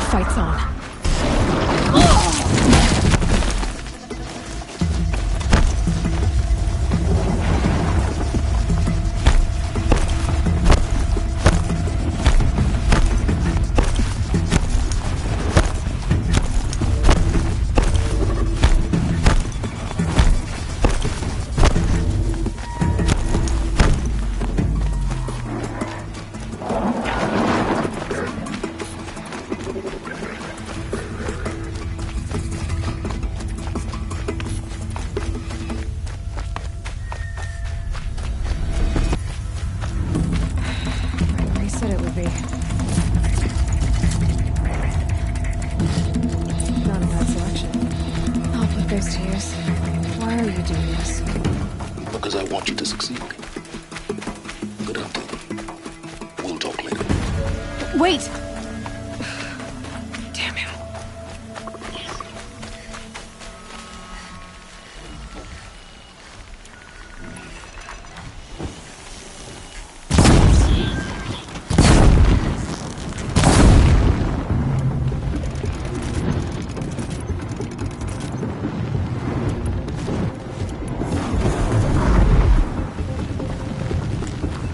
fight's on. Wait! Damn him.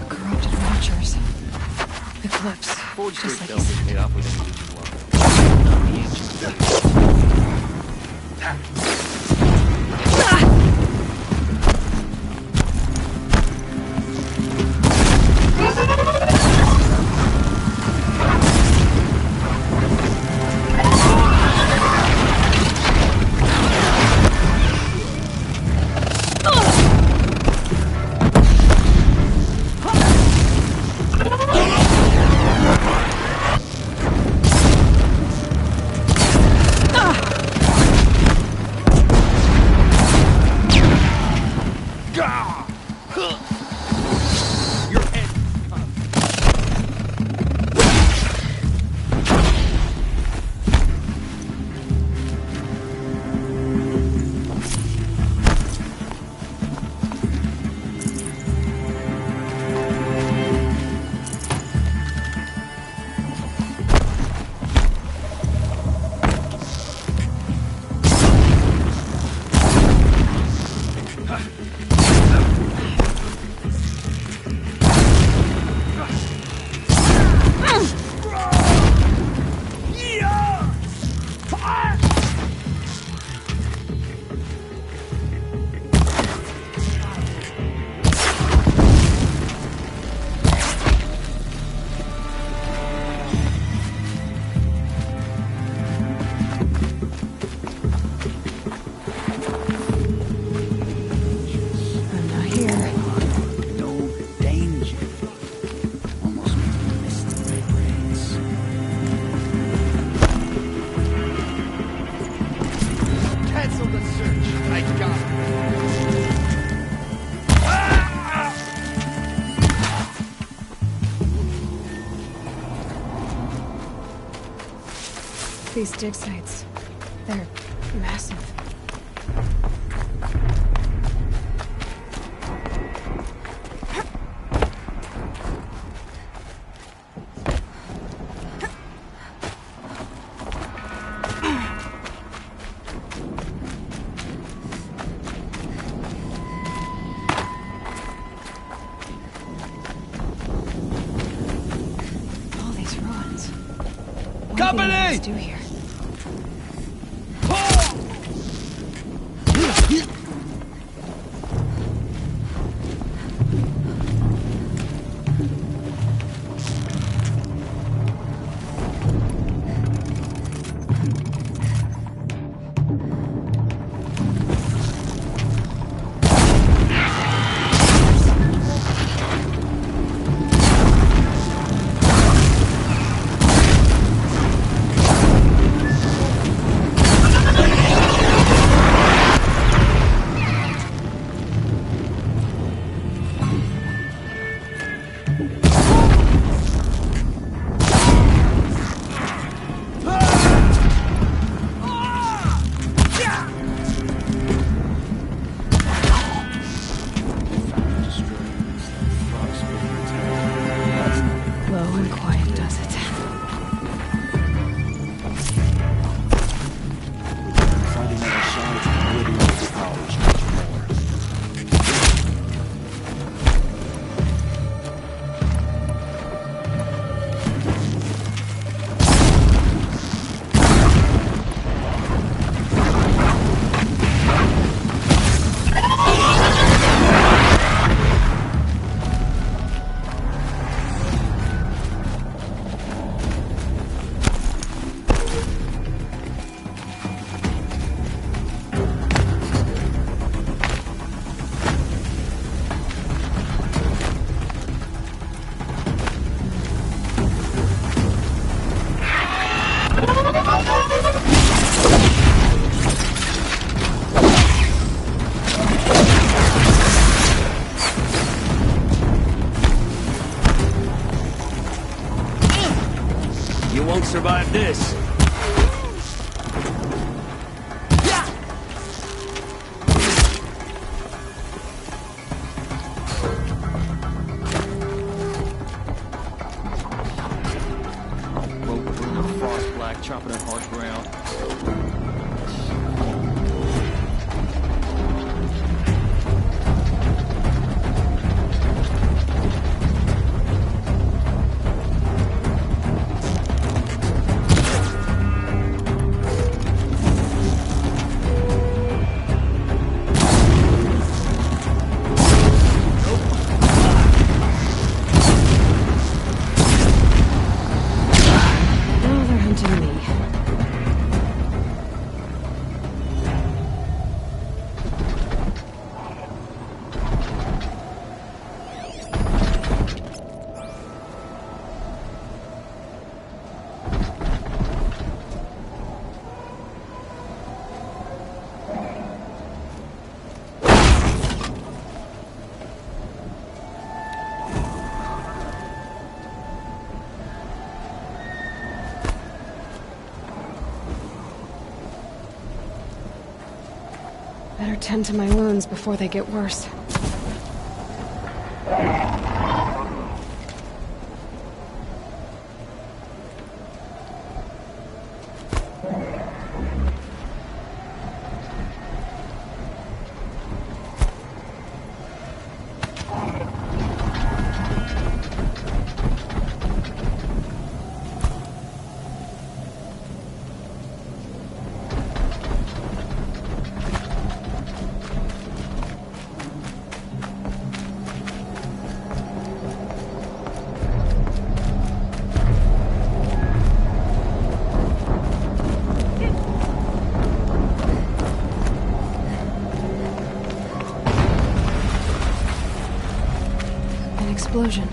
Corrupted watchers. Eclipse. Just like you said. Made off with any These dig sites, they're massive. All these ruins. Company! Do here. survive this. Frost black, chopping at hard ground. Better tend to my wounds before they get worse. Explosion.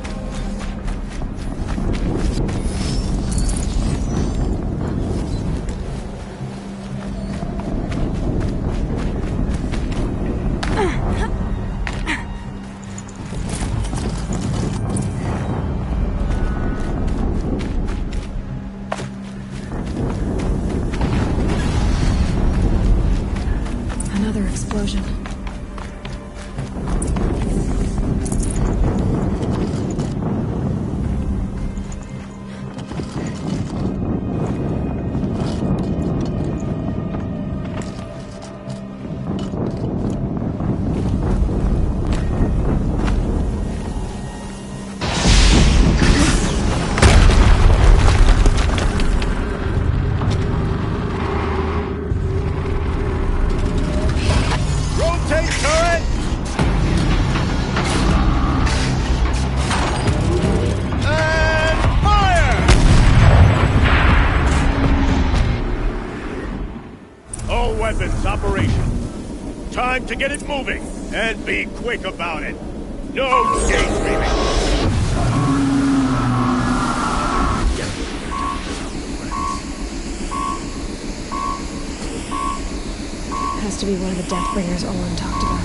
Another explosion. Time to get it moving, and be quick about it. No daydreaming. Has to be one of the Deathbringers Olin talked about.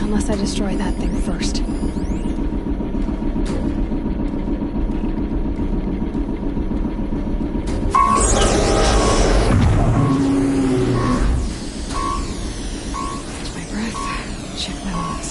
Unless I destroy that thing first. Catch my breath, check my lungs.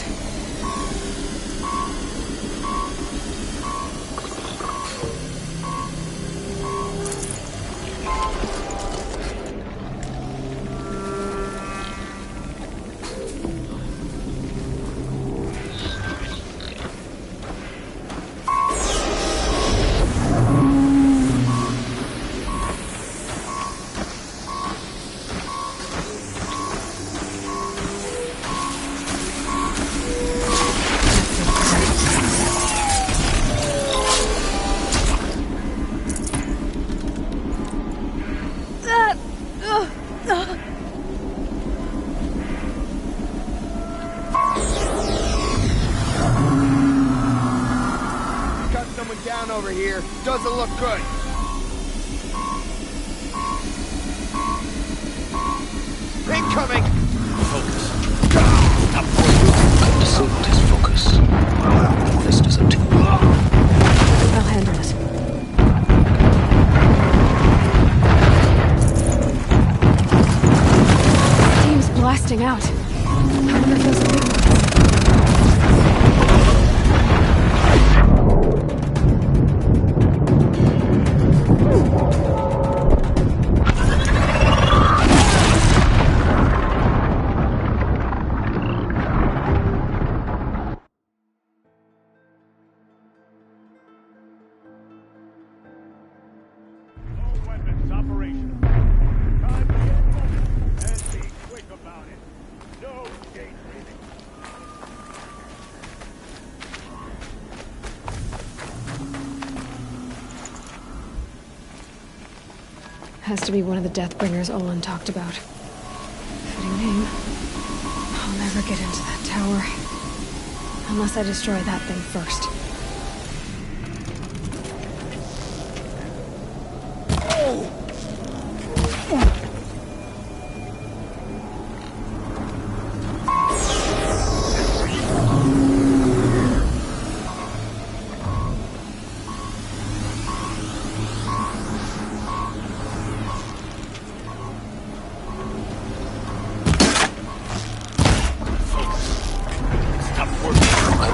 Cut someone down over here. Doesn't look good. Has to be one of the Deathbringers Olin talked about. Fitting name. I'll never get into that tower. Unless I destroy that thing first.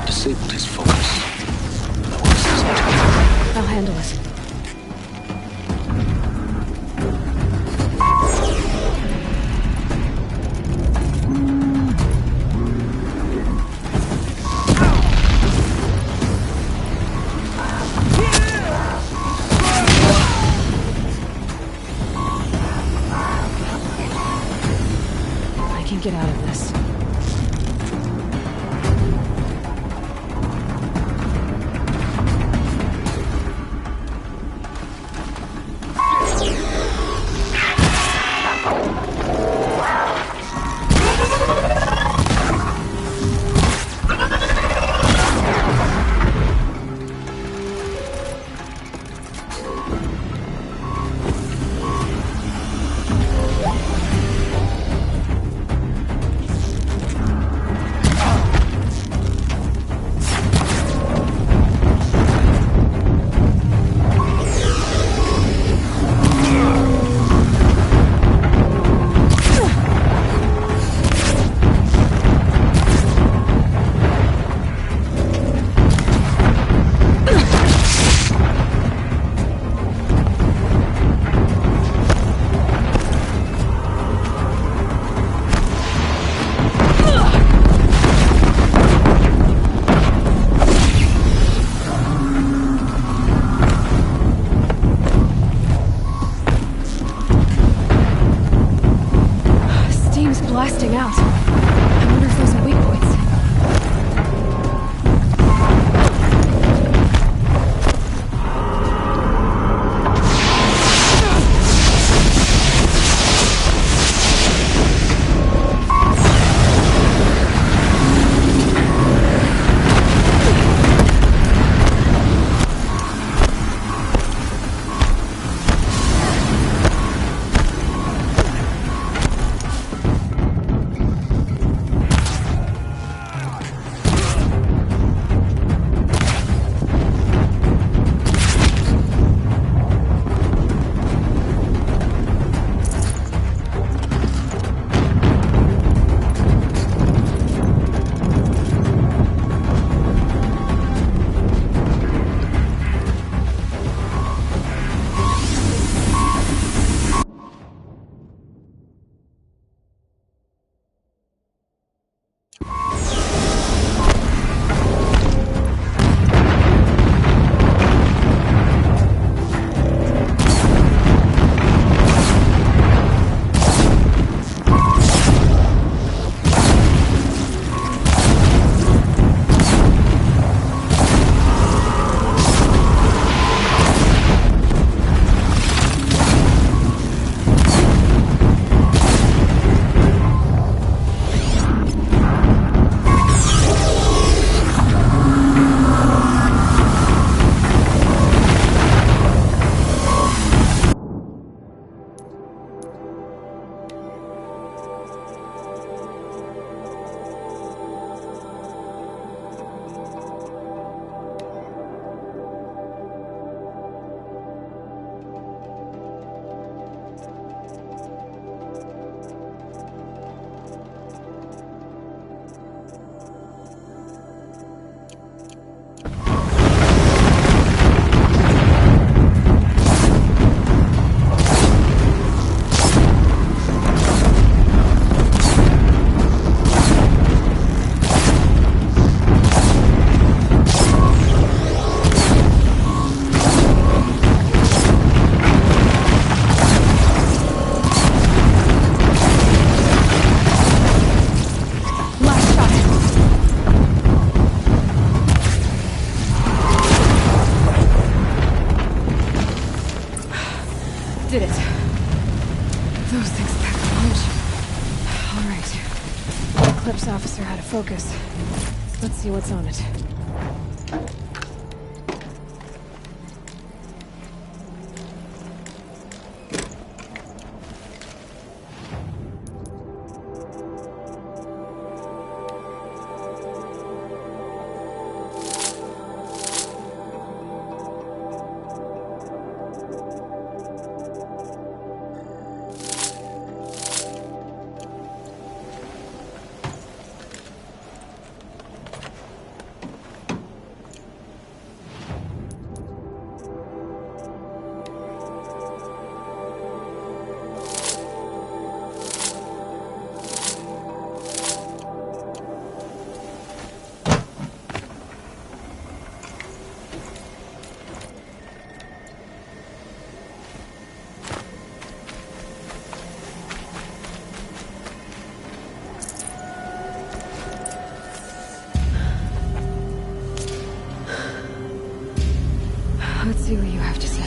Disabled his focus. I'll handle it. I can get out of this. focus. Let's see what's on it. Let's see what you have to say.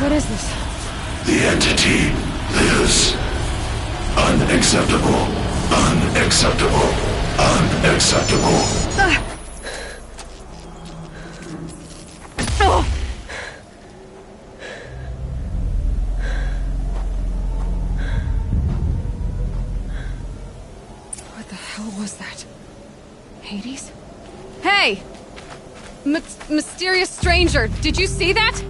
What is this? The entity lives. Unacceptable. Unacceptable. Unacceptable. What the hell was that? Hades? Hey! Mysterious stranger, did you see that?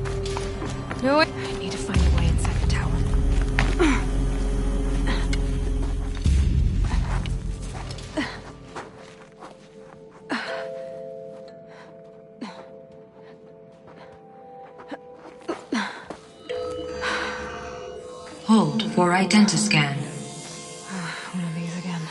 No, I need to find a way inside the tower. Hold for identiscan. One of these again.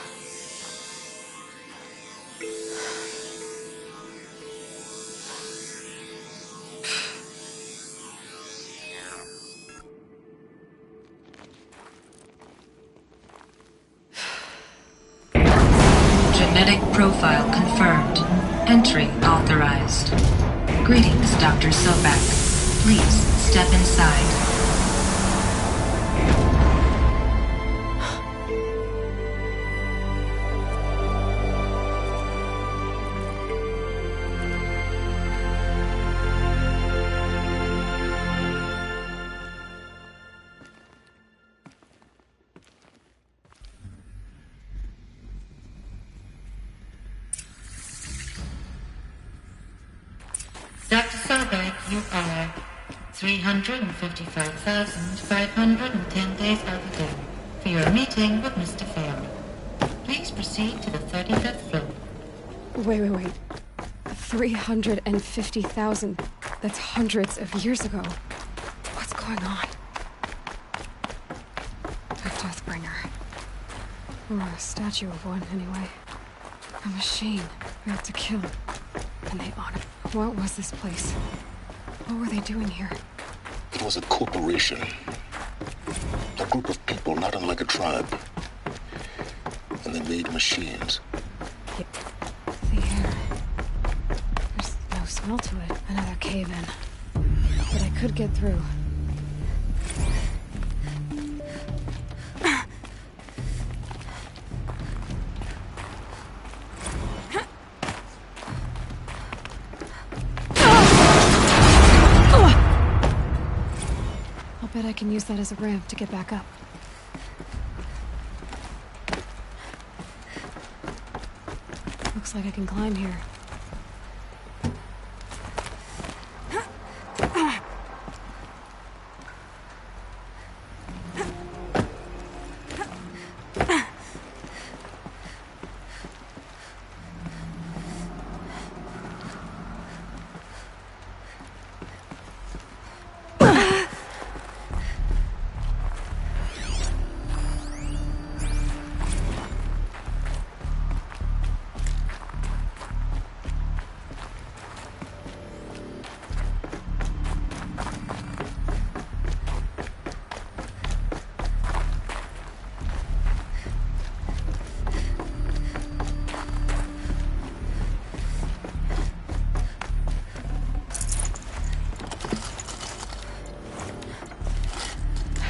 Genetic profile confirmed. Entry authorized. Greetings, Dr. Sobek. Please step inside. Dr. Sobek, you are 355,510 days overdue for your meeting with Mr. Fairley. Please proceed to the 35th floor. Wait. 350,000. That's hundreds of years ago. What's going on? A Deathbringer. Or a statue of one, anyway. A machine built to kill. And they honor. What was this place? What were they doing here? It was a corporation. A group of people not unlike a tribe. And they made machines. The air. There's no smell to it. Another cave-in. But I could get through. Bet I can use that as a ramp to get back up. Looks like I can climb here.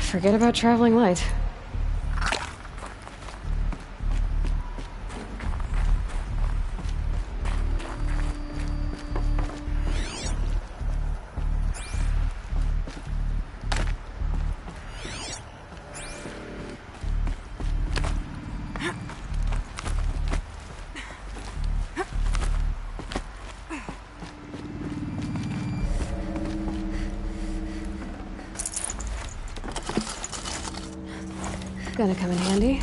Forget about traveling light. Gonna come in handy.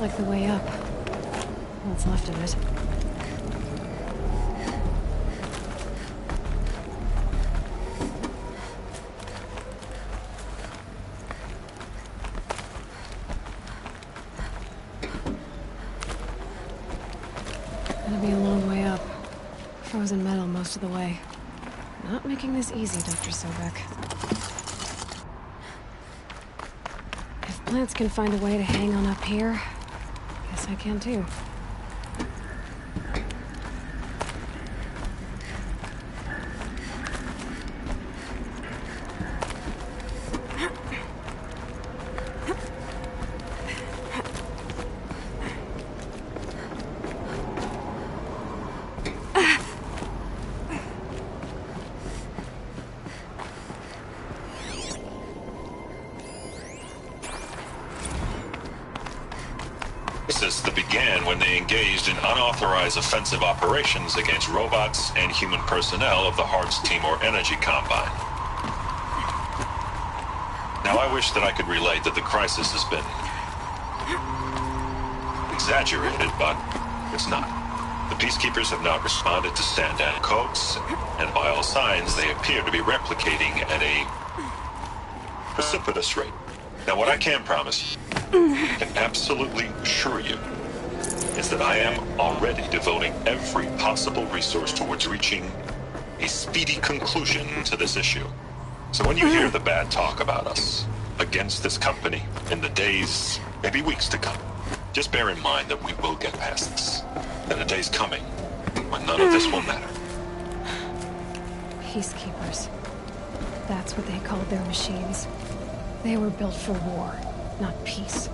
Looks like the way up. What's left of it. Gonna be a long way up. Frozen metal most of the way. Not making this easy, Dr. Sobek. If plants can find a way to hang on up here, guess I can too. That began when they engaged in unauthorized offensive operations against robots and human personnel of the Hartz Timor Energy Combine. Now I wish that I could relate that the crisis has been exaggerated, but it's not. The Peacekeepers have not responded to stand-down codes, and by all signs they appear to be replicating at a precipitous rate. Now what I can promise you, can absolutely assure you, is that I am already devoting every possible resource towards reaching a speedy conclusion to this issue. So when you hear the bad talk about us against this company in the days, maybe weeks to come, just bear in mind that we will get past this. That a day's coming when none of this will matter. Peacekeepers. That's what they called their machines. They were built for war, not peace.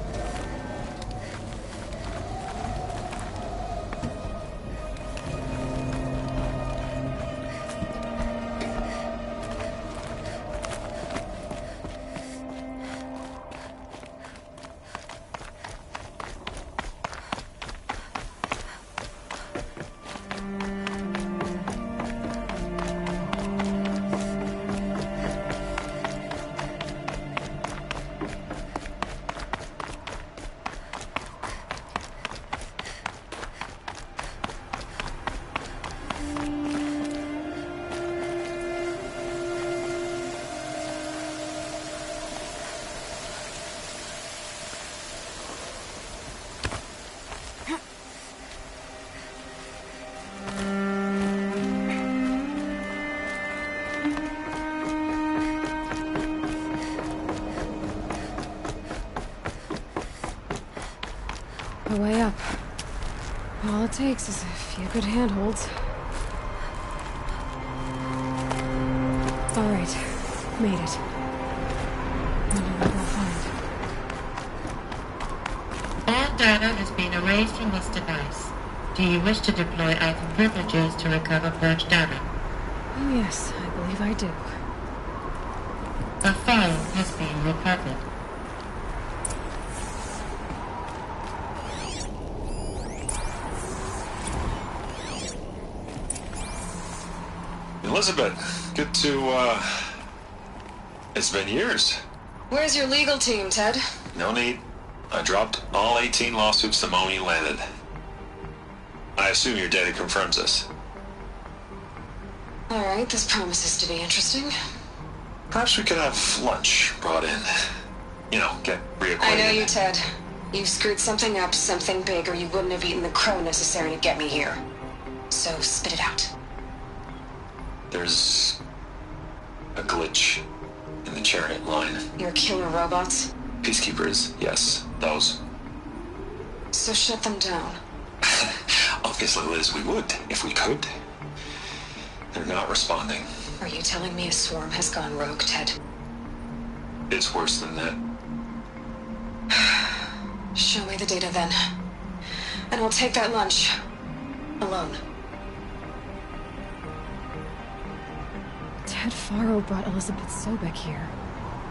The way up. All it takes is a few good handholds. All right, made it. Wonder what we'll find. All data has been erased from this device. Do you wish to deploy item privileges to recover purged data? Oh yes, I believe I do. A file has been recovered. Elizabeth, good to, it's been years. Where's your legal team, Ted? No need. I dropped all 18 lawsuits the moment you landed. I assume your data confirms this. All right, this promises to be interesting. Perhaps we could have lunch brought in. You know, get reacquainted. I know you, Ted. You screwed something up, something big, or you wouldn't have eaten the crow necessary to get me here. So spit it out. There's a glitch in the chariot line. Your killer robots? Peacekeepers, yes, those. So shut them down. Obviously, Liz, we would, if we could. They're not responding. Are you telling me a swarm has gone rogue, Ted? It's worse than that. Show me the data then. And I'll take that lunch. Alone. Ted Faro brought Elizabeth Sobek here,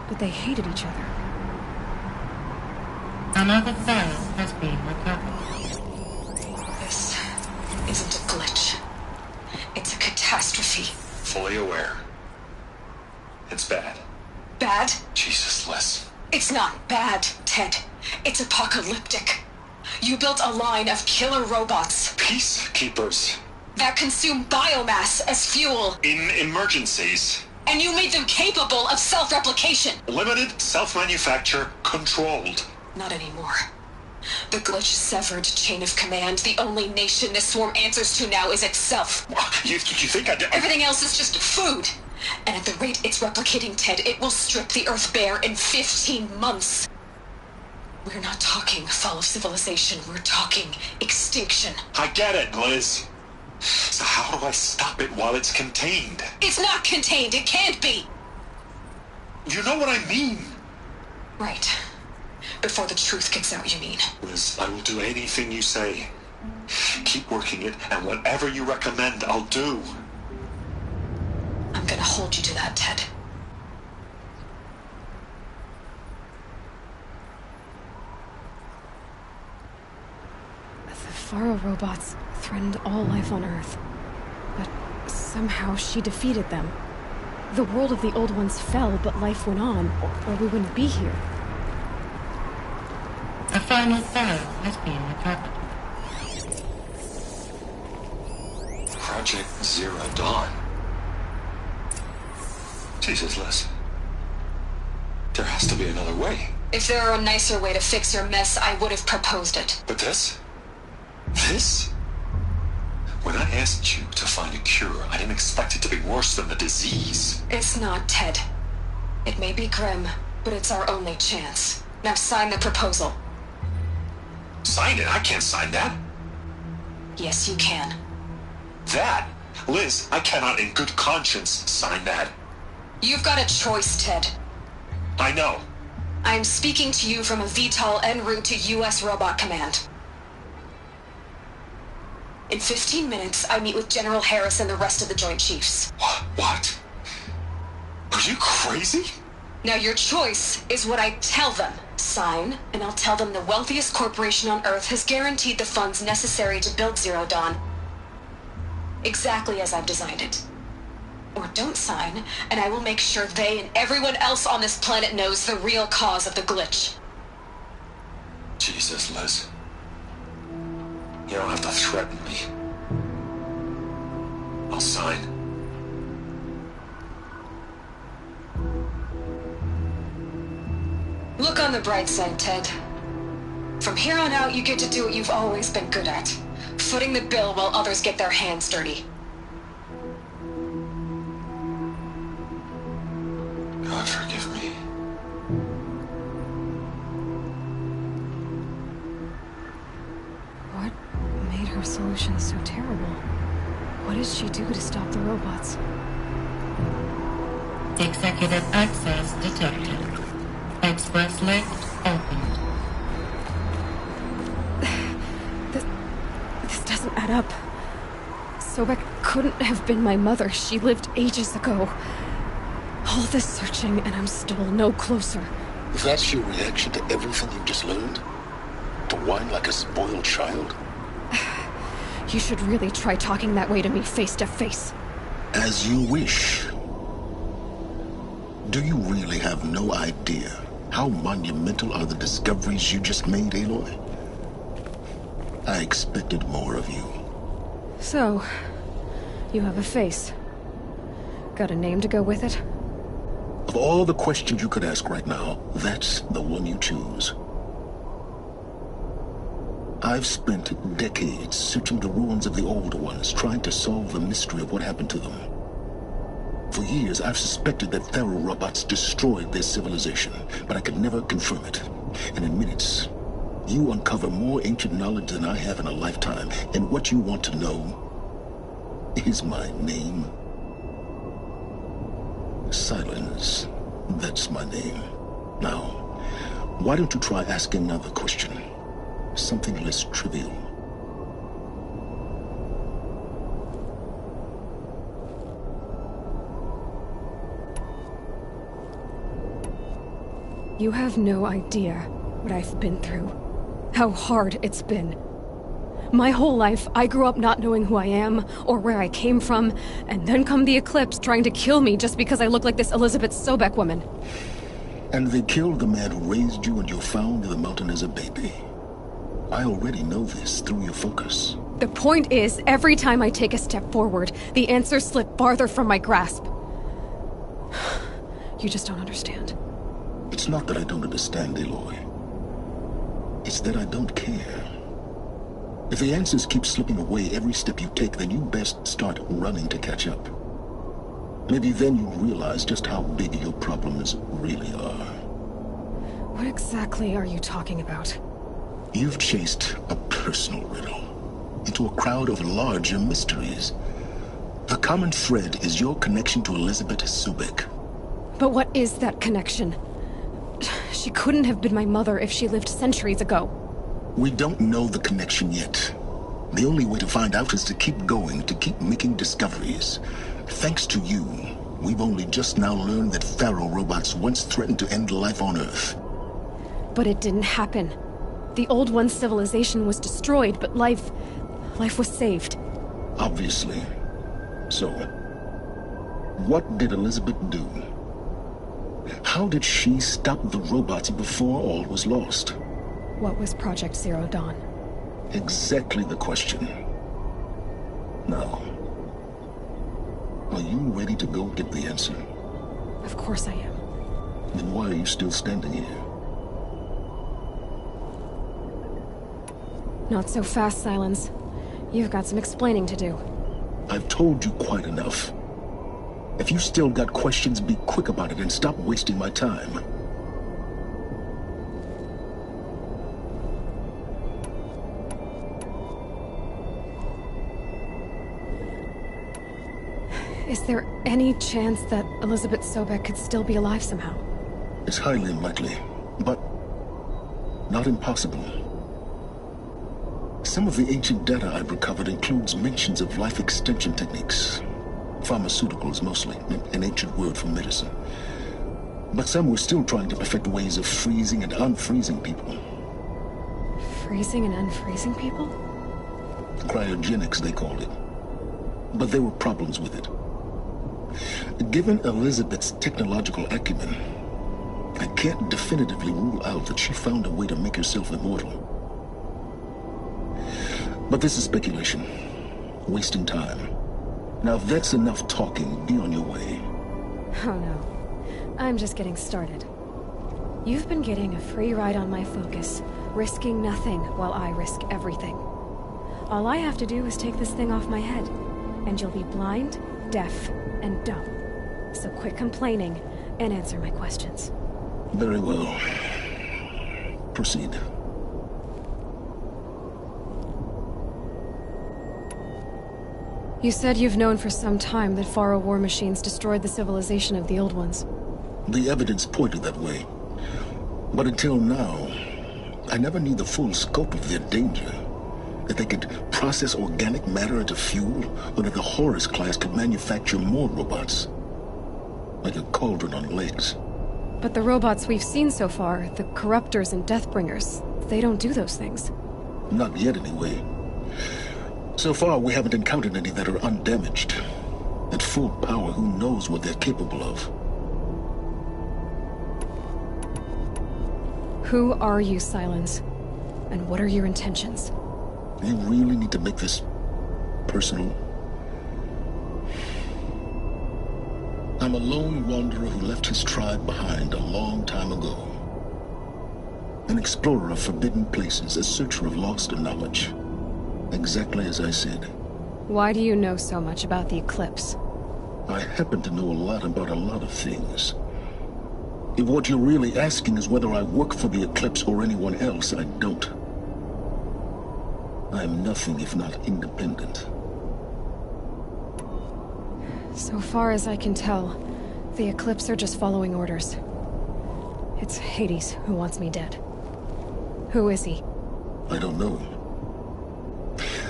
but they hated each other. Another file has been recovered. This isn't a glitch. It's a catastrophe. Fully aware. It's bad. Bad? Jesus, Liz. It's not bad, Ted. It's apocalyptic. You built a line of killer robots. Peacekeepers. That consume biomass as fuel. In emergencies. And you made them capable of self-replication. Limited, self-manufacture, controlled. Not anymore. The glitch severed chain of command. The only nation this swarm answers to now is itself. You think I did? Everything else is just food. And at the rate it's replicating, Ted, it will strip the Earth bare in 15 months. We're not talking fall of civilization. We're talking extinction. I get it, Liz. So how do I stop it while it's contained? It's not contained. It can't be. You know what I mean. Right. Before the truth gets out, you mean? Liz, I will do anything you say. Keep working it, and whatever you recommend, I'll do. I'm gonna hold you to that, Ted. The Faro robots threatened all life on Earth. But somehow she defeated them. The world of the Old Ones fell, but life went on, or we wouldn't be here. A final file has been recovered. Project Zero Dawn. Jesus, Liz. There has to be another way. If there were a nicer way to fix your mess, I would have proposed it. But this? This? When I asked you to find a cure, I didn't expect it to be worse than the disease. It's not, Ted. It may be grim, but it's our only chance. Now sign the proposal. Sign it? I can't sign that. Yes, you can. That? Liz, I cannot in good conscience sign that. You've got a choice, Ted. I know. I'm speaking to you from a VTOL en route to U.S. Robot Command. In 15 minutes, I meet with General Harris and the rest of the Joint Chiefs. What? Are you crazy? Now your choice is what I tell them. Sign, and I'll tell them the wealthiest corporation on Earth has guaranteed the funds necessary to build Zero Dawn. Exactly as I've designed it. Or don't sign, and I will make sure they and everyone else on this planet knows the real cause of the glitch. Jesus, Liz. You don't have to threaten me. I'll sign. Look on the bright side, Ted. From here on out, you get to do what you've always been good at. Footing the bill while others get their hands dirty. God forgive me. What made her solution so terrible? What did she do to stop the robots? Executive access detected. Express link opened. This doesn't add up. Sobek couldn't have been my mother. She lived ages ago. All this searching, and I'm still no closer. If that's your reaction to everything you've just learned? To whine like a spoiled child? You should really try talking that way to me face to face. As you wish. Do you really have no idea how monumental are the discoveries you just made, Aloy? I expected more of you. So, you have a face. Got a name to go with it? Of all the questions you could ask right now, that's the one you choose. I've spent decades searching the ruins of the older ones, trying to solve the mystery of what happened to them. For years, I've suspected that Faro robots destroyed their civilization, but I could never confirm it. And in minutes, you uncover more ancient knowledge than I have in a lifetime, and what you want to know is my name. Silence. That's my name. Now, why don't you try asking another question? Something less trivial. You have no idea what I've been through. How hard it's been. My whole life, I grew up not knowing who I am, or where I came from, and then come the Eclipse trying to kill me just because I look like this Elizabeth Sobek woman. And they killed the man who raised you and you found in the mountain as a baby. I already know this through your focus. The point is, every time I take a step forward, the answers slip farther from my grasp. You just don't understand. It's not that I don't understand, Aloy. It's that I don't care. If the answers keep slipping away every step you take, then you best start running to catch up. Maybe then you'll realize just how big your problems really are. What exactly are you talking about? You've chased a personal riddle into a crowd of larger mysteries. The common thread is your connection to Elizabeth Sobek. But what is that connection? She couldn't have been my mother if she lived centuries ago. We don't know the connection yet. The only way to find out is to keep going, to keep making discoveries. Thanks to you, we've only just now learned that Pharaoh robots once threatened to end life on Earth. But it didn't happen. The Old One's civilization was destroyed, but life was saved. Obviously. So, what did Elizabeth do? How did she stop the robots before all was lost? What was Project Zero Dawn? Exactly the question. Now, are you ready to go get the answer? Of course I am. Then why are you still standing here? Not so fast, Silence. You've got some explaining to do. I've told you quite enough. If you still got questions, be quick about it and stop wasting my time. Is there any chance that Elizabeth Sobek could still be alive somehow? It's highly unlikely, but not impossible. Some of the ancient data I've recovered includes mentions of life extension techniques. Pharmaceuticals, mostly, an ancient word for medicine. But some were still trying to perfect ways of freezing and unfreezing people. Freezing and unfreezing people? Cryogenics, they called it. But there were problems with it. Given Elizabeth's technological acumen, I can't definitively rule out that she found a way to make herself immortal. But this is speculation. Wasting time. Now if that's enough talking, be on your way. Oh no. I'm just getting started. You've been getting a free ride on my focus, risking nothing while I risk everything. All I have to do is take this thing off my head, and you'll be blind, deaf, and dumb. So quit complaining and answer my questions. Very well. Proceed. You said you've known for some time that Faro war machines destroyed the civilization of the Old Ones. The evidence pointed that way. But until now, I never knew the full scope of their danger. That they could process organic matter into fuel, or that the Horus class could manufacture more robots. Like a cauldron on legs. But the robots we've seen so far, the Corruptors and Deathbringers, they don't do those things. Not yet, anyway. So far, we haven't encountered any that are undamaged. At full power, who knows what they're capable of? Who are you, Silence? And what are your intentions? You really need to make this personal? I'm a lone wanderer who left his tribe behind a long time ago. An explorer of forbidden places, a searcher of lost knowledge. Exactly as I said. Why do you know so much about the Eclipse? I happen to know a lot about a lot of things. If what you're really asking is whether I work for the Eclipse or anyone else, I don't. I am nothing if not independent. So far as I can tell, the Eclipse are just following orders. It's Hades who wants me dead. Who is he? I don't know.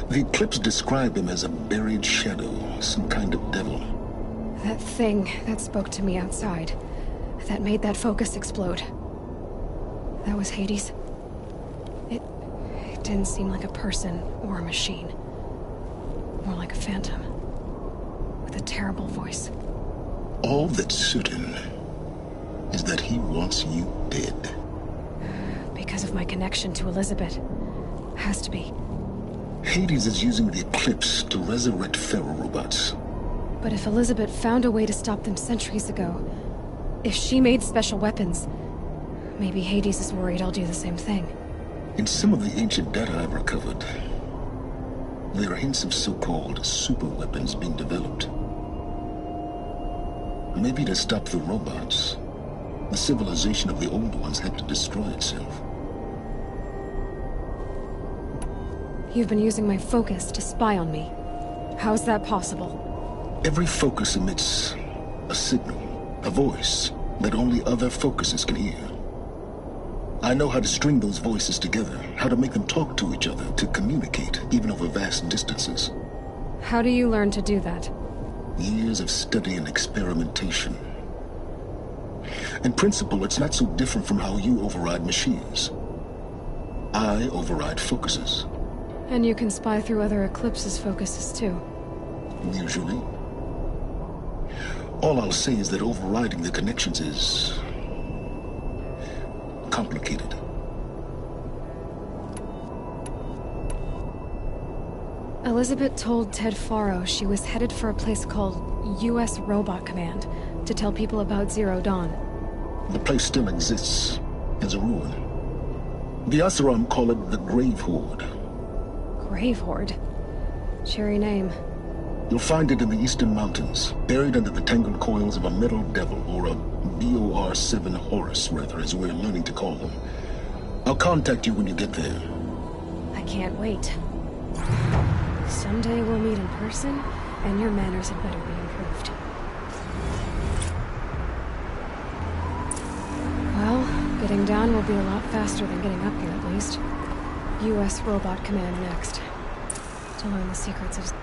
The Eclipse describe him as a buried shadow, some kind of devil. That thing that spoke to me outside, that made that focus explode. That was Hades? It didn't seem like a person or a machine. More like a phantom. With a terrible voice. All that's certain is that he wants you dead. Because of my connection to Elizabeth. Has to be. Hades is using the Eclipse to resurrect ferrorobots. But if Elizabeth found a way to stop them centuries ago, if she made special weapons, maybe Hades is worried I'll do the same thing. In some of the ancient data I've recovered, there are hints of so-called super weapons being developed. Maybe to stop the robots, the civilization of the old ones had to destroy itself. You've been using my focus to spy on me. How's that possible? Every focus emits a signal, a voice, that only other focuses can hear. I know how to string those voices together, how to make them talk to each other, to communicate, even over vast distances. How do you learn to do that? Years of study and experimentation. In principle, it's not so different from how you override machines. I override focuses. And you can spy through other Eclipse's focuses too. Usually. All I'll say is that overriding the connections is complicated. Elizabeth told Ted Faro she was headed for a place called U.S. Robot Command to tell people about Zero Dawn. The place still exists as a ruin. The Oseram call it the Grave Horde. Grave Horde? Cheery name. You'll find it in the Eastern Mountains, buried under the tangled coils of a metal devil, or a BOR-7 Horus, rather, as we're learning to call them. I'll contact you when you get there. I can't wait. Someday we'll meet in person, and your manners had better be improved. Well, getting down will be a lot faster than getting up here, at least. U.S. Robot Command next. To learn the secrets of...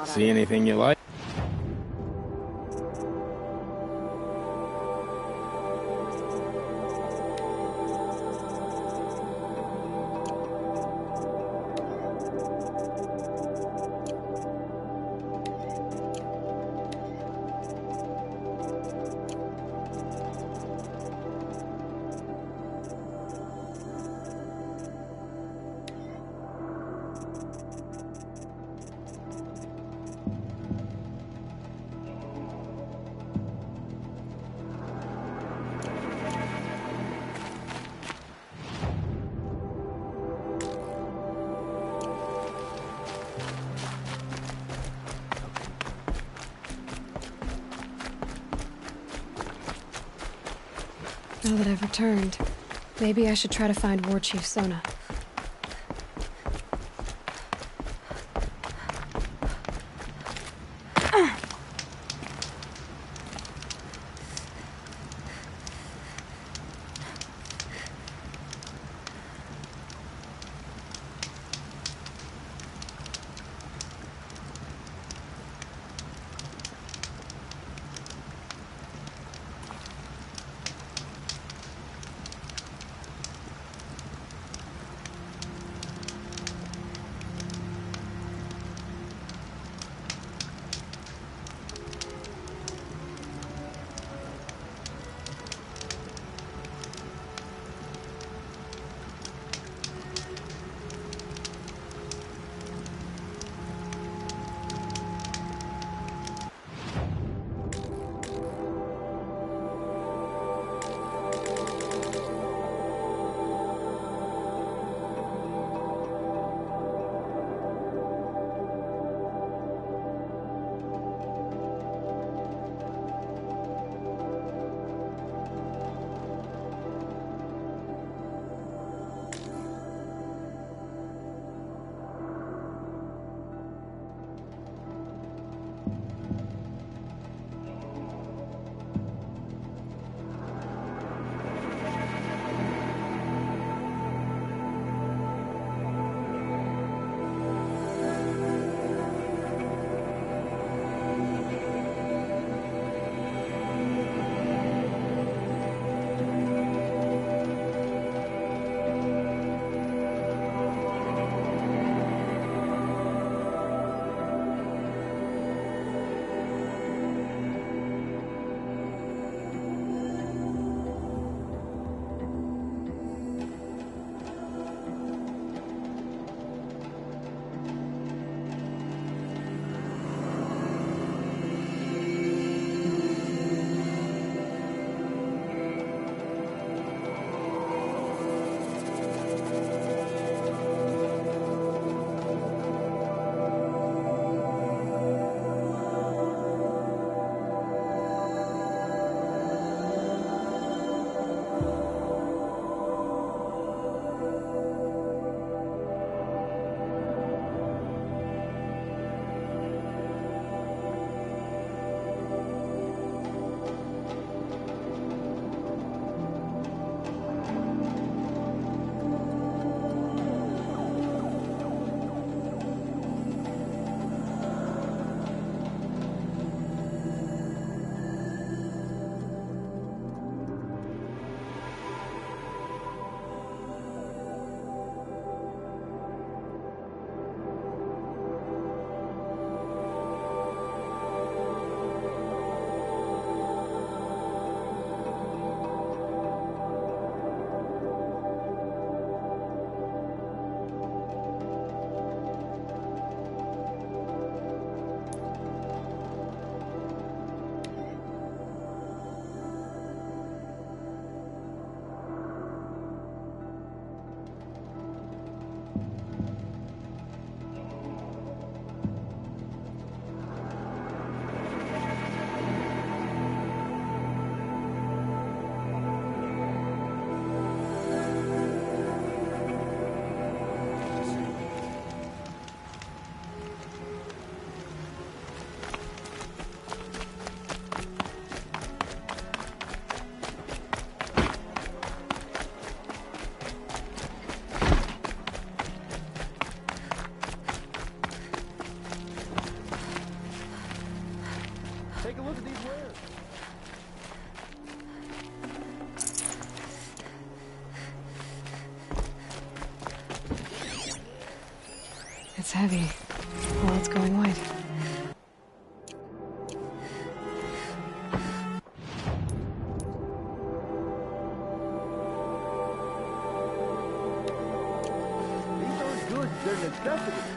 See anything you like? Now that I've returned, maybe I should try to find War Chief Sona. Take a look at these wares. It's heavy. Well, it's going white. These aren't good. They're necessities.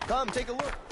Come, take a look.